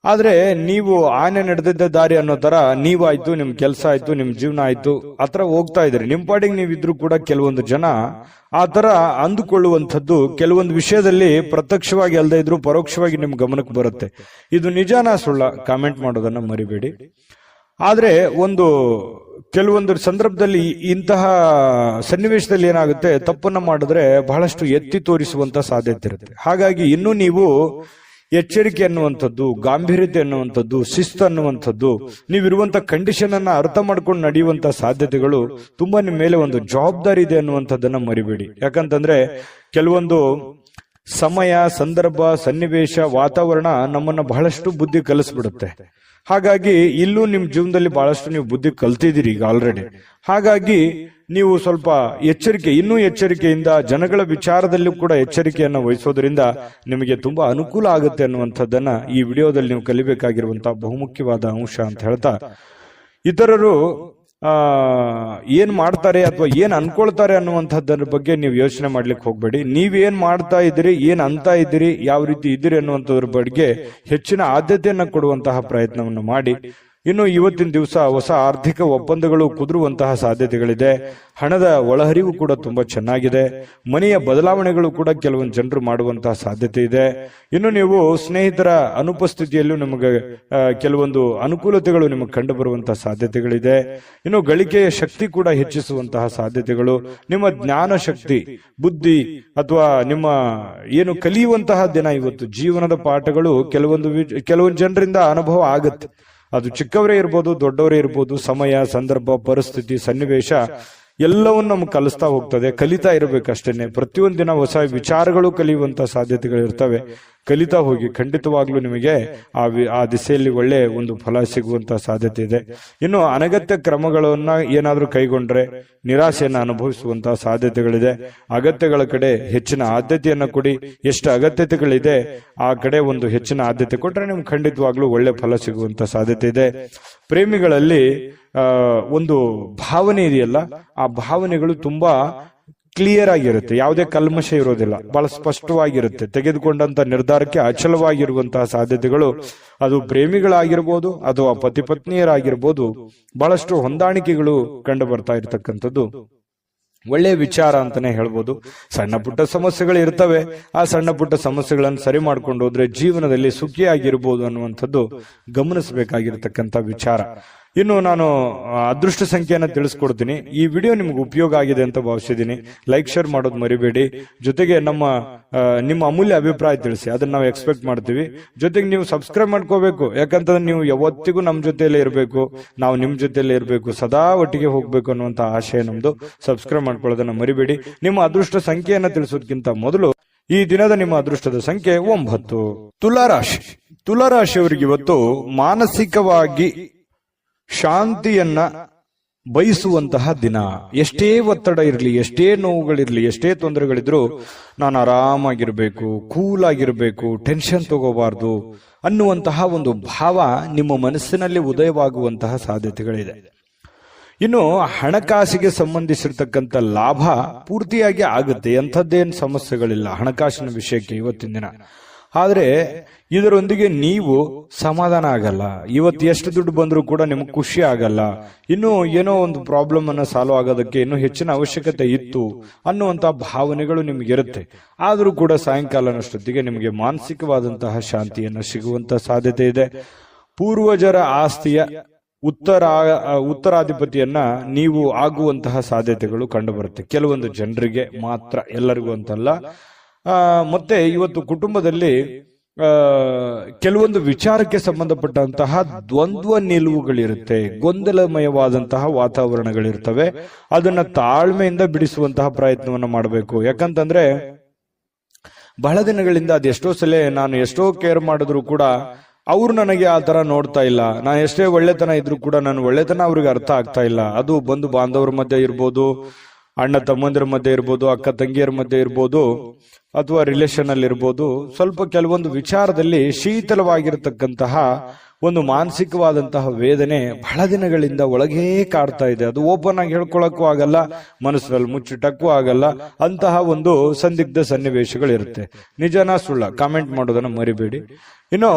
ಆದ್ರೆ ನೀವು ಆನೆ ನಡೆದಿದ್ದ ದಾರಿ ಅನ್ನೋ ತರ ನೀವಾಯ್ತು, ನಿಮ್ ಕೆಲಸ ಆಯ್ತು, ನಿಮ್ ಜೀವನ ಆಯ್ತು, ಆತರ ಹೋಗ್ತಾ ಇದ್ರಿ. ನಿಮ್ ಪಾಡಿಗೆ ನೀವಿದ್ರು ಕೂಡ ಕೆಲವೊಂದು ಜನ ಆ ತರ ಅಂದುಕೊಳ್ಳುವಂಥದ್ದು ಕೆಲವೊಂದು ವಿಷಯದಲ್ಲಿ ಪ್ರತ್ಯಕ್ಷವಾಗಿ ಅಲ್ಲದೆ ಇದ್ರು ಪರೋಕ್ಷವಾಗಿ ನಿಮ್ ಗಮನಕ್ಕೆ ಬರುತ್ತೆ. ಇದು ನಿಜಾನ ಸುಳ್ಳ ಕಾಮೆಂಟ್ ಮಾಡೋದನ್ನ ಮರಿಬೇಡಿ. ಆದ್ರೆ ಕೆಲವೊಂದು ಸಂದರ್ಭದಲ್ಲಿ ಇಂತಹ ಸನ್ನಿವೇಶದಲ್ಲಿ ಏನಾಗುತ್ತೆ, ತಪ್ಪನ್ನ ಮಾಡಿದ್ರೆ ಬಹಳಷ್ಟು ಎತ್ತಿ ತೋರಿಸುವಂತ ಸಾಧ್ಯತೆ ಇರುತ್ತೆ. ಹಾಗಾಗಿ ಇನ್ನು ನೀವು ಎಚ್ಚರಿಕೆ ಅನ್ನುವಂಥದ್ದು, ಗಾಂಭೀರ್ಯತೆ ಅನ್ನುವಂಥದ್ದು, ಶಿಸ್ತು ಅನ್ನುವಂಥದ್ದು, ನೀವಿರುವಂತ ಕಂಡೀಷನ್ ಅನ್ನ ಅರ್ಥ ಮಾಡ್ಕೊಂಡು ನಡೆಯುವಂತ ಸಾಧ್ಯತೆಗಳು ತುಂಬಾ ನಿಮ್ಮ ಮೇಲೆ ಒಂದು ಜವಾಬ್ದಾರಿ ಇದೆ ಅನ್ನುವಂಥದ್ದನ್ನ ಮರಿಬೇಡಿ. ಯಾಕಂತಂದ್ರೆ ಕೆಲವೊಂದು ಸಮಯ, ಸಂದರ್ಭ, ಸನ್ನಿವೇಶ, ವಾತಾವರಣ ನಮ್ಮನ್ನ ಬಹಳಷ್ಟು ಬುದ್ಧಿ ಕಲಿಸ್ಬಿಡುತ್ತೆ. ಹಾಗಾಗಿ ಇಲ್ಲೂ ನಿಮ್ ಜೀವನದಲ್ಲಿ ಬಹಳಷ್ಟು ನೀವು ಬುದ್ಧಿ ಕಲ್ತಿದ್ದೀರಿ ಈಗ ಆಲ್ರೆಡಿ. ಹಾಗಾಗಿ ನೀವು ಸ್ವಲ್ಪ ಇನ್ನೂ ಎಚ್ಚರಿಕೆಯಿಂದ ಜನಗಳ ವಿಚಾರದಲ್ಲೂ ಕೂಡ ಎಚ್ಚರಿಕೆಯನ್ನು ವಹಿಸೋದ್ರಿಂದ ನಿಮಗೆ ತುಂಬಾ ಅನುಕೂಲ ಆಗುತ್ತೆ ಅನ್ನುವಂಥದ್ದನ್ನ ಈ ವಿಡಿಯೋದಲ್ಲಿ ನೀವು ಕಲಿಬೇಕಾಗಿರುವಂತಹ ಬಹುಮುಖ್ಯವಾದ ಅಂಶ ಅಂತ ಹೇಳ್ತಾ, ಇತರರು ಏನ್ ಮಾಡ್ತಾರೆ ಅಥವಾ ಏನ್ ಅನ್ಕೊಳ್ತಾರೆ ಅನ್ನುವಂಥದ್ರ ಬಗ್ಗೆ ನೀವು ಯೋಚನೆ ಮಾಡ್ಲಿಕ್ಕೆ ಹೋಗ್ಬೇಡಿ. ನೀವೇನ್ ಮಾಡ್ತಾ ಇದ್ದೀರಿ, ಏನ್ ಅಂತ ಇದ್ದೀರಿ, ಯಾವ ರೀತಿ ಇದ್ದೀರಿ ಅನ್ನುವಂಥದ್ರ ಬಗ್ಗೆ ಹೆಚ್ಚಿನ ಆದ್ಯತೆಯನ್ನ ಕೊಡುವಂತಹ ಪ್ರಯತ್ನವನ್ನು ಮಾಡಿ. ಇನ್ನು ಇವತ್ತಿನ ದಿವಸ ಹೊಸ ಆರ್ಥಿಕ ಒಪ್ಪಂದಗಳು ಕುದುರುವಂತಹ ಸಾಧ್ಯತೆಗಳಿದೆ. ಹಣದ ಒಳಹರಿವು ಕೂಡ ತುಂಬಾ ಚೆನ್ನಾಗಿದೆ. ಮನೆಯ ಬದಲಾವಣೆಗಳು ಕೂಡ ಕೆಲವೊಂದು ಜನರು ಮಾಡುವಂತಹ ಸಾಧ್ಯತೆ ಇದೆ. ಇನ್ನು ನೀವು ಸ್ನೇಹಿತರ ಅನುಪಸ್ಥಿತಿಯಲ್ಲೂ ನಿಮಗೆ ಕೆಲವೊಂದು ಅನುಕೂಲತೆಗಳು ನಿಮಗೆ ಕಂಡು ಬರುವಂತಹ ಸಾಧ್ಯತೆಗಳಿದೆ. ಇನ್ನು ಗಳಿಕೆಯ ಶಕ್ತಿ ಕೂಡ ಹೆಚ್ಚಿಸುವಂತಹ ಸಾಧ್ಯತೆಗಳು, ನಿಮ್ಮ ಜ್ಞಾನ ಶಕ್ತಿ, ಬುದ್ಧಿ ಅಥವಾ ನಿಮ್ಮ ಏನು ಕಲಿಯುವಂತಹ ದಿನ ಇವತ್ತು. ಜೀವನದ ಪಾಠಗಳು ಕೆಲವೊಂದು ಜನರಿಂದ ಅನುಭವ ಆಗುತ್ತೆ. ಅದು ಚಿಕ್ಕವರೇ ಇರ್ಬೋದು, ದೊಡ್ಡವರೇ ಇರ್ಬೋದು. ಸಮಯ, ಸಂದರ್ಭ, ಪರಿಸ್ಥಿತಿ, ಸನ್ನಿವೇಶ ಎಲ್ಲವನ್ನು ನಮ್ಗೆ ಕಲಿಸ್ತಾ ಹೋಗ್ತದೆ. ಕಲಿತಾ ಇರಬೇಕಷ್ಟೇನೆ. ಪ್ರತಿಯೊಂದು ದಿನ ಹೊಸ ವಿಚಾರಗಳು ಕಲಿಯುವಂತ ಸಾಧ್ಯತೆಗಳು ಇರ್ತವೆ. ಕಲಿತಾ ಹೋಗಿ, ಖಂಡಿತವಾಗ್ಲೂ ನಿಮಗೆ ಆ ದಿಸೆಯಲ್ಲಿ ಒಳ್ಳೆ ಒಂದು ಫಲ ಸಿಗುವಂತ ಸಾಧ್ಯತೆ ಇದೆ. ಇನ್ನು ಅನಗತ್ಯ ಕ್ರಮಗಳನ್ನ ಏನಾದ್ರೂ ಕೈಗೊಂಡ್ರೆ ನಿರಾಸೆಯನ್ನು ಅನುಭವಿಸುವಂತಹ ಸಾಧ್ಯತೆಗಳಿದೆ. ಅಗತ್ಯಗಳ ಕಡೆ ಹೆಚ್ಚಿನ ಆದ್ಯತೆಯನ್ನ ಕೊಡಿ. ಎಷ್ಟು ಅಗತ್ಯತೆಗಳಿದೆ ಆ ಕಡೆ ಒಂದು ಹೆಚ್ಚಿನ ಆದ್ಯತೆ ಕೊಟ್ರೆ ನಿಮ್ಗೆ ಖಂಡಿತವಾಗ್ಲೂ ಒಳ್ಳೆ ಫಲ ಸಿಗುವಂತ ಸಾಧ್ಯತೆ ಇದೆ. ಪ್ರೇಮಿಗಳಲ್ಲಿ ಒಂದು ಭಾವನೆ ಇದೆಯಲ್ಲ, ಆ ಭಾವನೆಗಳು ತುಂಬಾ ಕ್ಲಿಯರ್ ಆಗಿರುತ್ತೆ. ಯಾವುದೇ ಕಲ್ಮಶ ಇರೋದಿಲ್ಲ, ಬಹಳ ಸ್ಪಷ್ಟವಾಗಿರುತ್ತೆ. ತೆಗೆದುಕೊಂಡಂತ ನಿರ್ಧಾರಕ್ಕೆ ಅಚಲವಾಗಿರುವಂತಹ ಸಾಧ್ಯತೆಗಳು, ಅದು ಪ್ರೇಮಿಗಳಾಗಿರ್ಬೋದು ಅಥವಾ ಪತಿ ಪತ್ನಿಯರಾಗಿರ್ಬೋದು, ಬಹಳಷ್ಟು ಹೊಂದಾಣಿಕೆಗಳು ಕಂಡು ಬರ್ತಾ ಇರತಕ್ಕಂಥದ್ದು ಒಳ್ಳೆಯ ವಿಚಾರ ಅಂತಾನೆ ಹೇಳ್ಬೋದು. ಸಣ್ಣ ಪುಟ್ಟ ಸಮಸ್ಯೆಗಳು ಇರ್ತವೆ. ಆ ಸಣ್ಣ ಪುಟ್ಟ ಸಮಸ್ಯೆಗಳನ್ನು ಸರಿ ಮಾಡ್ಕೊಂಡು ಹೋದ್ರೆ ಜೀವನದಲ್ಲಿ ಸುಖಿಯಾಗಿರ್ಬೋದು ಅನ್ನುವಂಥದ್ದು ಗಮನಿಸಬೇಕಾಗಿರ್ತಕ್ಕಂಥ ವಿಚಾರ. ಇನ್ನು ನಾನು ಅದೃಷ್ಟ ಸಂಖ್ಯೆಯನ್ನು ತಿಳಿಸ್ಕೊಡ್ತೀನಿ. ಈ ವಿಡಿಯೋ ನಿಮ್ಗೆ ಉಪಯೋಗ ಆಗಿದೆ ಅಂತ ಭಾವಿಸಿದ್ದೀನಿ. ಲೈಕ್, ಶೇರ್ ಮಾಡೋದು ಮರಿಬೇಡಿ. ಜೊತೆಗೆ ನಿಮ್ಮ ಅಮೂಲ್ಯ ಅಭಿಪ್ರಾಯ ತಿಳಿಸಿ, ಅದನ್ನ ನಾವು ಎಕ್ಸ್ಪೆಕ್ಟ್ ಮಾಡ್ತೀವಿ. ಜೊತೆಗೆ ನೀವು ಸಬ್ಸ್ಕ್ರೈಬ್ ಮಾಡ್ಕೋಬೇಕು. ಯಾಕಂತಂದ್ರೆ ನೀವು ಯಾವತ್ತಿಗೂ ನಮ್ಮ ಜೊತೆಯಲ್ಲೇ ಇರಬೇಕು, ನಾವು ನಿಮ್ ಜೊತೆಯಲ್ಲೇ ಇರಬೇಕು, ಸದಾ ಒಟ್ಟಿಗೆ ಹೋಗ್ಬೇಕು ಅನ್ನುವಂತ ಆಶಯ ನಮ್ದು. ಸಬ್ಸ್ಕ್ರೈಬ್ ಮಾಡ್ಕೊಳ್ಳೋದನ್ನ ಮರಿಬೇಡಿ. ನಿಮ್ಮ ಅದೃಷ್ಟ ಸಂಖ್ಯೆಯನ್ನ ತಿಳಿಸೋದಕ್ಕಿಂತ ಮೊದಲು ಈ ದಿನದ ನಿಮ್ಮ ಅದೃಷ್ಟದ ಸಂಖ್ಯೆ 9. ತುಲಾರಾಶಿ. ತುಲಾರಾಶಿಯವರಿಗೆ ಇವತ್ತು ಮಾನಸಿಕವಾಗಿ ಶಾಂತಿಯನ್ನ ಬಯಸುವಂತಹ ದಿನ. ಎಷ್ಟೇ ಒತ್ತಡ ಇರಲಿ, ಎಷ್ಟೇ ನೋವುಗಳಿರ್ಲಿ, ಎಷ್ಟೇ ತೊಂದರೆಗಳಿದ್ರು ನಾನು ಆರಾಮಾಗಿರ್ಬೇಕು, ಕೂಲ್ ಆಗಿರ್ಬೇಕು, ಟೆನ್ಷನ್ ತಗೋಬಾರ್ದು ಅನ್ನುವಂತಹ ಒಂದು ಭಾವ ನಿಮ್ಮ ಮನಸ್ಸಿನಲ್ಲಿ ಉದಯವಾಗುವಂತಹ ಸಾಧ್ಯತೆಗಳಿದೆ. ಇನ್ನು ಹಣಕಾಸಿಗೆ ಸಂಬಂಧಿಸಿರ್ತಕ್ಕಂಥ ಲಾಭ ಪೂರ್ತಿಯಾಗಿ ಆಗುತ್ತೆ. ಎಂಥದ್ದೇನು ಸಮಸ್ಯೆಗಳಿಲ್ಲ ಹಣಕಾಸಿನ ವಿಷಯಕ್ಕೆ ಇವತ್ತಿನ ದಿನ. ಆದ್ರೆ ಇದರೊಂದಿಗೆ ನೀವು ಸಮಾಧಾನ ಆಗಲ್ಲ. ಇವತ್ತು ಎಷ್ಟು ದುಡ್ಡು ಬಂದರೂ ಕೂಡ ನಿಮ್ಗೆ ಖುಷಿ ಆಗಲ್ಲ. ಇನ್ನು ಏನೋ ಒಂದು ಪ್ರಾಬ್ಲಮ್ ಅನ್ನ ಸಾಲ್ವ್ ಆಗೋದಕ್ಕೆ ಇನ್ನೂ ಹೆಚ್ಚಿನ ಅವಶ್ಯಕತೆ ಇತ್ತು ಅನ್ನುವಂತಹ ಭಾವನೆಗಳು ನಿಮ್ಗಿರುತ್ತೆ. ಆದ್ರೂ ಕೂಡ ಸಾಯಂಕಾಲನಷ್ಟೊತ್ತಿಗೆ ನಿಮಗೆ ಮಾನಸಿಕವಾದಂತಹ ಶಾಂತಿಯನ್ನು ಸಿಗುವಂತ ಸಾಧ್ಯತೆ ಇದೆ. ಪೂರ್ವಜರ ಆಸ್ತಿಯ ಉತ್ತರಾಧಿಪತಿಯನ್ನ ನೀವು ಆಗುವಂತಹ ಸಾಧ್ಯತೆಗಳು ಕಂಡು ಬರುತ್ತೆ. ಕೆಲವೊಂದು ಜನರಿಗೆ ಮಾತ್ರ, ಎಲ್ಲರಿಗೂ ಅಂತಲ್ಲ. ಮತ್ತೆ ಇವತ್ತು ಕುಟುಂಬದಲ್ಲಿ ಕೆಲವೊಂದು ವಿಚಾರಕ್ಕೆ ಸಂಬಂಧಪಟ್ಟಂತಹ ದ್ವಂದ್ವ ನಿಲುವುಗಳಿರುತ್ತೆ, ಗೊಂದಲಮಯವಾದಂತಹ ವಾತಾವರಣಗಳಿರ್ತವೆ. ಅದನ್ನ ತಾಳ್ಮೆಯಿಂದ ಬಿಡಿಸುವಂತಹ ಪ್ರಯತ್ನವನ್ನ ಮಾಡಬೇಕು. ಯಾಕಂತಂದ್ರೆ ಬಹಳ ದಿನಗಳಿಂದ ಅದೆಷ್ಟೋ ಸಲ ನಾನು ಎಷ್ಟೋ ಕೇರ್ ಮಾಡಿದ್ರು ಕೂಡ ಅವ್ರು ನನಗೆ ಆ ತರ ನೋಡ್ತಾ ಇಲ್ಲ. ನಾನು ಎಷ್ಟೇ ಒಳ್ಳೆತನ ಇದ್ರು ಕೂಡ ನನ್ನ ಒಳ್ಳೆತನ ಅವ್ರಿಗೆ ಅರ್ಥ ಆಗ್ತಾ ಇಲ್ಲ. ಅದು ಬಂಧು ಬಾಂಧವರ ಮಧ್ಯೆ ಇರ್ಬೋದು, ಅಣ್ಣ ತಮ್ಮಂದಿರ ಮಧ್ಯೆ ಇರ್ಬೋದು, ಅಕ್ಕ ತಂಗಿಯರ ಮಧ್ಯೆ ಇರ್ಬೋದು, ಅಥವಾ ರಿಲೇಷನ್ ಅಲ್ಲಿ ಇರ್ಬೋದು. ಸ್ವಲ್ಪ ಕೆಲವೊಂದು ವಿಚಾರದಲ್ಲಿ ಶೀತಲವಾಗಿರತಕ್ಕಂತಹ ಒಂದು ಮಾನಸಿಕವಾದಂತಹ ವೇದನೆ ಬಹಳ ದಿನಗಳಿಂದ ಒಳಗೇ ಕಾಡ್ತಾ ಇದೆ. ಅದು ಓಪನ್ ಆಗಿ ಹೇಳ್ಕೊಳಕ್ಕೂ ಆಗಲ್ಲ, ಮನಸ್ಸಿನಲ್ಲಿ ಮುಚ್ಚಿಟ್ಟಕ್ಕೂ ಆಗಲ್ಲ. ಅಂತಹ ಒಂದು ಸಂದಿಗ್ಧ ಸನ್ನಿವೇಶಗಳಿರುತ್ತೆ. ನಿಜನಾ ಸುಳ್ಳ ಕಾಮೆಂಟ್ ಮಾಡೋದನ್ನ ಮರಿಬೇಡಿ. ಇನ್ನು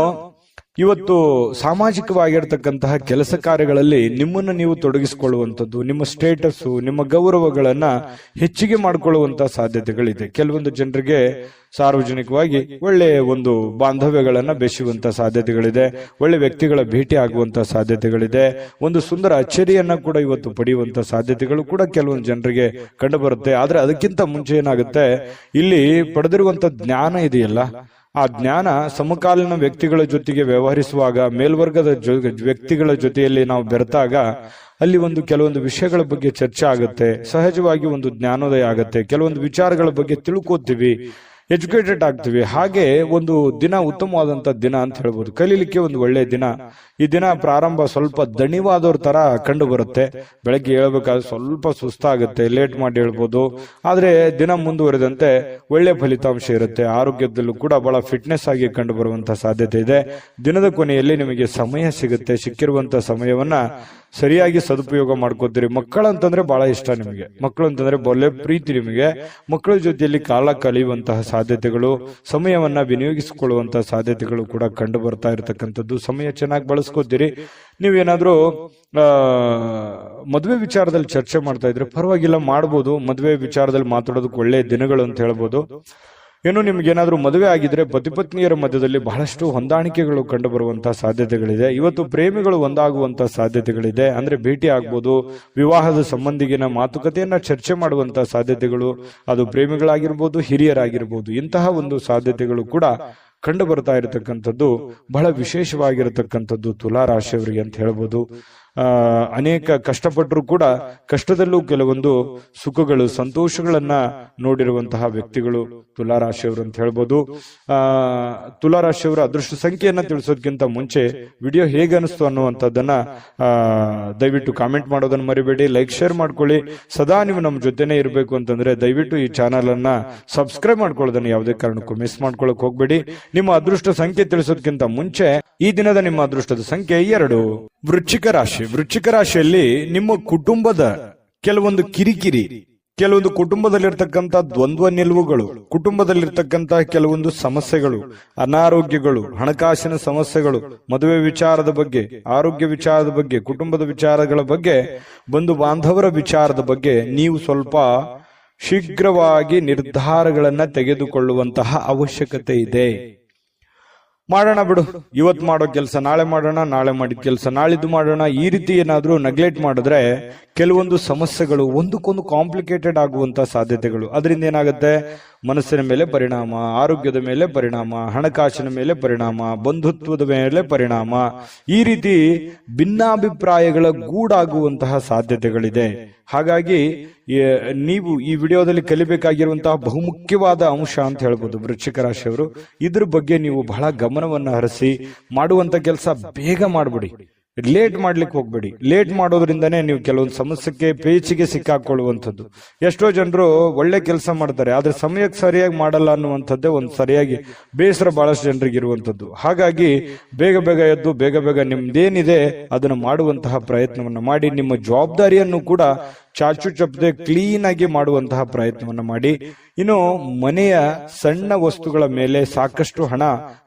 ಇವತ್ತು ಸಾಮಾಜಿಕವಾಗಿರ್ತಕ್ಕಂತಹ ಕೆಲಸ ಕಾರ್ಯಗಳಲ್ಲಿ ನಿಮ್ಮನ್ನು ನೀವು ತೊಡಗಿಸಿಕೊಳ್ಳುವಂಥದ್ದು, ನಿಮ್ಮ ಸ್ಟೇಟಸ್, ನಿಮ್ಮ ಗೌರವಗಳನ್ನ ಹೆಚ್ಚಿಗೆ ಮಾಡಿಕೊಳ್ಳುವಂತಹ ಸಾಧ್ಯತೆಗಳಿದೆ. ಕೆಲವೊಂದು ಜನರಿಗೆ ಸಾರ್ವಜನಿಕವಾಗಿ ಒಳ್ಳೆ ಒಂದು ಬಾಂಧವ್ಯಗಳನ್ನ ಬೆಸೆಯುವಂತ ಸಾಧ್ಯತೆಗಳಿದೆ, ಒಳ್ಳೆ ವ್ಯಕ್ತಿಗಳ ಭೇಟಿ ಆಗುವಂತ ಸಾಧ್ಯತೆಗಳಿದೆ, ಒಂದು ಸುಂದರ ಅಚ್ಚರಿಯನ್ನ ಕೂಡ ಇವತ್ತು ಪಡೆಯುವಂತ ಸಾಧ್ಯತೆಗಳು ಕೂಡ ಕೆಲವೊಂದು ಜನರಿಗೆ ಕಂಡು ಬರುತ್ತೆ. ಆದ್ರೆ ಅದಕ್ಕಿಂತ ಮುಂಚೆ ಏನಾಗುತ್ತೆ, ಇಲ್ಲಿ ಪಡೆದಿರುವಂತ ಜ್ಞಾನ ಇದೆಯಲ್ಲ, ಆ ಜ್ಞಾನ ಸಮಕಾಲೀನ ವ್ಯಕ್ತಿಗಳ ಜೊತೆಗೆ ವ್ಯವಹರಿಸುವಾಗ, ಮೇಲ್ವರ್ಗದ ವ್ಯಕ್ತಿಗಳ ಜೊತೆಯಲ್ಲಿ ನಾವು ಬೆರೆತಾಗ ಅಲ್ಲಿ ಕೆಲವೊಂದು ವಿಷಯಗಳ ಬಗ್ಗೆ ಚರ್ಚೆ ಆಗುತ್ತೆ, ಸಹಜವಾಗಿ ಒಂದು ಜ್ಞಾನೋದಯ ಆಗುತ್ತೆ, ಕೆಲವೊಂದು ವಿಚಾರಗಳ ಬಗ್ಗೆ ತಿಳ್ಕೋತೀವಿ, ಎಜುಕೇಟೆಡ್ ಆಗ್ತೀವಿ. ಹಾಗೆ ಒಂದು ದಿನ ಉತ್ತಮವಾದಂತ ದಿನ ಅಂತ ಹೇಳ್ಬೋದು, ಕಲೀಲಿಕ್ಕೆ ಒಂದು ಒಳ್ಳೆ ದಿನ. ಈ ದಿನ ಪ್ರಾರಂಭ ಸ್ವಲ್ಪ ದಣಿವಾದವ್ರ ತರ ಕಂಡು ಬರುತ್ತೆ. ಬೆಳಗ್ಗೆ ಹೇಳ್ಬೇಕಾದ್ರೆ ಸ್ವಲ್ಪ ಸುಸ್ತಾಗುತ್ತೆ, ಲೇಟ್ ಮಾಡಿ ಹೇಳ್ಬೋದು. ಆದ್ರೆ ದಿನ ಮುಂದುವರೆದಂತೆ ಒಳ್ಳೆ ಫಲಿತಾಂಶ ಇರುತ್ತೆ. ಆರೋಗ್ಯದಲ್ಲೂ ಕೂಡ ಬಹಳ ಫಿಟ್ನೆಸ್ ಆಗಿ ಕಂಡು ಬರುವಂತಹ ಸಾಧ್ಯತೆ ಇದೆ. ದಿನದ ಕೊನೆಯಲ್ಲಿ ನಿಮಗೆ ಸಮಯ ಸಿಗುತ್ತೆ, ಸಿಕ್ಕಿರುವಂತಹ ಸಮಯವನ್ನ ಸರಿಯಾಗಿ ಸದುಪಯೋಗ ಮಾಡ್ಕೋತೀರಿ. ಮಕ್ಕಳಂತಂದ್ರೆ ಬಹಳ ಇಷ್ಟ ನಿಮಗೆ, ಮಕ್ಕಳು ಅಂತಂದ್ರೆ ಒಳ್ಳೆ ಪ್ರೀತಿ ನಿಮಗೆ. ಮಕ್ಕಳ ಜೊತೆಯಲ್ಲಿ ಕಾಲ ಕಳೆಯುವಂತಹ ಸಾಧ್ಯತೆಗಳು, ಸಮಯವನ್ನ ವಿನಿಯೋಗಿಸಿಕೊಳ್ಳುವಂತಹ ಸಾಧ್ಯತೆಗಳು ಕೂಡ ಕಂಡು ಬರ್ತಾ ಇರತಕ್ಕಂಥದ್ದು. ಸಮಯ ಚೆನ್ನಾಗಿ ಬಳಸ್ಕೋತೀರಿ. ನೀವೇನಾದ್ರೂ ಮದುವೆ ವಿಚಾರದಲ್ಲಿ ಚರ್ಚೆ ಮಾಡ್ತಾ ಇದ್ರೆ ಪರವಾಗಿಲ್ಲ, ಮಾಡ್ಬೋದು. ಮದುವೆ ವಿಚಾರದಲ್ಲಿ ಮಾತಾಡೋದಕ್ಕೆ ಒಳ್ಳೆಯ ದಿನಗಳು ಅಂತ ಹೇಳ್ಬೋದು. ಏನು ನಿಮ್ಗೇನಾದ್ರೂ ಮದುವೆ ಆಗಿದ್ರೆ ಪತಿ ಪತ್ನಿಯರ ಮಧ್ಯದಲ್ಲಿ ಬಹಳಷ್ಟು ಹೊಂದಾಣಿಕೆಗಳು ಕಂಡು ಬರುವಂತಹ ಸಾಧ್ಯತೆಗಳಿದೆ. ಇವತ್ತು ಪ್ರೇಮಿಗಳು ಒಂದಾಗುವಂತಹ ಸಾಧ್ಯತೆಗಳಿದೆ, ಅಂದ್ರೆ ಭೇಟಿ ಆಗ್ಬೋದು, ವಿವಾಹದ ಸಂಬಂಧಿಗಿನ ಮಾತುಕತೆಯನ್ನ ಚರ್ಚೆ ಮಾಡುವಂತಹ ಸಾಧ್ಯತೆಗಳು, ಅದು ಪ್ರೇಮಿಗಳಾಗಿರ್ಬೋದು, ಹಿರಿಯರಾಗಿರ್ಬೋದು, ಇಂತಹ ಒಂದು ಸಾಧ್ಯತೆಗಳು ಕೂಡ ಕಂಡು ಬರ್ತಾ ಇರತಕ್ಕಂಥದ್ದು ಬಹಳ ವಿಶೇಷವಾಗಿರತಕ್ಕಂಥದ್ದು ತುಲಾ ರಾಶಿಯವರಿಗೆ ಅಂತ ಹೇಳ್ಬೋದು. ಅನೇಕ ಕಷ್ಟಪಟ್ಟರು ಕೂಡ ಕಷ್ಟದಲ್ಲೂ ಕೆಲವೊಂದು ಸುಖಗಳು, ಸಂತೋಷಗಳನ್ನ ನೋಡಿರುವಂತಹ ವ್ಯಕ್ತಿಗಳು ತುಲಾ ರಾಶಿಯವರು ಅಂತ ಹೇಳ್ಬೋದು. ತುಲಾ ರಾಶಿಯವರ ಅದೃಷ್ಟ ಸಂಖ್ಯೆಯನ್ನ ತಿಳಿಸೋದಕ್ಕಿಂತ ಮುಂಚೆ ವಿಡಿಯೋ ಹೇಗೆ ಅನಿಸ್ತು ಅನ್ನುವಂಥದ್ದನ್ನ ದಯವಿಟ್ಟು ಕಾಮೆಂಟ್ ಮಾಡೋದನ್ನ ಮರಿಬೇಡಿ. ಲೈಕ್ ಶೇರ್ ಮಾಡ್ಕೊಳ್ಳಿ. ಸದಾ ನೀವು ನಮ್ಮ ಜೊತೆನೆ ಇರಬೇಕು ಅಂತಂದ್ರೆ ದಯವಿಟ್ಟು ಈ ಚಾನಲ್ ಅನ್ನ ಸಬ್ಸ್ಕ್ರೈಬ್ ಮಾಡ್ಕೊಳ್ಳೋದನ್ನ ಯಾವುದೇ ಕಾರಣಕ್ಕೂ ಮಿಸ್ ಮಾಡ್ಕೊಳ್ಳಕ್ ಹೋಗ್ಬೇಡಿ. ನಿಮ್ಮ ಅದೃಷ್ಟ ಸಂಖ್ಯೆ ತಿಳಿಸೋದಕ್ಕಿಂತ ಮುಂಚೆ ಈ ದಿನದ ನಿಮ್ಮ ಅದೃಷ್ಟದ ಸಂಖ್ಯೆ 2. ವೃಶ್ಚಿಕ ರಾಶಿ. ವೃಶ್ಚಿಕ ರಾಶಿಯಲ್ಲಿ ನಿಮ್ಮ ಕುಟುಂಬದ ಕೆಲವೊಂದು ಕಿರಿಕಿರಿ, ಕೆಲವೊಂದು ಕುಟುಂಬದಲ್ಲಿರ್ತಕ್ಕಂಥ ದ್ವಂದ್ವ ನಿಲುವುಗಳು, ಕುಟುಂಬದಲ್ಲಿರ್ತಕ್ಕಂತಹ ಕೆಲವೊಂದು ಸಮಸ್ಯೆಗಳು, ಅನಾರೋಗ್ಯಗಳು, ಹಣಕಾಸಿನ ಸಮಸ್ಯೆಗಳು, ಮದುವೆ ವಿಚಾರದ ಬಗ್ಗೆ, ಆರೋಗ್ಯ ವಿಚಾರದ ಬಗ್ಗೆ, ಕುಟುಂಬದ ವಿಚಾರಗಳ ಬಗ್ಗೆ, ಬಂಧು ಬಾಂಧವರ ವಿಚಾರದ ಬಗ್ಗೆ ನೀವು ಸ್ವಲ್ಪ ಶೀಘ್ರವಾಗಿ ನಿರ್ಧಾರಗಳನ್ನ ತೆಗೆದುಕೊಳ್ಳುವಂತಹ ಅವಶ್ಯಕತೆ ಇದೆ. ಮಾಡೋಣ ಬಿಡು, ಇವತ್ತು ಮಾಡೋ ಕೆಲಸ ನಾಳೆ ಮಾಡೋಣ, ನಾಳೆ ಮಾಡಿದ ಕೆಲಸ ನಾಳಿದ್ದು ಮಾಡೋಣ, ಈ ರೀತಿ ಏನಾದ್ರೂ ನೆಗ್ಲೆಕ್ಟ್ ಮಾಡಿದ್ರೆ ಕೆಲವೊಂದು ಸಮಸ್ಯೆಗಳು ಒಂದಕ್ಕೊಂದು ಕಾಂಪ್ಲಿಕೇಟೆಡ್ ಆಗುವಂತ ಸಾಧ್ಯತೆಗಳು. ಅದರಿಂದ ಏನಾಗುತ್ತೆ, ಮನಸ್ಸಿನ ಮೇಲೆ ಪರಿಣಾಮ, ಆರೋಗ್ಯದ ಮೇಲೆ ಪರಿಣಾಮ, ಹಣಕಾಸಿನ ಮೇಲೆ ಪರಿಣಾಮ, ಬಂಧುತ್ವದ ಮೇಲೆ ಪರಿಣಾಮ, ಈ ರೀತಿ ಭಿನ್ನಾಭಿಪ್ರಾಯಗಳ ಗೂಡಾಗುವಂತಹ ಸಾಧ್ಯತೆಗಳಿದೆ. ಹಾಗಾಗಿ ನೀವು ಈ ವಿಡಿಯೋದಲ್ಲಿ ಕಲಿಬೇಕಾಗಿರುವಂತಹ ಬಹುಮುಖ್ಯವಾದ ಅಂಶ ಅಂತ ಹೇಳ್ಬೋದು ವೃಶ್ಚಿಕ ರಾಶಿಯವರು. ಇದ್ರ ಬಗ್ಗೆ ನೀವು ಬಹಳ ಗಮನವನ್ನ ಹರಿಸಿ ಮಾಡುವಂತ ಕೆಲಸ ಬೇಗ ಮಾಡ್ಬಿಡಿ, ಲೇಟ್ ಮಾಡ್ಲಿಕ್ಕೆ ಹೋಗ್ಬೇಡಿ. ಲೇಟ್ ಮಾಡೋದ್ರಿಂದನೇ ನೀವು ಕೆಲವೊಂದು ಸಮಸ್ಯೆಗೆ ಪೇಚಿಗೆ ಸಿಕ್ಕಾಕೊಳ್ಳುವಂಥದ್ದು. ಎಷ್ಟೋ ಜನರು ಒಳ್ಳೆ ಕೆಲಸ ಮಾಡ್ತಾರೆ, ಆದ್ರೆ ಸಮಯಕ್ಕೆ ಸರಿಯಾಗಿ ಮಾಡಲ್ಲ ಅನ್ನುವಂಥದ್ದೇ ಒಂದು ಸರಿಯಾಗಿ ಬೇಸರ ಬಹಳಷ್ಟು ಜನರಿಗೆ ಇರುವಂಥದ್ದು. ಹಾಗಾಗಿ ಬೇಗ ಬೇಗ ಎದ್ದು ಬೇಗ ಬೇಗ ನಿಮ್ದೇನಿದೆ ಅದನ್ನು ಮಾಡುವಂತಹ ಪ್ರಯತ್ನವನ್ನ ಮಾಡಿ, ನಿಮ್ಮ ಜವಾಬ್ದಾರಿಯನ್ನು ಕೂಡ ಚಾಚು ಚಪ್ಪದೆ ಕ್ಲೀನ್ ಆಗಿ ಮಾಡುವಂತಹ ಪ್ರಯತ್ನವನ್ನ ಮಾಡಿ. ಇನ್ನು ಮನೆಯ ಸಣ್ಣ ವಸ್ತುಗಳ ಮೇಲೆ ಸಾಕಷ್ಟು ಹಣ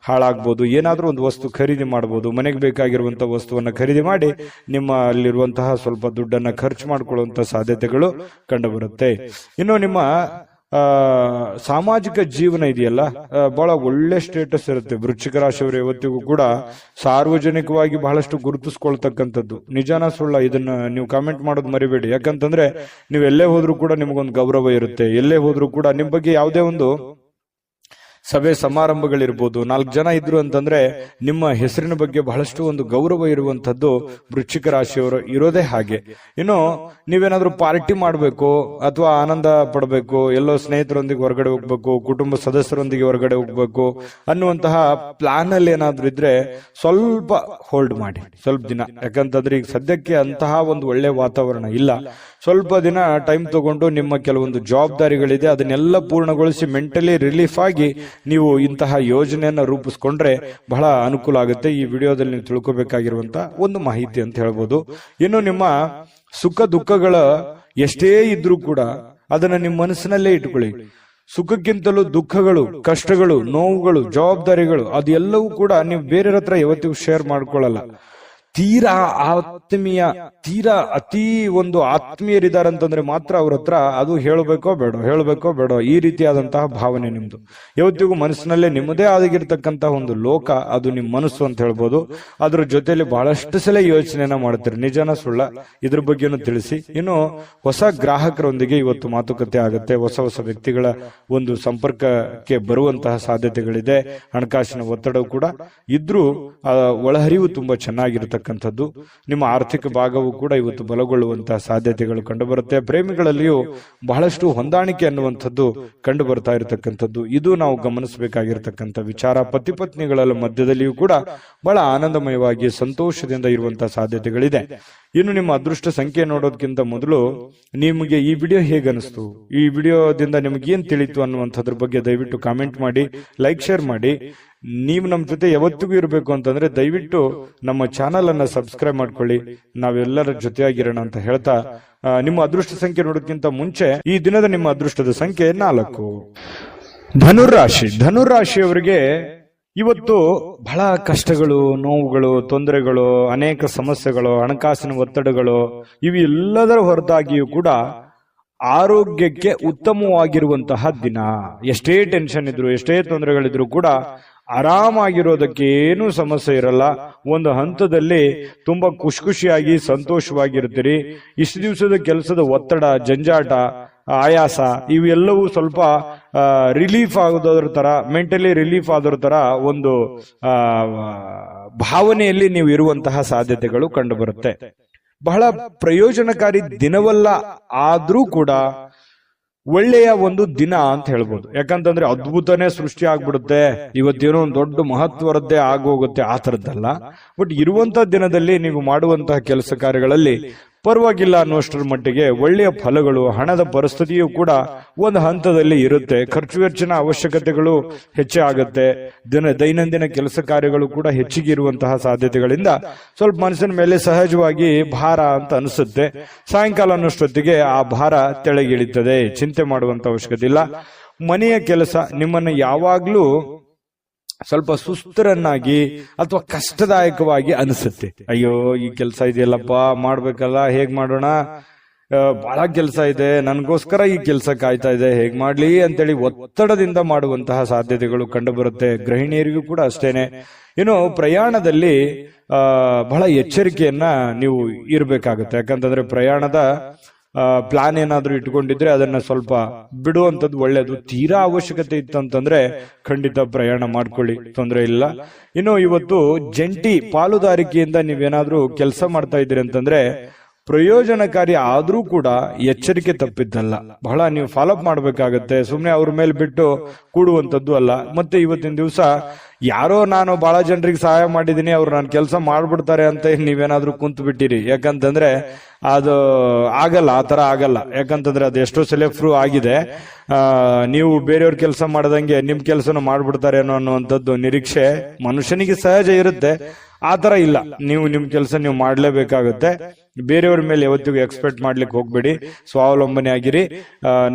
ಹಾಳಾಗ್ಬೋದು. ಏನಾದ್ರೂ ಒಂದು ವಸ್ತು ಖರೀದಿ ಮಾಡಬಹುದು, ಮನೆಗೆ ಬೇಕಾಗಿರುವಂತಹ ವಸ್ತುವನ್ನ ಖರೀದಿ ಮಾಡಿ ನಿಮ್ಮ ಅಲ್ಲಿರುವಂತಹ ಸ್ವಲ್ಪ ದುಡ್ಡನ್ನ ಖರ್ಚು ಮಾಡ್ಕೊಳ್ಳುವಂತಹ ಸಾಧ್ಯತೆಗಳು ಕಂಡು ಬರುತ್ತೆ. ಇನ್ನು ನಿಮ್ಮ ಸಾಮಾಜಿಕ ಜೀವನ ಇದೆಯಲ್ಲ, ಬಹಳ ಒಳ್ಳೆ ಸ್ಟೇಟಸ್ ಇರುತ್ತೆ. ವೃಶ್ಚಿಕ ರಾಶಿಯವರು ಇವತ್ತಿಗೂ ಕೂಡ ಸಾರ್ವಜನಿಕವಾಗಿ ಬಹಳಷ್ಟು ಗುರುತಿಸ್ಕೊಳ್ತಕ್ಕಂಥದ್ದು. ನಿಜಾನ ಸುಳ್ಳ ಇದನ್ನ ನೀವು ಕಾಮೆಂಟ್ ಮಾಡೋದು ಮರಿಬೇಡಿ. ಯಾಕಂತಂದ್ರೆ ನೀವು ಎಲ್ಲೇ ಹೋದ್ರೂ ಕೂಡ ನಿಮಗೊಂದು ಗೌರವ ಇರುತ್ತೆ. ಎಲ್ಲೇ ಹೋದ್ರೂ ಕೂಡ ನಿಮ್ ಬಗ್ಗೆ ಯಾವುದೇ ಒಂದು ಸಭೆ ಸಮಾರಂಭಗಳಿರ್ಬೋದು, 4 ಜನ ಇದ್ರು ಅಂತಂದ್ರೆ ನಿಮ್ಮ ಹೆಸರಿನ ಬಗ್ಗೆ ಬಹಳಷ್ಟು ಒಂದು ಗೌರವ ಇರುವಂತದ್ದು ವೃಶ್ಚಿಕ ರಾಶಿಯವರು ಇರೋದೇ ಹಾಗೆ. ಇನ್ನು ನೀವೇನಾದ್ರೂ ಪಾರ್ಟಿ ಮಾಡ್ಬೇಕು ಅಥವಾ ಆನಂದ ಪಡಬೇಕು, ಎಲ್ಲೋ ಸ್ನೇಹಿತರೊಂದಿಗೆ ಹೊರಗಡೆ ಹೋಗ್ಬೇಕು, ಕುಟುಂಬ ಸದಸ್ಯರೊಂದಿಗೆ ಹೊರಗಡೆ ಹೋಗ್ಬೇಕು ಅನ್ನುವಂತಹ ಪ್ಲಾನ್ ಅಲ್ಲಿ ಏನಾದ್ರೂ ಇದ್ರೆ ಸ್ವಲ್ಪ ಹೋಲ್ಡ್ ಮಾಡಿ, ಸ್ವಲ್ಪ ದಿನ. ಯಾಕಂತಂದ್ರೆ ಈಗ ಸದ್ಯಕ್ಕೆ ಅಂತಹ ಒಂದು ಒಳ್ಳೆ ವಾತಾವರಣ ಇಲ್ಲ. ಸ್ವಲ್ಪ ದಿನ ಟೈಮ್ ತಗೊಂಡು ನಿಮ್ಮ ಕೆಲವೊಂದು ಜವಾಬ್ದಾರಿಗಳಿದೆ ಅದನ್ನೆಲ್ಲ ಪೂರ್ಣಗೊಳಿಸಿ ಮೆಂಟಲಿ ರಿಲೀಫ್ ಆಗಿ ನೀವು ಇಂತಹ ಯೋಜನೆಯನ್ನ ರೂಪಿಸ್ಕೊಂಡ್ರೆ ಬಹಳ ಅನುಕೂಲ ಆಗುತ್ತೆ. ಈ ವಿಡಿಯೋದಲ್ಲಿ ನೀವು ತಿಳ್ಕೊಬೇಕಾಗಿರುವಂತ ಒಂದು ಮಾಹಿತಿ ಅಂತ ಹೇಳ್ಬೋದು. ಇನ್ನು ನಿಮ್ಮ ಸುಖ ದುಃಖಗಳ ಎಷ್ಟೇ ಇದ್ರೂ ಕೂಡ ಅದನ್ನ ನಿಮ್ಮ ಮನಸ್ಸಿನಲ್ಲೇ ಇಟ್ಕೊಳ್ಳಿ. ಸುಖಕ್ಕಿಂತಲೂ ದುಃಖಗಳು, ಕಷ್ಟಗಳು, ನೋವುಗಳು, ಜವಾಬ್ದಾರಿಗಳು ಅದೆಲ್ಲವೂ ಕೂಡ ನೀವು ಬೇರೆಯವ್ರ ಹತ್ರ ಯಾವತ್ತಿಗೂ ಶೇರ್ ಮಾಡ್ಕೊಳ್ಳಲ್ಲ. ತೀರಾ ಆತ್ಮೀಯ, ತೀರಾ ಅತಿ ಒಂದು ಆತ್ಮೀಯರಿದಾರಂತಂದ್ರೆ ಮಾತ್ರ ಅವ್ರ ಹತ್ರ ಅದು ಹೇಳಬೇಕೋ ಬೇಡೋ ಈ ರೀತಿಯಾದಂತಹ ಭಾವನೆ ನಿಮ್ದು. ಯಾವತ್ತಿಗೂ ಮನಸ್ಸಿನಲ್ಲೇ ನಿಮ್ಮದೇ ಆಗಿರ್ತಕ್ಕಂತಹ ಒಂದು ಲೋಕ, ಅದು ನಿಮ್ಮ ಮನಸ್ಸು ಅಂತ ಹೇಳ್ಬೋದು. ಅದ್ರ ಜೊತೆಯಲ್ಲಿ ಬಹಳಷ್ಟು ಸಲ ಯೋಚನೆನ ಮಾಡ್ತೀರಿ, ನಿಜನ ಸುಳ್ಳ, ಇದ್ರ ಬಗ್ಗೆನೂ ತಿಳಿಸಿ. ಇನ್ನು ಹೊಸ ಗ್ರಾಹಕರೊಂದಿಗೆ ಇವತ್ತು ಮಾತುಕತೆ ಆಗುತ್ತೆ, ಹೊಸ ವ್ಯಕ್ತಿಗಳ ಒಂದು ಸಂಪರ್ಕಕ್ಕೆ ಬರುವಂತಹ ಸಾಧ್ಯತೆಗಳಿದೆ. ಹಣಕಾಸಿನ ಒತ್ತಡ ಕೂಡ ಇದ್ರೂ ಒಳಹರಿವು ತುಂಬಾ ಚೆನ್ನಾಗಿರ್ತಕ್ಕಂಥದ್ದು. ನಿಮ್ಮ ಆರ್ಥಿಕ ಭಾಗವು ಕೂಡ ಇವತ್ತು ಬಲಗೊಳ್ಳುವಂತಹ ಸಾಧ್ಯತೆಗಳು ಕಂಡುಬರುತ್ತೆ. ಪ್ರೇಮಿಗಳಲ್ಲಿಯೂ ಬಹಳಷ್ಟು ಹೊಂದಾಣಿಕೆ ಅನ್ನುವಂಥದ್ದು ಕಂಡು ಬರ್ತಾ ಇರತಕ್ಕಂಥದ್ದು, ಇದು ನಾವು ಗಮನಿಸಬೇಕಾಗಿರ್ತಕ್ಕಂಥ ವಿಚಾರ. ಪತಿ ಪತ್ನಿಗಳ ಮಧ್ಯದಲ್ಲಿಯೂ ಕೂಡ ಬಹಳ ಆನಂದಮಯವಾಗಿ ಸಂತೋಷದಿಂದ ಇರುವಂತಹ ಸಾಧ್ಯತೆಗಳಿದೆ. ಇನ್ನು ನಿಮ್ಮ ಅದೃಷ್ಟ ಸಂಖ್ಯೆ ನೋಡೋದಕ್ಕಿಂತ ಮೊದಲು ನಿಮಗೆ ಈ ವಿಡಿಯೋ ಹೇಗನಿಸ್ತು, ಈ ವಿಡಿಯೋದಿಂದ ನಿಮ್ಗೆ ಏನ್ ತಿಳಿತು ಅನ್ನುವಂಥದ್ರ ಬಗ್ಗೆ ದಯವಿಟ್ಟು ಕಾಮೆಂಟ್ ಮಾಡಿ, ಲೈಕ್ ಶೇರ್ ಮಾಡಿ. ನೀವು ನಮ್ಮ ಜೊತೆ ಯಾವತ್ತಿಗೂ ಇರಬೇಕು ಅಂತಂದ್ರೆ ದಯವಿಟ್ಟು ನಮ್ಮ ಚಾನಲ್ ಅನ್ನ ಸಬ್ಸ್ಕ್ರೈಬ್ ಮಾಡ್ಕೊಳ್ಳಿ. ನಾವೆಲ್ಲರ ಜೊತೆಯಾಗಿರೋಣ ಅಂತ ಹೇಳ್ತಾ, ನಿಮ್ಮ ಅದೃಷ್ಟ ಸಂಖ್ಯೆ ನೋಡೋದಕ್ಕಿಂತ ಮುಂಚೆ ಈ ದಿನದ ನಿಮ್ಮ ಅದೃಷ್ಟದ ಸಂಖ್ಯೆ 4. ಧನುರಾಶಿಯವರಿಗೆ ಇವತ್ತು ಬಹಳ ಕಷ್ಟಗಳು, ನೋವುಗಳು, ತೊಂದರೆಗಳು, ಅನೇಕ ಸಮಸ್ಯೆಗಳು, ಹಣಕಾಸಿನ ಒತ್ತಡಗಳು ಇವೆಲ್ಲದರ ಹೊರತಾಗಿಯೂ ಕೂಡ ಆರೋಗ್ಯಕ್ಕೆ ಉತ್ತಮವಾಗಿರುವಂತಹ ದಿನ. ಎಷ್ಟೇ ಟೆನ್ಷನ್ ಇದ್ರು, ಎಷ್ಟೇ ತೊಂದರೆಗಳಿದ್ರು ಕೂಡ ಆರಾಮಾಗಿರೋದಕ್ಕೆ ಏನೂ ಸಮಸ್ಯೆ ಇರಲ್ಲ. ಒಂದು ಹಂತದಲ್ಲಿ ತುಂಬಾ ಖುಷಿಯಾಗಿ ಸಂತೋಷವಾಗಿರ್ತೀರಿ. ಇಷ್ಟು ದಿವಸದ ಕೆಲಸದ ಒತ್ತಡ, ಜಂಜಾಟ, ಆಯಾಸ ಇವೆಲ್ಲವೂ ಸ್ವಲ್ಪ ರಿಲೀಫ್ ಆಗೋದ್ರ ತರ, ಮೆಂಟಲಿ ರಿಲೀಫ್ ಆದೋರ ತರ ಒಂದು ಭಾವನೆಯಲ್ಲಿ ನೀವು ಇರುವಂತಹ ಸಾಧ್ಯತೆಗಳು ಕಂಡು ಬರುತ್ತೆ. ಬಹಳ ಪ್ರಯೋಜನಕಾರಿ ದಿನವಲ್ಲ, ಆದ್ರೂ ಕೂಡ ಒಳ್ಳೆಯ ಒಂದು ದಿನ ಅಂತ ಹೇಳ್ಬೋದು. ಯಾಕಂತಂದ್ರೆ ಅದ್ಭುತನೇ ಸೃಷ್ಟಿ ಆಗ್ಬಿಡುತ್ತೆ, ಇವತ್ತೇನೋ ಒಂದು ದೊಡ್ಡ ಮಹತ್ವರದ್ದೇ ಆಗೋಗುತ್ತೆ, ಆ ತರದ್ದಲ್ಲ. ಬಟ್ ಇರುವಂತಹ ದಿನದಲ್ಲಿ ನೀವು ಮಾಡುವಂತಹ ಕೆಲಸ ಕಾರ್ಯಗಳಲ್ಲಿ ಪರವಾಗಿಲ್ಲ ಅನ್ನುವಷ್ಟರ ಮಟ್ಟಿಗೆ ಒಳ್ಳೆಯ ಫಲಗಳು, ಹಣದ ಪರಿಸ್ಥಿತಿಯೂ ಕೂಡ ಒಂದು ಹಂತದಲ್ಲಿ ಇರುತ್ತೆ. ಖರ್ಚು ವೆಚ್ಚಿನ ಅವಶ್ಯಕತೆಗಳು ಹೆಚ್ಚೇ ಆಗುತ್ತೆ. ದೈನಂದಿನ ಕೆಲಸ ಕಾರ್ಯಗಳು ಕೂಡ ಹೆಚ್ಚಿಗೆ ಇರುವಂತಹ ಸಾಧ್ಯತೆಗಳಿಂದ ಸ್ವಲ್ಪ ಮನಸ್ಸಿನ ಮೇಲೆ ಸಹಜವಾಗಿ ಭಾರ ಅಂತ ಅನಿಸುತ್ತೆ. ಸಾಯಂಕಾಲ ಅನ್ನೋಷ್ಟೊತ್ತಿಗೆ ಆ ಭಾರ ತೆಳಗಿಳಿತದೆ, ಚಿಂತೆ ಮಾಡುವಂತ ಅವಶ್ಯಕತೆ ಇಲ್ಲ. ಮನೆಯ ಕೆಲಸ ನಿಮ್ಮನ್ನು ಯಾವಾಗ್ಲೂ ಸ್ವಲ್ಪ ಸುಸ್ತರನ್ನಾಗಿ ಅಥವಾ ಕಷ್ಟದಾಯಕವಾಗಿ ಅನಿಸುತ್ತೆ. ಅಯ್ಯೋ ಈ ಕೆಲಸ ಇದೆಯಲ್ಲಪ್ಪ, ಮಾಡ್ಬೇಕಲ್ಲ, ಹೇಗ್ ಮಾಡೋಣ, ಬಹಳ ಕೆಲಸ ಇದೆ, ನನ್ಗೋಸ್ಕರ ಈ ಕೆಲಸ ಕಾಯ್ತಾ ಇದೆ, ಹೇಗ್ ಮಾಡ್ಲಿ ಅಂತೇಳಿ ಒತ್ತಡದಿಂದ ಮಾಡುವಂತಹ ಸಾಧ್ಯತೆಗಳು ಕಂಡು ಬರುತ್ತೆ. ಗೃಹಿಣಿಯರಿಗೂ ಕೂಡ ಅಷ್ಟೇನೆ. ಇನ್ನು ಪ್ರಯಾಣದಲ್ಲಿ ಬಹಳ ಎಚ್ಚರಿಕೆಯನ್ನ ನೀವು ಇರಬೇಕಾಗುತ್ತೆ. ಯಾಕಂತಂದ್ರೆ ಪ್ರಯಾಣದ ಪ್ಲಾನ್ ಏನಾದ್ರೂ ಇಟ್ಕೊಂಡಿದ್ರೆ ಅದನ್ನ ಸ್ವಲ್ಪ ಬಿಡುವಂತದ್ದು ಒಳ್ಳೇದು. ತೀರಾ ಅವಶ್ಯಕತೆ ಇತ್ತಂತಂದ್ರೆ ಖಂಡಿತ ಪ್ರಯಾಣ ಮಾಡ್ಕೊಳ್ಳಿ, ತೊಂದರೆ ಇಲ್ಲ. ಇನ್ನು ಇವತ್ತು ಜಂಟಿ ಪಾಲುದಾರಿಕೆಯಿಂದ ನೀವೇನಾದ್ರೂ ಕೆಲಸ ಮಾಡ್ತಾ ಇದ್ದೀರಿ ಅಂತಂದ್ರೆ ಪ್ರಯೋಜನಕಾರಿ ಆದ್ರೂ ಕೂಡ ಎಚ್ಚರಿಕೆ ತಪ್ಪಿದ್ದಲ್ಲ. ಬಹಳ ನೀವು ಫಾಲೋಅಪ್ ಮಾಡ್ಬೇಕಾಗತ್ತೆ, ಸುಮ್ನೆ ಅವ್ರ ಮೇಲೆ ಬಿಟ್ಟು ಕೂಡುವಂತದ್ದು ಅಲ್ಲ. ಮತ್ತೆ ಇವತ್ತಿನ ದಿವಸ ಯಾರೋ ನಾನು ಬಹಳ ಜನರಿಗೆ ಸಹಾಯ ಮಾಡಿದೀನಿ, ಅವ್ರು ನಾನು ಕೆಲಸ ಮಾಡ್ಬಿಡ್ತಾರೆ ಅಂತ ನೀವೇನಾದ್ರೂ ಕುಂತು ಬಿಟ್ಟಿರಿ. ಯಾಕಂತಂದ್ರೆ ಅದು ಆಗಲ್ಲ, ಆ ತರ ಆಗಲ್ಲ. ಯಾಕಂತಂದ್ರೆ ಅದು ಎಷ್ಟೋ ಸಲ ಪ್ರೂವ್ ಆಗಿದೆ. ನೀವು ಬೇರೆಯವ್ರ ಕೆಲಸ ಮಾಡದಂಗೆ ನಿಮ್ ಕೆಲಸನ ಮಾಡ್ಬಿಡ್ತಾರೆ ಅನ್ನುವಂಥದ್ದು ನಿರೀಕ್ಷೆ ಮನುಷ್ಯನಿಗೆ ಸಹಜ ಇರುತ್ತೆ. ಆತರ ಇಲ್ಲ, ನೀವು ನಿಮ್ ಕೆಲಸ ನೀವು ಮಾಡ್ಲೇಬೇಕಾಗುತ್ತೆ. ಬೇರೆಯವ್ರ ಮೇಲೆ ಯಾವತ್ತಿಗೂ ಎಕ್ಸ್ಪೆಕ್ಟ್ ಮಾಡ್ಲಿಕ್ಕೆ ಹೋಗ್ಬೇಡಿ. ಸ್ವಾವಲಂಬನೆ ಆಗಿರಿ.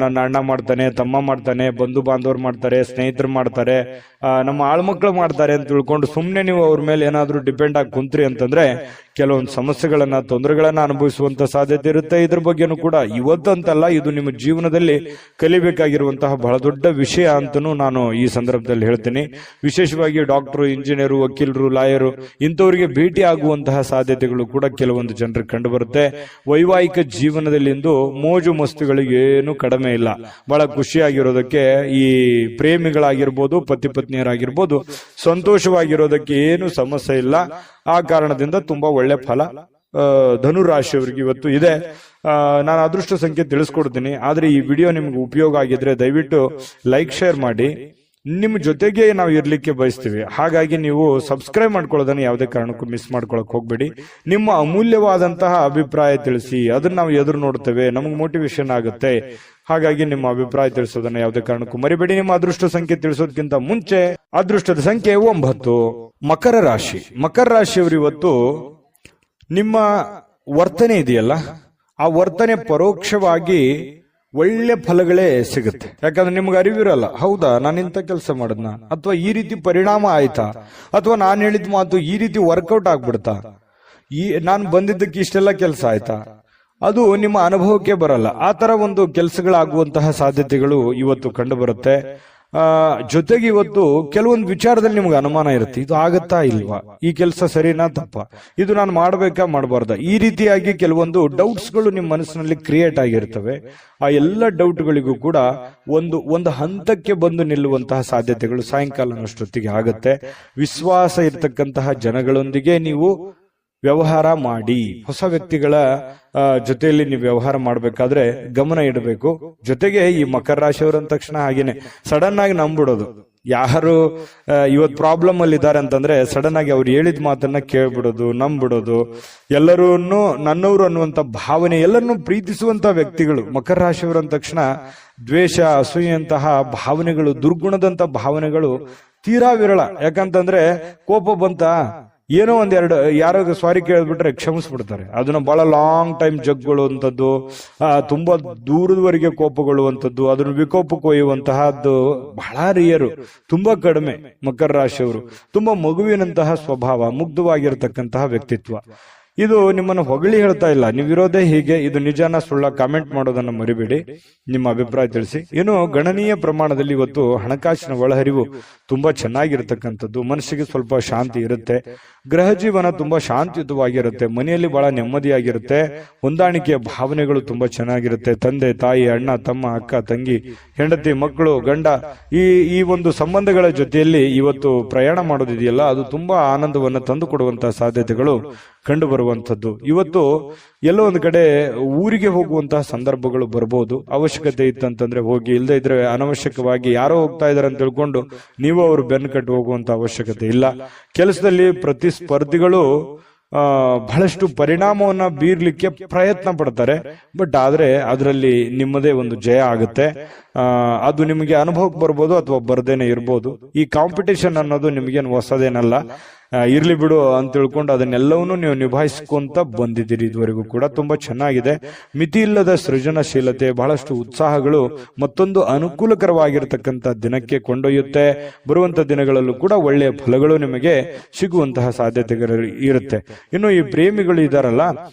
ನನ್ನ ಅಣ್ಣ ಮಾಡ್ತಾನೆ, ತಮ್ಮ ಮಾಡ್ತಾನೆ, ಬಂಧು ಬಾಂಧವರು ಮಾಡ್ತಾರೆ, ಸ್ನೇಹಿತರು ಮಾಡ್ತಾರೆ, ನಮ್ಮ ಆಳ್ಮಕ್ಳು ಮಾಡ್ತಾರೆ ಅಂತ ತಿಳ್ಕೊಂಡು ಸುಮ್ನೆ ನೀವು ಅವ್ರ ಮೇಲೆ ಏನಾದ್ರೂ ಡಿಪೆಂಡ್ ಆಗಿ ಕುಂತ್ರಿ ಅಂತಂದ್ರೆ ಕೆಲವೊಂದು ಸಮಸ್ಯೆಗಳನ್ನ, ತೊಂದರೆಗಳನ್ನ ಅನುಭವಿಸುವಂತ ಸಾಧ್ಯತೆ ಇರುತ್ತೆ. ಇದ್ರ ಬಗ್ಗೆನೂ ಕೂಡ ಇವತ್ತಂತಲ್ಲ, ಇದು ನಿಮ್ಮ ಜೀವನದಲ್ಲಿ ಕಲಿಬೇಕಾಗಿರುವಂತಹ ಬಹಳ ದೊಡ್ಡ ವಿಷಯ ಅಂತನೂ ನಾನು ಈ ಸಂದರ್ಭದಲ್ಲಿ ಹೇಳ್ತೀನಿ. ವಿಶೇಷವಾಗಿ ಡಾಕ್ಟರ್, ಇಂಜಿನಿಯರು, ವಕೀಲರು, ಲಾಯರು ಇಂಥವರಿಗೆ ಭೇಟಿ ಆಗುವಂತಹ ಸಾಧ್ಯತೆಗಳು ಕೂಡ ಕೆಲವೊಂದು ಜನರಿಗೆ ಕಂಡು ಬರುತ್ತೆ. ವೈವಾಹಿಕ ಜೀವನದಲ್ಲಿ ಇಂದು ಮೋಜು ಮಸ್ತುಗಳಿಗೆ ಏನು ಕಡಿಮೆ ಇಲ್ಲ. ಬಹಳ ಖುಷಿಯಾಗಿರೋದಕ್ಕೆ ಈ ಪ್ರೇಮಿಗಳಾಗಿರ್ಬೋದು, ಪತಿ ಪತ್ನಿಯರಾಗಿರ್ಬೋದು, ಸಂತೋಷವಾಗಿರೋದಕ್ಕೆ ಏನು ಸಮಸ್ಯೆ ಇಲ್ಲ. ಆ ಕಾರಣದಿಂದ ತುಂಬಾ ಒಳ್ಳೆ ಫಲ ಧನುರಾಶಿಯವರಿಗೆ ಇವತ್ತು ಇದೆ. ನಾನು ಅದೃಷ್ಟ ಸಂಖ್ಯೆ ತಿಳಿಸ್ಕೊಡ್ತೀನಿ. ಆದ್ರೆ ಈ ವಿಡಿಯೋ ನಿಮ್ಗೆ ಉಪಯೋಗ ಆಗಿದ್ರೆ ದಯವಿಟ್ಟು ಲೈಕ್ ಶೇರ್ ಮಾಡಿ. ನಿಮ್ ಜೊತೆಗೆ ನಾವು ಇರ್ಲಿಕ್ಕೆ ಬಯಸ್ತೀವಿ. ಹಾಗಾಗಿ ನೀವು ಸಬ್ಸ್ಕ್ರೈಬ್ ಮಾಡ್ಕೊಳ್ಳೋದನ್ನ ಯಾವುದೇ ಕಾರಣಕ್ಕೂ ಮಿಸ್ ಮಾಡ್ಕೊಳಕ್ ಹೋಗ್ಬೇಡಿ. ನಿಮ್ಮ ಅಮೂಲ್ಯವಾದಂತಹ ಅಭಿಪ್ರಾಯ ತಿಳಿಸಿ, ಅದನ್ನ ನಾವು ಎದುರು ನೋಡ್ತೇವೆ, ನಮ್ಗೆ ಮೋಟಿವೇಶನ್ ಆಗುತ್ತೆ. ಹಾಗಾಗಿ ನಿಮ್ಮ ಅಭಿಪ್ರಾಯ ತಿಳಿಸೋದನ್ನ ಯಾವುದೇ ಕಾರಣಕ್ಕೂ ಮರಿಬೇಡಿ. ನಿಮ್ಮ ಅದೃಷ್ಟ ಸಂಖ್ಯೆ ತಿಳಿಸೋದಕ್ಕಿಂತ ಮುಂಚೆ ಅದೃಷ್ಟದ ಸಂಖ್ಯೆ 9. ಮಕರ ರಾಶಿ. ಮಕರ ರಾಶಿಯವರು ಇವತ್ತು ನಿಮ್ಮ ವರ್ತನೆ ಇದೆಯಲ್ಲ, ಆ ವರ್ತನೆ ಪರೋಕ್ಷವಾಗಿ ಒಳ್ಳೆ ಫಲಗಳೇ ಸಿಗುತ್ತೆ. ಯಾಕಂದ್ರೆ ನಿಮ್ಗೆ ಅರಿವಿರಲ್ಲ, ಹೌದಾ ನಾನು ಇಂಥ ಕೆಲಸ ಮಾಡದ್ನ, ಅಥವಾ ಈ ರೀತಿ ಪರಿಣಾಮ ಆಯ್ತಾ, ಅಥವಾ ನಾನು ಹೇಳಿದ ಮಾತು ಈ ರೀತಿ ವರ್ಕೌಟ್ ಆಗ್ಬಿಡ್ತಾ, ನಾನು ಬಂದಿದ್ದಕ್ಕೆ ಇಷ್ಟೆಲ್ಲ ಕೆಲಸ ಆಯ್ತಾ, ಅದು ನಿಮ್ಮ ಅನುಭವಕ್ಕೆ ಬರಲ್ಲ. ಆ ತರ ಒಂದು ಕೆಲಸಗಳಾಗುವಂತಹ ಸಾಧ್ಯತೆಗಳು ಇವತ್ತು ಕಂಡು ಬರುತ್ತೆ. ಜೊತೆಗೆ ಇವತ್ತು ಕೆಲವೊಂದು ವಿಚಾರದಲ್ಲಿ ನಿಮ್ಗೆ ಅನುಮಾನ ಇರುತ್ತೆ, ಇದು ಆಗತ್ತಾ ಇಲ್ವಾ, ಈ ಕೆಲಸ ಸರಿನಾ ತಪ್ಪ, ಇದು ನಾನು ಮಾಡ್ಬೇಕಾ ಮಾಡಬಾರ್ದ, ಈ ರೀತಿಯಾಗಿ ಕೆಲವೊಂದು ಡೌಟ್ಸ್ಗಳು ನಿಮ್ಮ ಮನಸ್ಸಿನಲ್ಲಿ ಕ್ರಿಯೇಟ್ ಆಗಿರ್ತವೆ. ಆ ಎಲ್ಲ ಡೌಟ್ಗಳಿಗೂ ಕೂಡ ಒಂದು ಹಂತಕ್ಕೆ ಬಂದು ನಿಲ್ಲುವಂತಹ ಸಾಧ್ಯತೆಗಳು ಸಾಯಂಕಾಲನಷ್ಟೊತ್ತಿಗೆ ಆಗತ್ತೆ. ವಿಶ್ವಾಸ ಇರತಕ್ಕಂತಹ ಜನಗಳೊಂದಿಗೆ ನೀವು ವ್ಯವಹಾರ ಮಾಡಿ. ಹೊಸ ವ್ಯಕ್ತಿಗಳ ಜೊತೆಯಲ್ಲಿ ನೀವು ವ್ಯವಹಾರ ಮಾಡಬೇಕಾದ್ರೆ ಗಮನ ಇಡಬೇಕು. ಜೊತೆಗೆ ಈ ಮಕರ ರಾಶಿಯವರು ಅಂದ ತಕ್ಷಣ ಹಾಗೇನೆ ಸಡನ್ ಆಗಿ ನಂಬಿಡೋದು. ಯಾರು ಇವತ್ತು ಪ್ರಾಬ್ಲಮ್ ಅಲ್ಲಿ ಇದ್ದಾರೆ ಅಂತಂದ್ರೆ ಸಡನ್ ಆಗಿ ಅವ್ರು ಹೇಳಿದ ಮಾತನ್ನ ಕೇಳ್ಬಿಡೋದು, ನಂಬಿಡೋದು, ಎಲ್ಲರೂ ನನ್ನವರು ಅನ್ನುವಂತ ಭಾವನೆ, ಎಲ್ಲರನ್ನೂ ಪ್ರೀತಿಸುವಂತ ವ್ಯಕ್ತಿಗಳು ಮಕರ ರಾಶಿಯವರು ಅಂದ ತಕ್ಷಣ ದ್ವೇಷ, ಅಸೂಯಂತಹ ಭಾವನೆಗಳು, ದುರ್ಗುಣದಂತ ಭಾವನೆಗಳು ತೀರಾ ವಿರಳ. ಯಾಕಂತಂದ್ರೆ ಕೋಪ ಬಂತ ಏನೋ ಒಂದೆರಡು ಯಾರೋ ಸಾರಿ ಕೇಳ್ಬಿಟ್ರೆ ಕ್ಷಮಿಸ್ಬಿಡ್ತಾರೆ. ಅದನ್ನ ಬಹಳ ಲಾಂಗ್ ಟೈಮ್ ಜಗ್ಗೊಳ್ಳುವಂಥದ್ದು, ತುಂಬಾ ದೂರದವರೆಗೆ ಕೋಪಗೊಳ್ಳುವಂಥದ್ದು, ಅದನ್ನು ವಿಕೋಪಕ್ಕೆ ಒಯ್ಯುವಂತಹದ್ದು ಬಹಳ ರಿಯರು, ತುಂಬಾ ಕಡಿಮೆ. ಮಕರ ರಾಶಿಯವರು ತುಂಬಾ ಮಗುವಿನಂತಹ ಸ್ವಭಾವ, ಮುಗ್ಧವಾಗಿರತಕ್ಕಂತಹ ವ್ಯಕ್ತಿತ್ವ. ಇದು ನಿಮ್ಮನ್ನು ಹೊಗಳಿ ಹೇಳ್ತಾ ಇಲ್ಲ, ನೀವಿರೋದೇ ಹೀಗೆ, ಇದು ನಿಜಾನ ಸುಳ್ಳ ಕಾಮೆಂಟ್ ಮಾಡೋದನ್ನ ಮರಿಬೇಡಿ, ನಿಮ್ಮ ಅಭಿಪ್ರಾಯ ತಿಳಿಸಿ. ಇನ್ನು ಗಣನೀಯ ಪ್ರಮಾಣದಲ್ಲಿ ಇವತ್ತು ಹಣಕಾಸಿನ ಒಳಹರಿವು ತುಂಬಾ ಚೆನ್ನಾಗಿರತಕ್ಕಂಥದ್ದು, ಮನಸ್ಸಿಗೆ ಸ್ವಲ್ಪ ಶಾಂತಿ ಇರುತ್ತೆ, ಗೃಹ ಜೀವನ ತುಂಬಾ ಶಾಂತಿಯುತವಾಗಿರುತ್ತೆ, ಮನೆಯಲ್ಲಿ ಬಹಳ ನೆಮ್ಮದಿಯಾಗಿರುತ್ತೆ, ಹೊಂದಾಣಿಕೆಯ ಭಾವನೆಗಳು ತುಂಬಾ ಚೆನ್ನಾಗಿರುತ್ತೆ. ತಂದೆ ತಾಯಿ, ಅಣ್ಣ ತಮ್ಮ, ಅಕ್ಕ ತಂಗಿ, ಹೆಂಡತಿ ಮಕ್ಕಳು, ಗಂಡ, ಈ ಒಂದು ಸಂಬಂಧಗಳ ಜೊತೆಯಲ್ಲಿ ಇವತ್ತು ಪ್ರಯಾಣ ಮಾಡೋದಿದೆಯಲ್ಲ, ಅದು ತುಂಬಾ ಆನಂದವನ್ನು ತಂದು ಕೊಡುವಂತಹ ಸಾಧ್ಯತೆಗಳು ಕಂಡು ಬರುವಂತದ್ದು. ಇವತ್ತು ಎಲ್ಲೋ ಒಂದು ಕಡೆ ಊರಿಗೆ ಹೋಗುವಂತಹ ಸಂದರ್ಭಗಳು ಬರ್ಬೋದು. ಅವಶ್ಯಕತೆ ಇತ್ತಂತಂದ್ರೆ ಹೋಗಿ, ಇಲ್ಲದೆ ಇದ್ರೆ ಅನವಶ್ಯಕವಾಗಿ ಯಾರೋ ಹೋಗ್ತಾ ಇದಾರೆ ಅಂತ ತಿಳ್ಕೊಂಡು ನೀವು ಅವರು ಬೆನ್ನು ಕಟ್ಟಿ ಹೋಗುವಂತ ಅವಶ್ಯಕತೆ ಇಲ್ಲ. ಕೆಲಸದಲ್ಲಿ ಪ್ರತಿಸ್ಪರ್ಧಿಗಳು ಬಹಳಷ್ಟು ಪರಿಣಾಮವನ್ನ ಬೀರ್ಲಿಕ್ಕೆ ಪ್ರಯತ್ನ ಪಡ್ತಾರೆ, ಬಟ್ ಆದ್ರೆ ಅದರಲ್ಲಿ ನಿಮ್ಮದೇ ಒಂದು ಜಯ ಆಗುತ್ತೆ. ಅದು ನಿಮಗೆ ಅನುಭವಕ್ಕೆ ಬರ್ಬೋದು ಅಥವಾ ಬರ್ದೇನೆ ಇರ್ಬೋದು. ಈ ಕಾಂಪಿಟೇಷನ್ ಅನ್ನೋದು ನಿಮಗೇನು ಹೊಸದೇನಲ್ಲ, ಇರ್ಲಿ ಬಿಡು ಅಂತ ತಿಳ್ಕೊಂಡು ಅದನ್ನೆಲ್ಲವನ್ನೂ ನೀವು ನಿಭಾಯಿಸ್ಕೊಂತ ಬಂದಿದ್ದೀರಿ. ಇದುವರೆಗೂ ಕೂಡ ತುಂಬಾ ಚೆನ್ನಾಗಿದೆ. ಮಿತಿ ಇಲ್ಲದ ಸೃಜನಶೀಲತೆ, ಬಹಳಷ್ಟು ಉತ್ಸಾಹಗಳು ಮತ್ತೊಂದು ಅನುಕೂಲಕರವಾಗಿರತಕ್ಕಂತ ದಿನಕ್ಕೆ ಕೊಂಡೊಯ್ಯುತ್ತೆ. ಬರುವಂತ ದಿನಗಳಲ್ಲೂ ಕೂಡ ಒಳ್ಳೆಯ ಫಲಗಳು ನಿಮಗೆ ಸಿಗುವಂತಹ ಸಾಧ್ಯತೆಗಳು ಇರುತ್ತೆ. ಇನ್ನು ಈ ಪ್ರೇಮಿಗಳು ಇದಾರಲ್ಲ,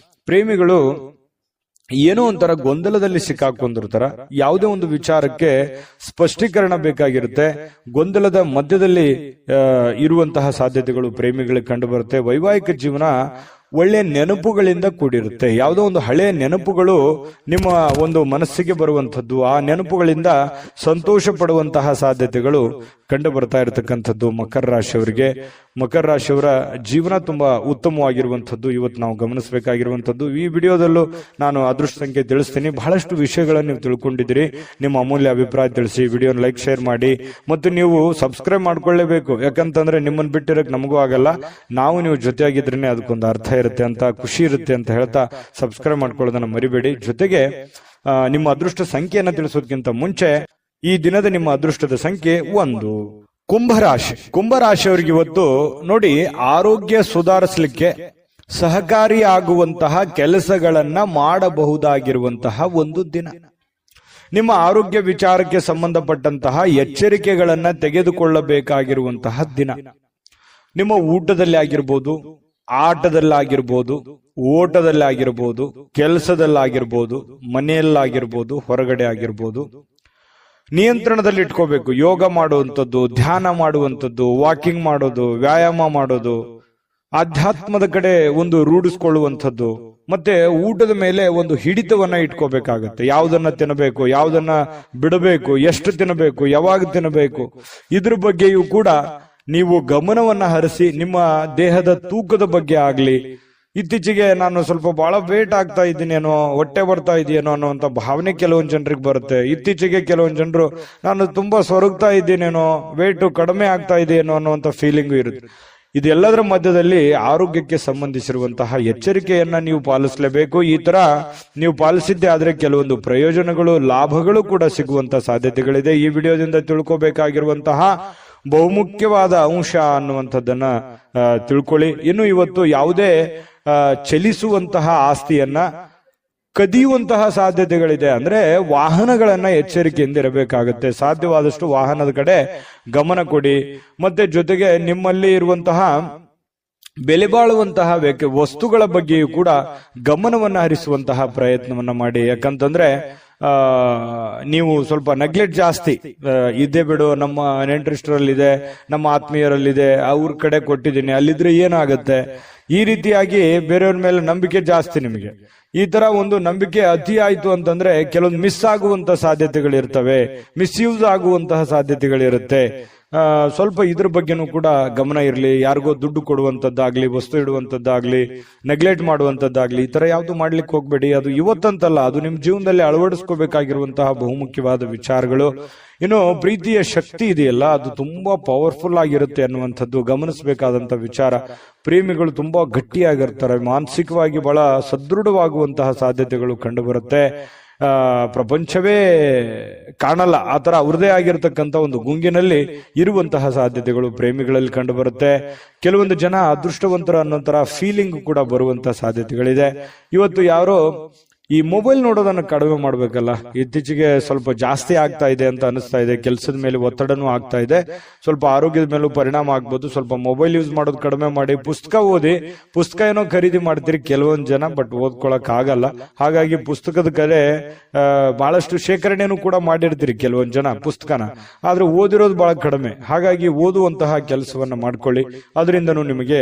ಪ್ರೇಮಿಗಳು ಏನೋ ಒಂಥರ ಗೊಂದಲದಲ್ಲಿ ಸಿಕ್ಕಾಕೊಂಡಿರ್ತಾರ. ಯಾವುದೇ ಒಂದು ವಿಚಾರಕ್ಕೆ ಸ್ಪಷ್ಟೀಕರಣ ಬೇಕಾಗಿರುತ್ತೆ. ಗೊಂದಲದ ಮಧ್ಯದಲ್ಲಿ ಇರುವಂತಹ ಸಾಧ್ಯತೆಗಳು ಪ್ರೇಮಿಗಳಿಗೆ ಕಂಡು ಬರುತ್ತೆ. ವೈವಾಹಿಕ ಜೀವನ ಒಳ್ಳೆ ನೆನಪುಗಳಿಂದ ಕೂಡಿರುತ್ತೆ. ಯಾವುದೋ ಒಂದು ಹಳೆಯ ನೆನಪುಗಳು ನಿಮ್ಮ ಒಂದು ಮನಸ್ಸಿಗೆ ಬರುವಂಥದ್ದು, ಆ ನೆನಪುಗಳಿಂದ ಸಂತೋಷ ಪಡುವಂತಹ ಸಾಧ್ಯತೆಗಳು ಕಂಡು ಬರ್ತಾ ಇರತಕ್ಕಂಥದ್ದು ಮಕರ ರಾಶಿಯವರಿಗೆ. ಮಕರ ರಾಶಿಯವರ ಜೀವನ ತುಂಬಾ ಉತ್ತಮವಾಗಿರುವಂಥದ್ದು ಇವತ್ತು ನಾವು ಗಮನಿಸಬೇಕಾಗಿರುವಂಥದ್ದು. ಈ ವಿಡಿಯೋದಲ್ಲೂ ನಾನು ಅದೃಷ್ಟ ಸಂಖ್ಯೆ ತಿಳಿಸ್ತೀನಿ. ಬಹಳಷ್ಟು ವಿಷಯಗಳನ್ನು ನೀವು ತಿಳ್ಕೊಂಡಿದ್ದೀರಿ. ನಿಮ್ಮ ಅಮೂಲ್ಯ ಅಭಿಪ್ರಾಯ ತಿಳಿಸಿ, ವಿಡಿಯೋನ ಲೈಕ್ ಶೇರ್ ಮಾಡಿ, ಮತ್ತು ನೀವು ಸಬ್ಸ್ಕ್ರೈಬ್ ಮಾಡ್ಕೊಳ್ಳೇಬೇಕು. ಯಾಕಂತಂದ್ರೆ ನಿಮ್ಮನ್ನು ಬಿಟ್ಟಿರಕ್ ನಮಗೂ ಆಗಲ್ಲ, ನಾವು ನೀವು ಜೊತೆಯಾಗಿದ್ರೇನೆ ಅದಕ್ಕೊಂದು ಅರ್ಥ ಇರುತ್ತೆ ಅಂತ, ಖುಷಿ ಇರುತ್ತೆ ಅಂತ ಹೇಳ್ತಾ ಸಬ್ಸ್ಕ್ರೈಬ್ ಮಾಡ್ಕೊಳ್ಳೋದನ್ನ ಮರಿಬೇಡಿ. ಜೊತೆಗೆ ನಿಮ್ಮ ಅದೃಷ್ಟ ಸಂಖ್ಯೆಯನ್ನು ತಿಳಿಸೋದಕ್ಕಿಂತ ಮುಂಚೆ ಈ ದಿನದ ನಿಮ್ಮ ಅದೃಷ್ಟದ ಸಂಖ್ಯೆ 1. ಕುಂಭರಾಶಿ. ಕುಂಭರಾಶಿಯವರಿಗೆ ಇವತ್ತು ನೋಡಿ, ಆರೋಗ್ಯ ಸುಧಾರಿಸಲಿಕ್ಕೆ ಸಹಕಾರಿಯಾಗುವಂತಹ ಕೆಲಸಗಳನ್ನ ಮಾಡಬಹುದಾಗಿರುವಂತಹ ಒಂದು ದಿನ. ನಿಮ್ಮ ಆರೋಗ್ಯ ವಿಚಾರಕ್ಕೆ ಸಂಬಂಧಪಟ್ಟಂತಹ ಎಚ್ಚರಿಕೆಗಳನ್ನ ತೆಗೆದುಕೊಳ್ಳಬೇಕಾಗಿರುವಂತಹ ದಿನ. ನಿಮ್ಮ ಊಟದಲ್ಲಿ ಆಗಿರ್ಬೋದು, ಆಟದಲ್ಲಾಗಿರ್ಬೋದು, ಓಟದಲ್ಲಾಗಿರ್ಬೋದು, ಕೆಲಸದಲ್ಲಾಗಿರ್ಬೋದು, ಮನೆಯಲ್ಲಾಗಿರ್ಬೋದು, ಹೊರಗಡೆ ಆಗಿರ್ಬೋದು, ನಿಯಂತ್ರಣದಲ್ಲಿ ಇಟ್ಕೋಬೇಕು. ಯೋಗ ಮಾಡುವಂಥದ್ದು, ಧ್ಯಾನ ಮಾಡುವಂಥದ್ದು, ವಾಕಿಂಗ್ ಮಾಡೋದು, ವ್ಯಾಯಾಮ ಮಾಡೋದು, ಆಧ್ಯಾತ್ಮದ ಕಡೆ ಒಂದು ರೂಢಿಸ್ಕೊಳ್ಳುವಂಥದ್ದು, ಮತ್ತೆ ಊಟದ ಮೇಲೆ ಒಂದು ಹಿಡಿತವನ್ನ ಇಟ್ಕೋಬೇಕಾಗತ್ತೆ. ಯಾವುದನ್ನ ತಿನ್ನಬೇಕು, ಯಾವುದನ್ನ ಬಿಡಬೇಕು, ಎಷ್ಟು ತಿನ್ನಬೇಕು, ಯಾವಾಗ ತಿನ್ನಬೇಕು, ಇದ್ರ ಬಗ್ಗೆಯೂ ಕೂಡ ನೀವು ಗಮನವನ್ನ ಹರಿಸಿ, ನಿಮ್ಮ ದೇಹದ ತೂಕದ ಬಗ್ಗೆ ಆಗ್ಲಿ, ಇತ್ತೀಚೆಗೆ ನಾನು ಸ್ವಲ್ಪ ಬಹಳ ವೇಟ್ ಆಗ್ತಾ ಇದ್ದೀನೇನೋ, ಹೊಟ್ಟೆ ಬರ್ತಾ ಇದೆಯೇನೋ ಅನ್ನುವಂಥ ಭಾವನೆ ಕೆಲವೊಂದು ಜನರಿಗೆ ಬರುತ್ತೆ. ಇತ್ತೀಚೆಗೆ ಕೆಲವೊಂದು ಜನರು ನಾನು ತುಂಬಾ ಸೊರಗ್ತಾ ಇದ್ದೀನೇನೋ, ವೇಟ್ ಕಡಿಮೆ ಆಗ್ತಾ ಇದೆಯೇನೋ ಅನ್ನುವಂಥ ಫೀಲಿಂಗು ಇರುತ್ತೆ. ಇದೆಲ್ಲದರ ಮಧ್ಯದಲ್ಲಿ ಆರೋಗ್ಯಕ್ಕೆ ಸಂಬಂಧಿಸಿರುವಂತಹ ಎಚ್ಚರಿಕೆಯನ್ನ ನೀವು ಪಾಲಿಸಲೇಬೇಕು. ಈ ತರ ನೀವು ಪಾಲಿಸಿದ್ದೆ ಆದ್ರೆ ಕೆಲವೊಂದು ಪ್ರಯೋಜನಗಳು, ಲಾಭಗಳು ಕೂಡ ಸಿಗುವಂತಹ ಸಾಧ್ಯತೆಗಳಿದೆ. ಈ ವಿಡಿಯೋದಿಂದ ತಿಳ್ಕೋಬೇಕಾಗಿರುವಂತಹ ಬಹುಮುಖ್ಯವಾದ ಅಂಶ ಅನ್ನುವಂಥದ್ದನ್ನ ತಿಳ್ಕೊಳ್ಳಿ. ಇನ್ನು ಇವತ್ತು ಯಾವುದೇ ಚಲಿಸುವಂತಹ ಆಸ್ತಿಯನ್ನ ಕದಿಯುವಂತಹ ಸಾಧ್ಯತೆಗಳಿದೆ. ಅಂದ್ರೆ ವಾಹನಗಳನ್ನ ಎಚ್ಚರಿಕೆಯಿಂದ ಇರಬೇಕಾಗುತ್ತೆ. ಸಾಧ್ಯವಾದಷ್ಟು ವಾಹನದ ಕಡೆ ಗಮನ ಕೊಡಿ. ಮತ್ತೆ ಜೊತೆಗೆ ನಿಮ್ಮಲ್ಲಿ ಇರುವಂತಹ ಬೆಲೆ ಬಾಳುವಂತಹ ವಸ್ತುಗಳ ಬಗ್ಗೆಯೂ ಕೂಡ ಗಮನವನ್ನ ಹರಿಸುವಂತಹ ಪ್ರಯತ್ನವನ್ನ ಮಾಡಿ. ಯಾಕಂತಂದ್ರೆ ನೀವು ಸ್ವಲ್ಪ ನೆಗ್ಲೆಕ್ಟ್ ಜಾಸ್ತಿ, ಇದೇ ಬಿಡು, ನಮ್ಮ ನೆಂಟರಿಷ್ಟರಲ್ಲಿದೆ, ನಮ್ಮ ಆತ್ಮೀಯರಲ್ಲಿದೆ, ಅವ್ರ ಕಡೆ ಕೊಟ್ಟಿದ್ದೀನಿ, ಅಲ್ಲಿದ್ರೆ ಏನಾಗುತ್ತೆ, ಈ ರೀತಿಯಾಗಿ ಬೇರೆಯವ್ರ ಮೇಲೆ ನಂಬಿಕೆ ಜಾಸ್ತಿ ನಿಮಗೆ. ಈ ತರ ಒಂದು ನಂಬಿಕೆ ಅತಿ ಆಯ್ತು ಅಂತಂದ್ರೆ ಕೆಲವೊಂದು ಮಿಸ್ ಆಗುವಂತ ಸಾಧ್ಯತೆಗಳಿರ್ತವೆ, ಮಿಸ್ಯೂಸ್ ಆಗುವಂತಹ ಸಾಧ್ಯತೆಗಳಿರುತ್ತೆ. ಸ್ವಲ್ಪ ಇದ್ರ ಬಗ್ಗೆನೂ ಕೂಡ ಗಮನ ಇರಲಿ. ಯಾರಿಗೋ ದುಡ್ಡು ಕೊಡುವಂತದ್ದಾಗ್ಲಿ, ವಸ್ತು ಇಡುವಂತದ್ದಾಗ್ಲಿ, ನೆಗ್ಲೆಕ್ಟ್ ಮಾಡುವಂತದ್ದಾಗ್ಲಿ, ಈ ತರ ಯಾವ್ದು ಮಾಡ್ಲಿಕ್ಕೆ ಹೋಗ್ಬೇಡಿ. ಅದು ಇವತ್ತಂತಲ್ಲ, ಅದು ನಿಮ್ ಜೀವನದಲ್ಲಿ ಅಳವಡಿಸ್ಕೋಬೇಕಾಗಿರುವಂತಹ ಬಹುಮುಖ್ಯವಾದ ವಿಚಾರಗಳು. ಇನ್ನು ಪ್ರೀತಿಯ ಶಕ್ತಿ ಇದೆಯಲ್ಲ, ಅದು ತುಂಬಾ ಪವರ್ಫುಲ್ ಆಗಿರುತ್ತೆ ಅನ್ನುವಂಥದ್ದು ಗಮನಿಸಬೇಕಾದಂತ ವಿಚಾರ. ಪ್ರೇಮಿಗಳು ತುಂಬಾ ಗಟ್ಟಿಯಾಗಿರ್ತಾರೆ, ಮಾನಸಿಕವಾಗಿ ಬಹಳ ಸದೃಢವಾಗುವಂತಹ ಸಾಧ್ಯತೆಗಳು ಕಂಡು ಬರುತ್ತೆ. ಪ್ರಪಂಚವೇ ಕಾಣಲ್ಲ ಆ ತರ ಅವ್ರದೇ ಆಗಿರತಕ್ಕಂತ ಒಂದು ಗುಂಗಿನಲ್ಲಿ ಇರುವಂತಹ ಸಾಧ್ಯತೆಗಳು ಪ್ರೇಮಿಗಳಲ್ಲಿ ಕಂಡು ಬರುತ್ತೆ. ಕೆಲವೊಂದು ಜನ ಅದೃಷ್ಟವಂತರ ಅನ್ನೋ ತರ ಫೀಲಿಂಗ್ ಕೂಡ ಬರುವಂತಹ ಸಾಧ್ಯತೆಗಳಿದೆ. ಇವತ್ತು ಯಾರೋ ಈ ಮೊಬೈಲ್ ನೋಡೋದನ್ನ ಕಡಿಮೆ ಮಾಡ್ಬೇಕಲ್ಲ, ಇತ್ತೀಚೆಗೆ ಸ್ವಲ್ಪ ಜಾಸ್ತಿ ಆಗ್ತಾ ಇದೆ ಅಂತ ಅನಿಸ್ತಾ ಇದೆ. ಕೆಲಸದ ಮೇಲೆ ಒತ್ತಡನೂ ಆಗ್ತಾ ಇದೆ, ಸ್ವಲ್ಪ ಆರೋಗ್ಯದ ಮೇಲೂ ಪರಿಣಾಮ ಆಗ್ಬೋದು. ಸ್ವಲ್ಪ ಮೊಬೈಲ್ ಯೂಸ್ ಮಾಡೋದು ಕಡಿಮೆ ಮಾಡಿ, ಪುಸ್ತಕ ಓದಿ. ಪುಸ್ತಕ ಏನೋ ಖರೀದಿ ಮಾಡ್ತೀರಿ ಕೆಲವೊಂದು ಜನ, ಬಟ್ ಓದ್ಕೊಳಕ್ ಆಗಲ್ಲ. ಹಾಗಾಗಿ ಪುಸ್ತಕದ ಕಡೆ ಬಹಳಷ್ಟು ಶೇಖರಣೆನೂ ಕೂಡ ಮಾಡಿರ್ತೀರಿ ಕೆಲವೊಂದು ಜನ ಪುಸ್ತಕನ, ಆದ್ರೆ ಓದಿರೋದು ಬಹಳ ಕಡಿಮೆ. ಹಾಗಾಗಿ ಓದುವಂತಹ ಕೆಲಸವನ್ನ ಮಾಡ್ಕೊಳ್ಳಿ, ಅದರಿಂದನೂ ನಿಮಗೆ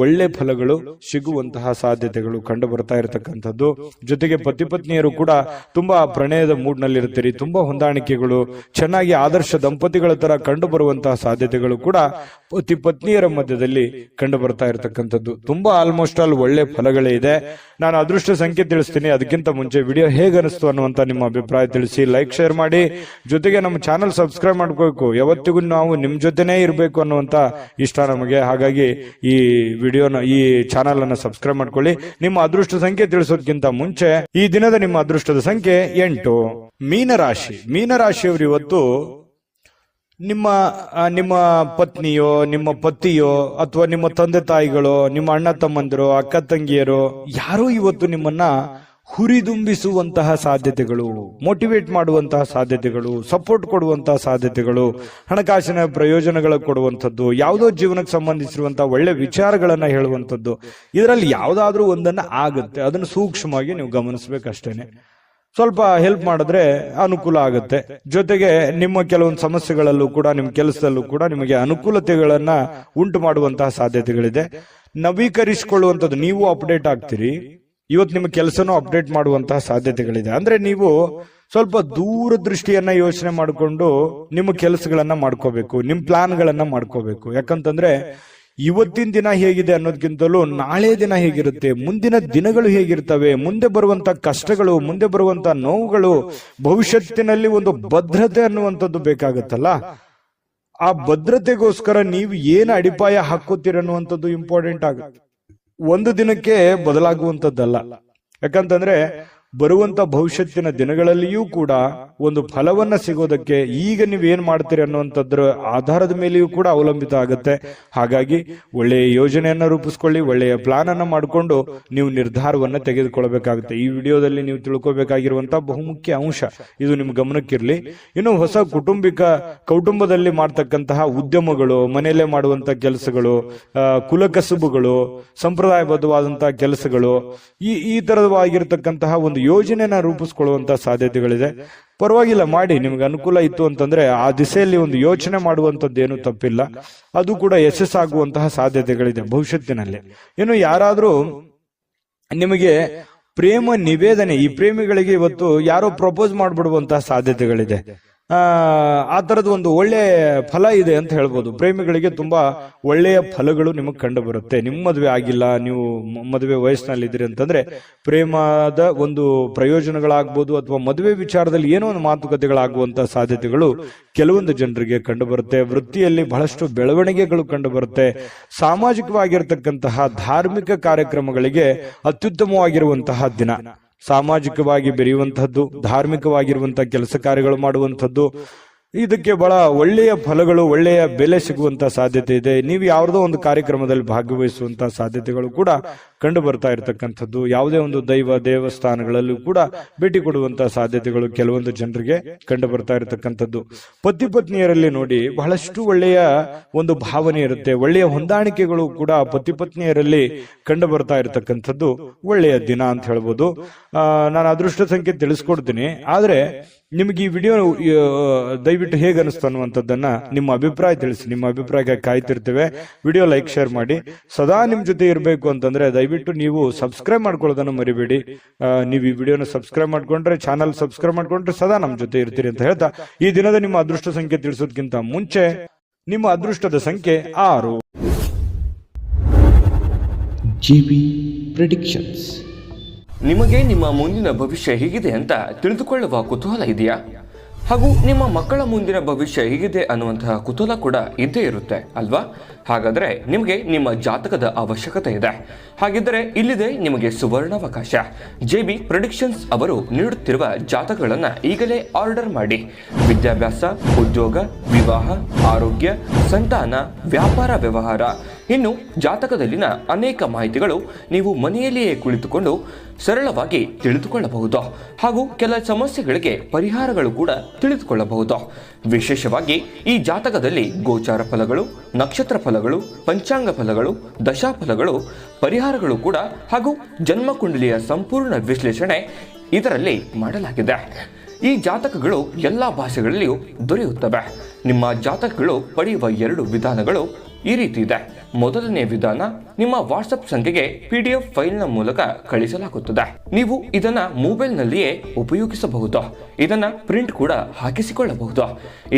ಒಳ್ಳೆ ಫಲಗಳು ಸಿಗುವಂತಹ ಸಾಧ್ಯತೆಗಳು ಕಂಡು ಬರ್ತಾ ಇರತಕ್ಕಂಥದ್ದು. ಜೊತೆಗೆ ಪತಿ ಪತ್ನಿಯರು ಕೂಡ ತುಂಬಾ ಪ್ರಣಯದ ಮೂಡ್ ನಲ್ಲಿ ಇರ್ತೀರಿ, ತುಂಬಾ ಹೊಂದಾಣಿಕೆಗಳು ಚೆನ್ನಾಗಿ ಆದರ್ಶ ದಂಪತಿಗಳ ತರ ಕಂಡು ಬರುವಂತಹ ಸಾಧ್ಯತೆಗಳು ಕೂಡ ಪತಿ ಪತ್ನಿಯರ ಮಧ್ಯದಲ್ಲಿ ಕಂಡು ಬರ್ತಾ ಇರತಕ್ಕಂಥದ್ದು. ತುಂಬಾ ಆಲ್ಮೋಸ್ಟ್ ಆಲ್ ಒಳ್ಳೆ ಫಲಗಳೇ ಇದೆ. ನಾನು ಅದೃಷ್ಟ ಸಂಖ್ಯೆ ತಿಳಿಸ್ತೀನಿ. ಅದಕ್ಕಿಂತ ಮುಂಚೆ ವಿಡಿಯೋ ಹೇಗೆ ಅನಿಸ್ತು ಅನ್ನುವಂತ ನಿಮ್ಮ ಅಭಿಪ್ರಾಯ ತಿಳಿಸಿ, ಲೈಕ್ ಶೇರ್ ಮಾಡಿ. ಜೊತೆಗೆ ನಮ್ಮ ಚಾನಲ್ ಸಬ್ಸ್ಕ್ರೈಬ್ ಮಾಡ್ಕೋಬೇಕು. ಯಾವತ್ತಿಗೂ ನಾವು ನಿಮ್ ಜೊತೆನೇ ಇರಬೇಕು ಅನ್ನುವಂತ ಇಷ್ಟ ನಮಗೆ. ಹಾಗಾಗಿ ಈ ವಿಡಿಯೋನ, ಈ ಚಾನಲ್ ಅನ್ನ ಸಬ್ಸ್ಕ್ರೈಬ್ ಮಾಡ್ಕೊಳ್ಳಿ. ನಿಮ್ಮ ಅದೃಷ್ಟ ಸಂಖ್ಯೆ ತಿಳಿಸೋದಕ್ಕಿಂತ ಮುಂಚೆ ಈ ದಿನದ ನಿಮ್ಮ ಅದೃಷ್ಟದ ಸಂಖ್ಯೆ 8. ಮೀನರಾಶಿ. ಮೀನರಾಶಿಯವರು ಇವತ್ತು ನಿಮ್ಮ ಪತ್ನಿಯೋ, ನಿಮ್ಮ ಪತಿಯೋ, ಅಥವಾ ನಿಮ್ಮ ತಂದೆ ತಾಯಿಗಳೋ, ನಿಮ್ಮ ಅಣ್ಣ ತಮ್ಮಂದಿರೋ, ಅಕ್ಕ ತಂಗಿಯರೋ ಯಾರೋ ಇವತ್ತು ನಿಮ್ಮನ್ನ ಹುರಿದುಂಬಿಸುವಂತಹ ಸಾಧ್ಯತೆಗಳು, ಮೋಟಿವೇಟ್ ಮಾಡುವಂತಹ ಸಾಧ್ಯತೆಗಳು, ಸಪೋರ್ಟ್ ಕೊಡುವಂತಹ ಸಾಧ್ಯತೆಗಳು, ಹಣಕಾಸಿನ ಪ್ರಯೋಜನಗಳು ಕೊಡುವಂಥದ್ದು, ಯಾವುದೋ ಜೀವನಕ್ಕೆ ಸಂಬಂಧಿಸಿರುವಂತಹ ಒಳ್ಳೆ ವಿಚಾರಗಳನ್ನ ಹೇಳುವಂಥದ್ದು, ಇದರಲ್ಲಿ ಯಾವುದಾದ್ರೂ ಒಂದನ್ನ ಆಗುತ್ತೆ. ಅದನ್ನು ಸೂಕ್ಷ್ಮವಾಗಿ ನೀವು ಗಮನಿಸಬೇಕಷ್ಟೇನೆ. ಸ್ವಲ್ಪ ಹೆಲ್ಪ್ ಮಾಡಿದ್ರೆ ಅನುಕೂಲ ಆಗುತ್ತೆ. ಜೊತೆಗೆ ನಿಮ್ಮ ಕೆಲವೊಂದು ಸಮಸ್ಯೆಗಳಲ್ಲೂ ಕೂಡ, ನಿಮ್ಮ ಕೆಲಸದಲ್ಲೂ ಕೂಡ ನಿಮಗೆ ಅನುಕೂಲತೆಗಳನ್ನ ಉಂಟು ಮಾಡುವಂತಹ ಸಾಧ್ಯತೆಗಳಿದೆ. ನವೀಕರಿಸಿಕೊಳ್ಳುವಂಥದ್ದು, ನೀವು ಅಪ್ಡೇಟ್ ಆಗ್ತೀರಿ. ಇವತ್ತು ನಿಮ್ಮ ಕೆಲಸನೂ ಅಪ್ಡೇಟ್ ಮಾಡುವಂತಹ ಸಾಧ್ಯತೆಗಳಿದೆ. ಅಂದ್ರೆ ನೀವು ಸ್ವಲ್ಪ ದೂರದೃಷ್ಟಿಯನ್ನ ಯೋಚನೆ ಮಾಡಿಕೊಂಡು ನಿಮ್ಮ ಕೆಲಸಗಳನ್ನ ಮಾಡ್ಕೋಬೇಕು, ನಿಮ್ಮ ಪ್ಲಾನ್ಗಳನ್ನ ಮಾಡ್ಕೋಬೇಕು. ಯಾಕಂತಂದ್ರೆ ಇವತ್ತಿನ ದಿನ ಹೇಗಿದೆ ಅನ್ನೋದಕ್ಕಿಂತಲೂ ನಾಳೆ ದಿನ ಹೇಗಿರುತ್ತೆ, ಮುಂದಿನ ದಿನಗಳು ಹೇಗಿರ್ತವೆ, ಮುಂದೆ ಬರುವಂತ ಕಷ್ಟಗಳು, ಮುಂದೆ ಬರುವಂತ ನೋವುಗಳು, ಭವಿಷ್ಯತ್ತಿನಲ್ಲಿ ಒಂದು ಭದ್ರತೆ ಅನ್ನುವಂಥದ್ದು ಬೇಕಾಗುತ್ತಲ್ಲ. ಆ ಭದ್ರತೆಗೋಸ್ಕರ ನೀವು ಏನು ಅಡಿಪಾಯ ಹಾಕೋತೀರನ್ನುವಂಥದ್ದು ಇಂಪಾರ್ಟೆಂಟ್ ಆಗುತ್ತೆ. ಒಂದು ದಿನಕ್ಕೆ ಬದಲಾಗುವಂಥದ್ದಲ್ಲ. ಯಾಕಂತಂದ್ರೆ ಬರುವಂತ ಭವಿಷ್ಯತ್ತಿನ ದಿನಗಳಲ್ಲಿಯೂ ಕೂಡ ಒಂದು ಫಲವನ್ನ ಸಿಗೋದಕ್ಕೆ ಈಗ ನೀವೇನ್ ಮಾಡ್ತೀರಿ ಅನ್ನುವಂಥದ್ರ ಆಧಾರದ ಮೇಲೆಯೂ ಕೂಡ ಅವಲಂಬಿತ ಆಗುತ್ತೆ. ಹಾಗಾಗಿ ಒಳ್ಳೆಯ ಯೋಜನೆಯನ್ನ ರೂಪಿಸ್ಕೊಳ್ಳಿ, ಒಳ್ಳೆಯ ಪ್ಲಾನ್ ಅನ್ನ ಮಾಡಿಕೊಂಡು ನೀವು ನಿರ್ಧಾರವನ್ನ ತೆಗೆದುಕೊಳ್ಬೇಕಾಗುತ್ತೆ. ಈ ವಿಡಿಯೋದಲ್ಲಿ ನೀವು ತಿಳ್ಕೊಬೇಕಾಗಿರುವಂತಹ ಬಹುಮುಖ್ಯ ಅಂಶ ಇದು ನಿಮ್ ಗಮನಕ್ಕಿರ್ಲಿ. ಇನ್ನು ಹೊಸ ಕೌಟುಂಬದಲ್ಲಿ ಮಾಡ್ತಕ್ಕಂತಹ ಉದ್ಯಮಗಳು, ಮನೆಯಲ್ಲೇ ಮಾಡುವಂತ ಕೆಲಸಗಳು, ಕುಲಕಸುಬುಗಳು, ಸಂಪ್ರದಾಯಬದ್ಧವಾದಂತಹ ಕೆಲಸಗಳು, ಈ ತರವಾಗಿರ್ತಕ್ಕಂತಹ ಒಂದು ಯೋಜನೆನ ರೂಪಿಸ್ಕೊಳ್ಳುವಂತಹ ಸಾಧ್ಯತೆಗಳಿದೆ. ಪರವಾಗಿಲ್ಲ, ಮಾಡಿ. ನಿಮ್ಗೆ ಅನುಕೂಲ ಇತ್ತು ಅಂತಂದ್ರೆ ಆ ದಿಸೆಯಲ್ಲಿ ಒಂದು ಯೋಚನೆ ಮಾಡುವಂತದ್ದು ಏನು ತಪ್ಪಿಲ್ಲ. ಅದು ಕೂಡ ಯಶಸ್ಸಾಗುವಂತಹ ಸಾಧ್ಯತೆಗಳಿದೆ ಭವಿಷ್ಯತ್ತಿನಲ್ಲಿ. ಇನ್ನು ಯಾರಾದ್ರೂ ನಿಮಗೆ ಪ್ರೇಮ ನಿವೇದನೆ, ಈ ಪ್ರೇಮಿಗಳಿಗೆ ಇವತ್ತು ಯಾರೋ ಪ್ರಪೋಸ್ ಮಾಡ್ಬಿಡುವಂತಹ ಸಾಧ್ಯತೆಗಳಿದೆ. ಆ ತರದ ಒಂದು ಒಳ್ಳೆ ಫಲ ಇದೆ ಅಂತ ಹೇಳ್ಬೋದು. ಪ್ರೇಮಿಗಳಿಗೆ ತುಂಬಾ ಒಳ್ಳೆಯ ಫಲಗಳು ನಿಮಗೆ ಕಂಡು ಬರುತ್ತೆ. ನಿಮ್ಮ ಮದುವೆ ಆಗಿಲ್ಲ, ನೀವು ಮದುವೆ ವಯಸ್ಸಿನಲ್ಲಿ ಇದ್ದೀರಿ ಅಂತಂದ್ರೆ ಪ್ರೇಮದ ಒಂದು ಪ್ರಯೋಜನಗಳಾಗ್ಬೋದು, ಅಥವಾ ಮದುವೆ ವಿಚಾರದಲ್ಲಿ ಏನೋ ಒಂದು ಮಾತುಕತೆಗಳಾಗುವಂತಹ ಸಾಧ್ಯತೆಗಳು ಕೆಲವೊಂದು ಜನರಿಗೆ ಕಂಡು ಬರುತ್ತೆ. ವೃತ್ತಿಯಲ್ಲಿ ಬಹಳಷ್ಟು ಬೆಳವಣಿಗೆಗಳು ಕಂಡು ಬರುತ್ತೆ. ಸಾಮಾಜಿಕವಾಗಿರ್ತಕ್ಕಂತಹ ಧಾರ್ಮಿಕ ಕಾರ್ಯಕ್ರಮಗಳಿಗೆ ಅತ್ಯುತ್ತಮವಾಗಿರುವಂತಹ ದಿನ. ಸಾಮಾಜಿಕವಾಗಿ ಬೆರೆಯುವಂತಹದ್ದು, ಧಾರ್ಮಿಕವಾಗಿರುವಂತಹ ಕೆಲಸ ಕಾರ್ಯಗಳು ಮಾಡುವಂಥದ್ದು, ಇದಕ್ಕೆ ಬಹಳ ಒಳ್ಳೆಯ ಫಲಗಳು, ಒಳ್ಳೆಯ ಬೆಲೆ ಸಿಗುವಂತ ಸಾಧ್ಯತೆ ಇದೆ. ನೀವು ಯಾವುದೋ ಒಂದು ಕಾರ್ಯಕ್ರಮದಲ್ಲಿ ಭಾಗವಹಿಸುವಂತ ಸಾಧ್ಯತೆಗಳು ಕೂಡ ಕಂಡು ಬರ್ತಾ ಇರತಕ್ಕಂಥದ್ದು. ಯಾವುದೇ ಒಂದು ದೇವಸ್ಥಾನಗಳಲ್ಲೂ ಕೂಡ ಭೇಟಿ ಕೊಡುವಂತ ಸಾಧ್ಯತೆಗಳು ಕೆಲವೊಂದು ಜನರಿಗೆ ಕಂಡು ಬರ್ತಾ ಇರತಕ್ಕಂಥದ್ದು. ಪತಿ ಪತ್ನಿಯರಲ್ಲಿ ನೋಡಿ ಬಹಳಷ್ಟು ಒಳ್ಳೆಯ ಒಂದು ಭಾವನೆ ಇರುತ್ತೆ, ಒಳ್ಳೆಯ ಹೊಂದಾಣಿಕೆಗಳು ಕೂಡ ಪತಿ ಪತ್ನಿಯರಲ್ಲಿ ಕಂಡು ಬರ್ತಾ ಇರತಕ್ಕಂಥದ್ದು ಒಳ್ಳೆಯ ದಿನ ಅಂತ ಹೇಳ್ಬೋದು. ನಾನು ಅದೃಷ್ಟ ಸಂಖ್ಯೆ ತಿಳಿಸ್ಕೊಡ್ತೀನಿ, ಆದ್ರೆ ನಿಮ್ಗೆ ಈ ವಿಡಿಯೋ ದಯವಿಟ್ಟು ಹೇಗೆ ಅನಿಸ್ತು ಅನ್ನುವಂಥದ್ದನ್ನ ನಿಮ್ಮ ಅಭಿಪ್ರಾಯ ತಿಳಿಸಿ. ನಿಮ್ಮ ಅಭಿಪ್ರಾಯಕ್ಕೆ ಕಾಯ್ತಿರ್ತೇವೆ. ವಿಡಿಯೋ ಲೈಕ್, ಶೇರ್ ಮಾಡಿ. ಸದಾ ನಿಮ್ ಜೊತೆ ಇರಬೇಕು ಅಂತಂದ್ರೆ ದಯವಿಟ್ಟು ನೀವು ಸಬ್ಸ್ಕ್ರೈಬ್ ಮಾಡ್ಕೊಳ್ಳೋದನ್ನು ಮರಿಬೇಡಿ. ನೀವು ಈ ವಿಡಿಯೋನ ಸಬ್ಸ್ಕ್ರೈಬ್ ಮಾಡ್ಕೊಂಡ್ರೆ, ಚಾನಲ್ ಸಬ್ಸ್ಕ್ರೈಬ್ ಮಾಡ್ಕೊಂಡ್ರೆ ಸದಾ ನಮ್ ಜೊತೆ ಇರ್ತೀರಿ ಅಂತ ಹೇಳ್ತಾ, ಈ ದಿನದ ನಿಮ್ಮ ಅದೃಷ್ಟ ಸಂಖ್ಯೆ ತಿಳಿಸೋದಕ್ಕಿಂತ ಮುಂಚೆ ನಿಮ್ಮ ಅದೃಷ್ಟದ ಸಂಖ್ಯೆ 6. GB Predictions. ನಿಮಗೆ ನಿಮ್ಮ ಮುಂದಿನ ಭವಿಷ್ಯ ಹೇಗಿದೆ ಅಂತ ತಿಳಿದುಕೊಳ್ಳುವ ಕುತೂಹಲ ಇದೆಯಾ? ಹಾಗೂ ನಿಮ್ಮ ಮಕ್ಕಳ ಮುಂದಿನ ಭವಿಷ್ಯ ಹೇಗಿದೆ ಅನ್ನುವಂತಹ ಕುತೂಹಲ ಕೂಡ ಇದ್ದೇ ಇರುತ್ತೆ ಅಲ್ವಾ? ಹಾಗಾದರೆ ನಿಮಗೆ ನಿಮ್ಮ ಜಾತಕದ ಅವಶ್ಯಕತೆ ಇದೆ. ಹಾಗಿದ್ದರೆ ಇಲ್ಲಿದೆ ನಿಮಗೆ ಸುವರ್ಣಾವಕಾಶ. JB ಪ್ರೆಡಿಕ್ಷನ್ಸ್ ಅವರು ನೀಡುತ್ತಿರುವ ಜಾತಕಗಳನ್ನು ಈಗಲೇ ಆರ್ಡರ್ ಮಾಡಿ. ವಿದ್ಯಾಭ್ಯಾಸ, ಉದ್ಯೋಗ, ವಿವಾಹ, ಆರೋಗ್ಯ, ಸಂತಾನ, ವ್ಯಾಪಾರ ವ್ಯವಹಾರ, ಇನ್ನು ಜಾತಕದಲ್ಲಿನ ಅನೇಕ ಮಾಹಿತಿಗಳು ನೀವು ಮನೆಯಲ್ಲಿಯೇ ಕುಳಿತುಕೊಂಡು ಸರಳವಾಗಿ ತಿಳಿದುಕೊಳ್ಳಬಹುದು. ಹಾಗೂ ಕೆಲ ಸಮಸ್ಯೆಗಳಿಗೆ ಪರಿಹಾರಗಳು ಕೂಡ ತಿಳಿದುಕೊಳ್ಳಬಹುದು. ವಿಶೇಷವಾಗಿ ಈ ಜಾತಕದಲ್ಲಿ ಗೋಚಾರ ಫಲಗಳು, ನಕ್ಷತ್ರ ಫಲಗಳು, ಪಂಚಾಂಗ ಫಲಗಳು, ದಶಾಫಲಗಳು, ಪರಿಹಾರಗಳು ಕೂಡ ಹಾಗೂ ಜನ್ಮಕುಂಡಲಿಯ ಸಂಪೂರ್ಣ ವಿಶ್ಲೇಷಣೆ ಇದರಲ್ಲಿ ಮಾಡಲಾಗಿದೆ. ಈ ಜಾತಕಗಳು ಎಲ್ಲ ಭಾಷೆಗಳಲ್ಲಿಯೂ ದೊರೆಯುತ್ತವೆ. ನಿಮ್ಮ ಜಾತಕಗಳು ಪಡೆಯುವ 2 ವಿಧಾನಗಳು ಈ ರೀತಿ ಇದೆ. ಮೊದಲನೇ ವಿಧಾನ, ನಿಮ್ಮ ವಾಟ್ಸಪ್ ಸಂಖ್ಯೆಗೆ PDF ಫೈಲ್ನ ಮೂಲಕ ಕಳಿಸಲಾಗುತ್ತದೆ. ನೀವು ಇದನ್ನ ಮೊಬೈಲ್ನಲ್ಲಿಯೇ ಉಪಯೋಗಿಸಬಹುದು. ಇದನ್ನ ಪ್ರಿಂಟ್ ಕೂಡ ಹಾಕಿಸಿಕೊಳ್ಳಬಹುದು.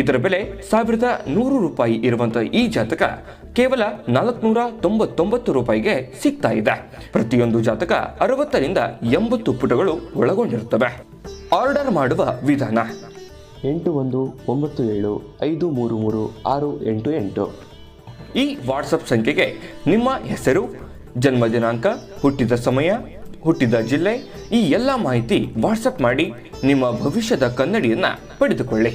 ಇದರ ಬೆಲೆ 1100 ರೂಪಾಯಿ ಇರುವಂತಹ ಈ ಜಾತಕ ಕೇವಲ 499 ರೂಪಾಯಿಗೆ ಸಿಗ್ತಾ ಇದೆ. ಪ್ರತಿಯೊಂದು ಜಾತಕ 60 ರಿಂದ 80 ಪುಟಗಳು ಒಳಗೊಂಡಿರುತ್ತವೆ. ಆರ್ಡರ್ ಮಾಡುವ ವಿಧಾನ: 8197533688. ಈ ವಾಟ್ಸಪ್ ಸಂಖ್ಯೆಗೆ ನಿಮ್ಮ ಹೆಸರು, ಜನ್ಮ ದಿನಾಂಕ, ಹುಟ್ಟಿದ ಸಮಯ, ಹುಟ್ಟಿದ ಜಿಲ್ಲೆ, ಈ ಎಲ್ಲ ಮಾಹಿತಿ ವಾಟ್ಸಪ್ ಮಾಡಿ ನಿಮ್ಮ ಭವಿಷ್ಯದ ಕನ್ನಡಿಯನ್ನ ಪಡೆದುಕೊಳ್ಳಿ.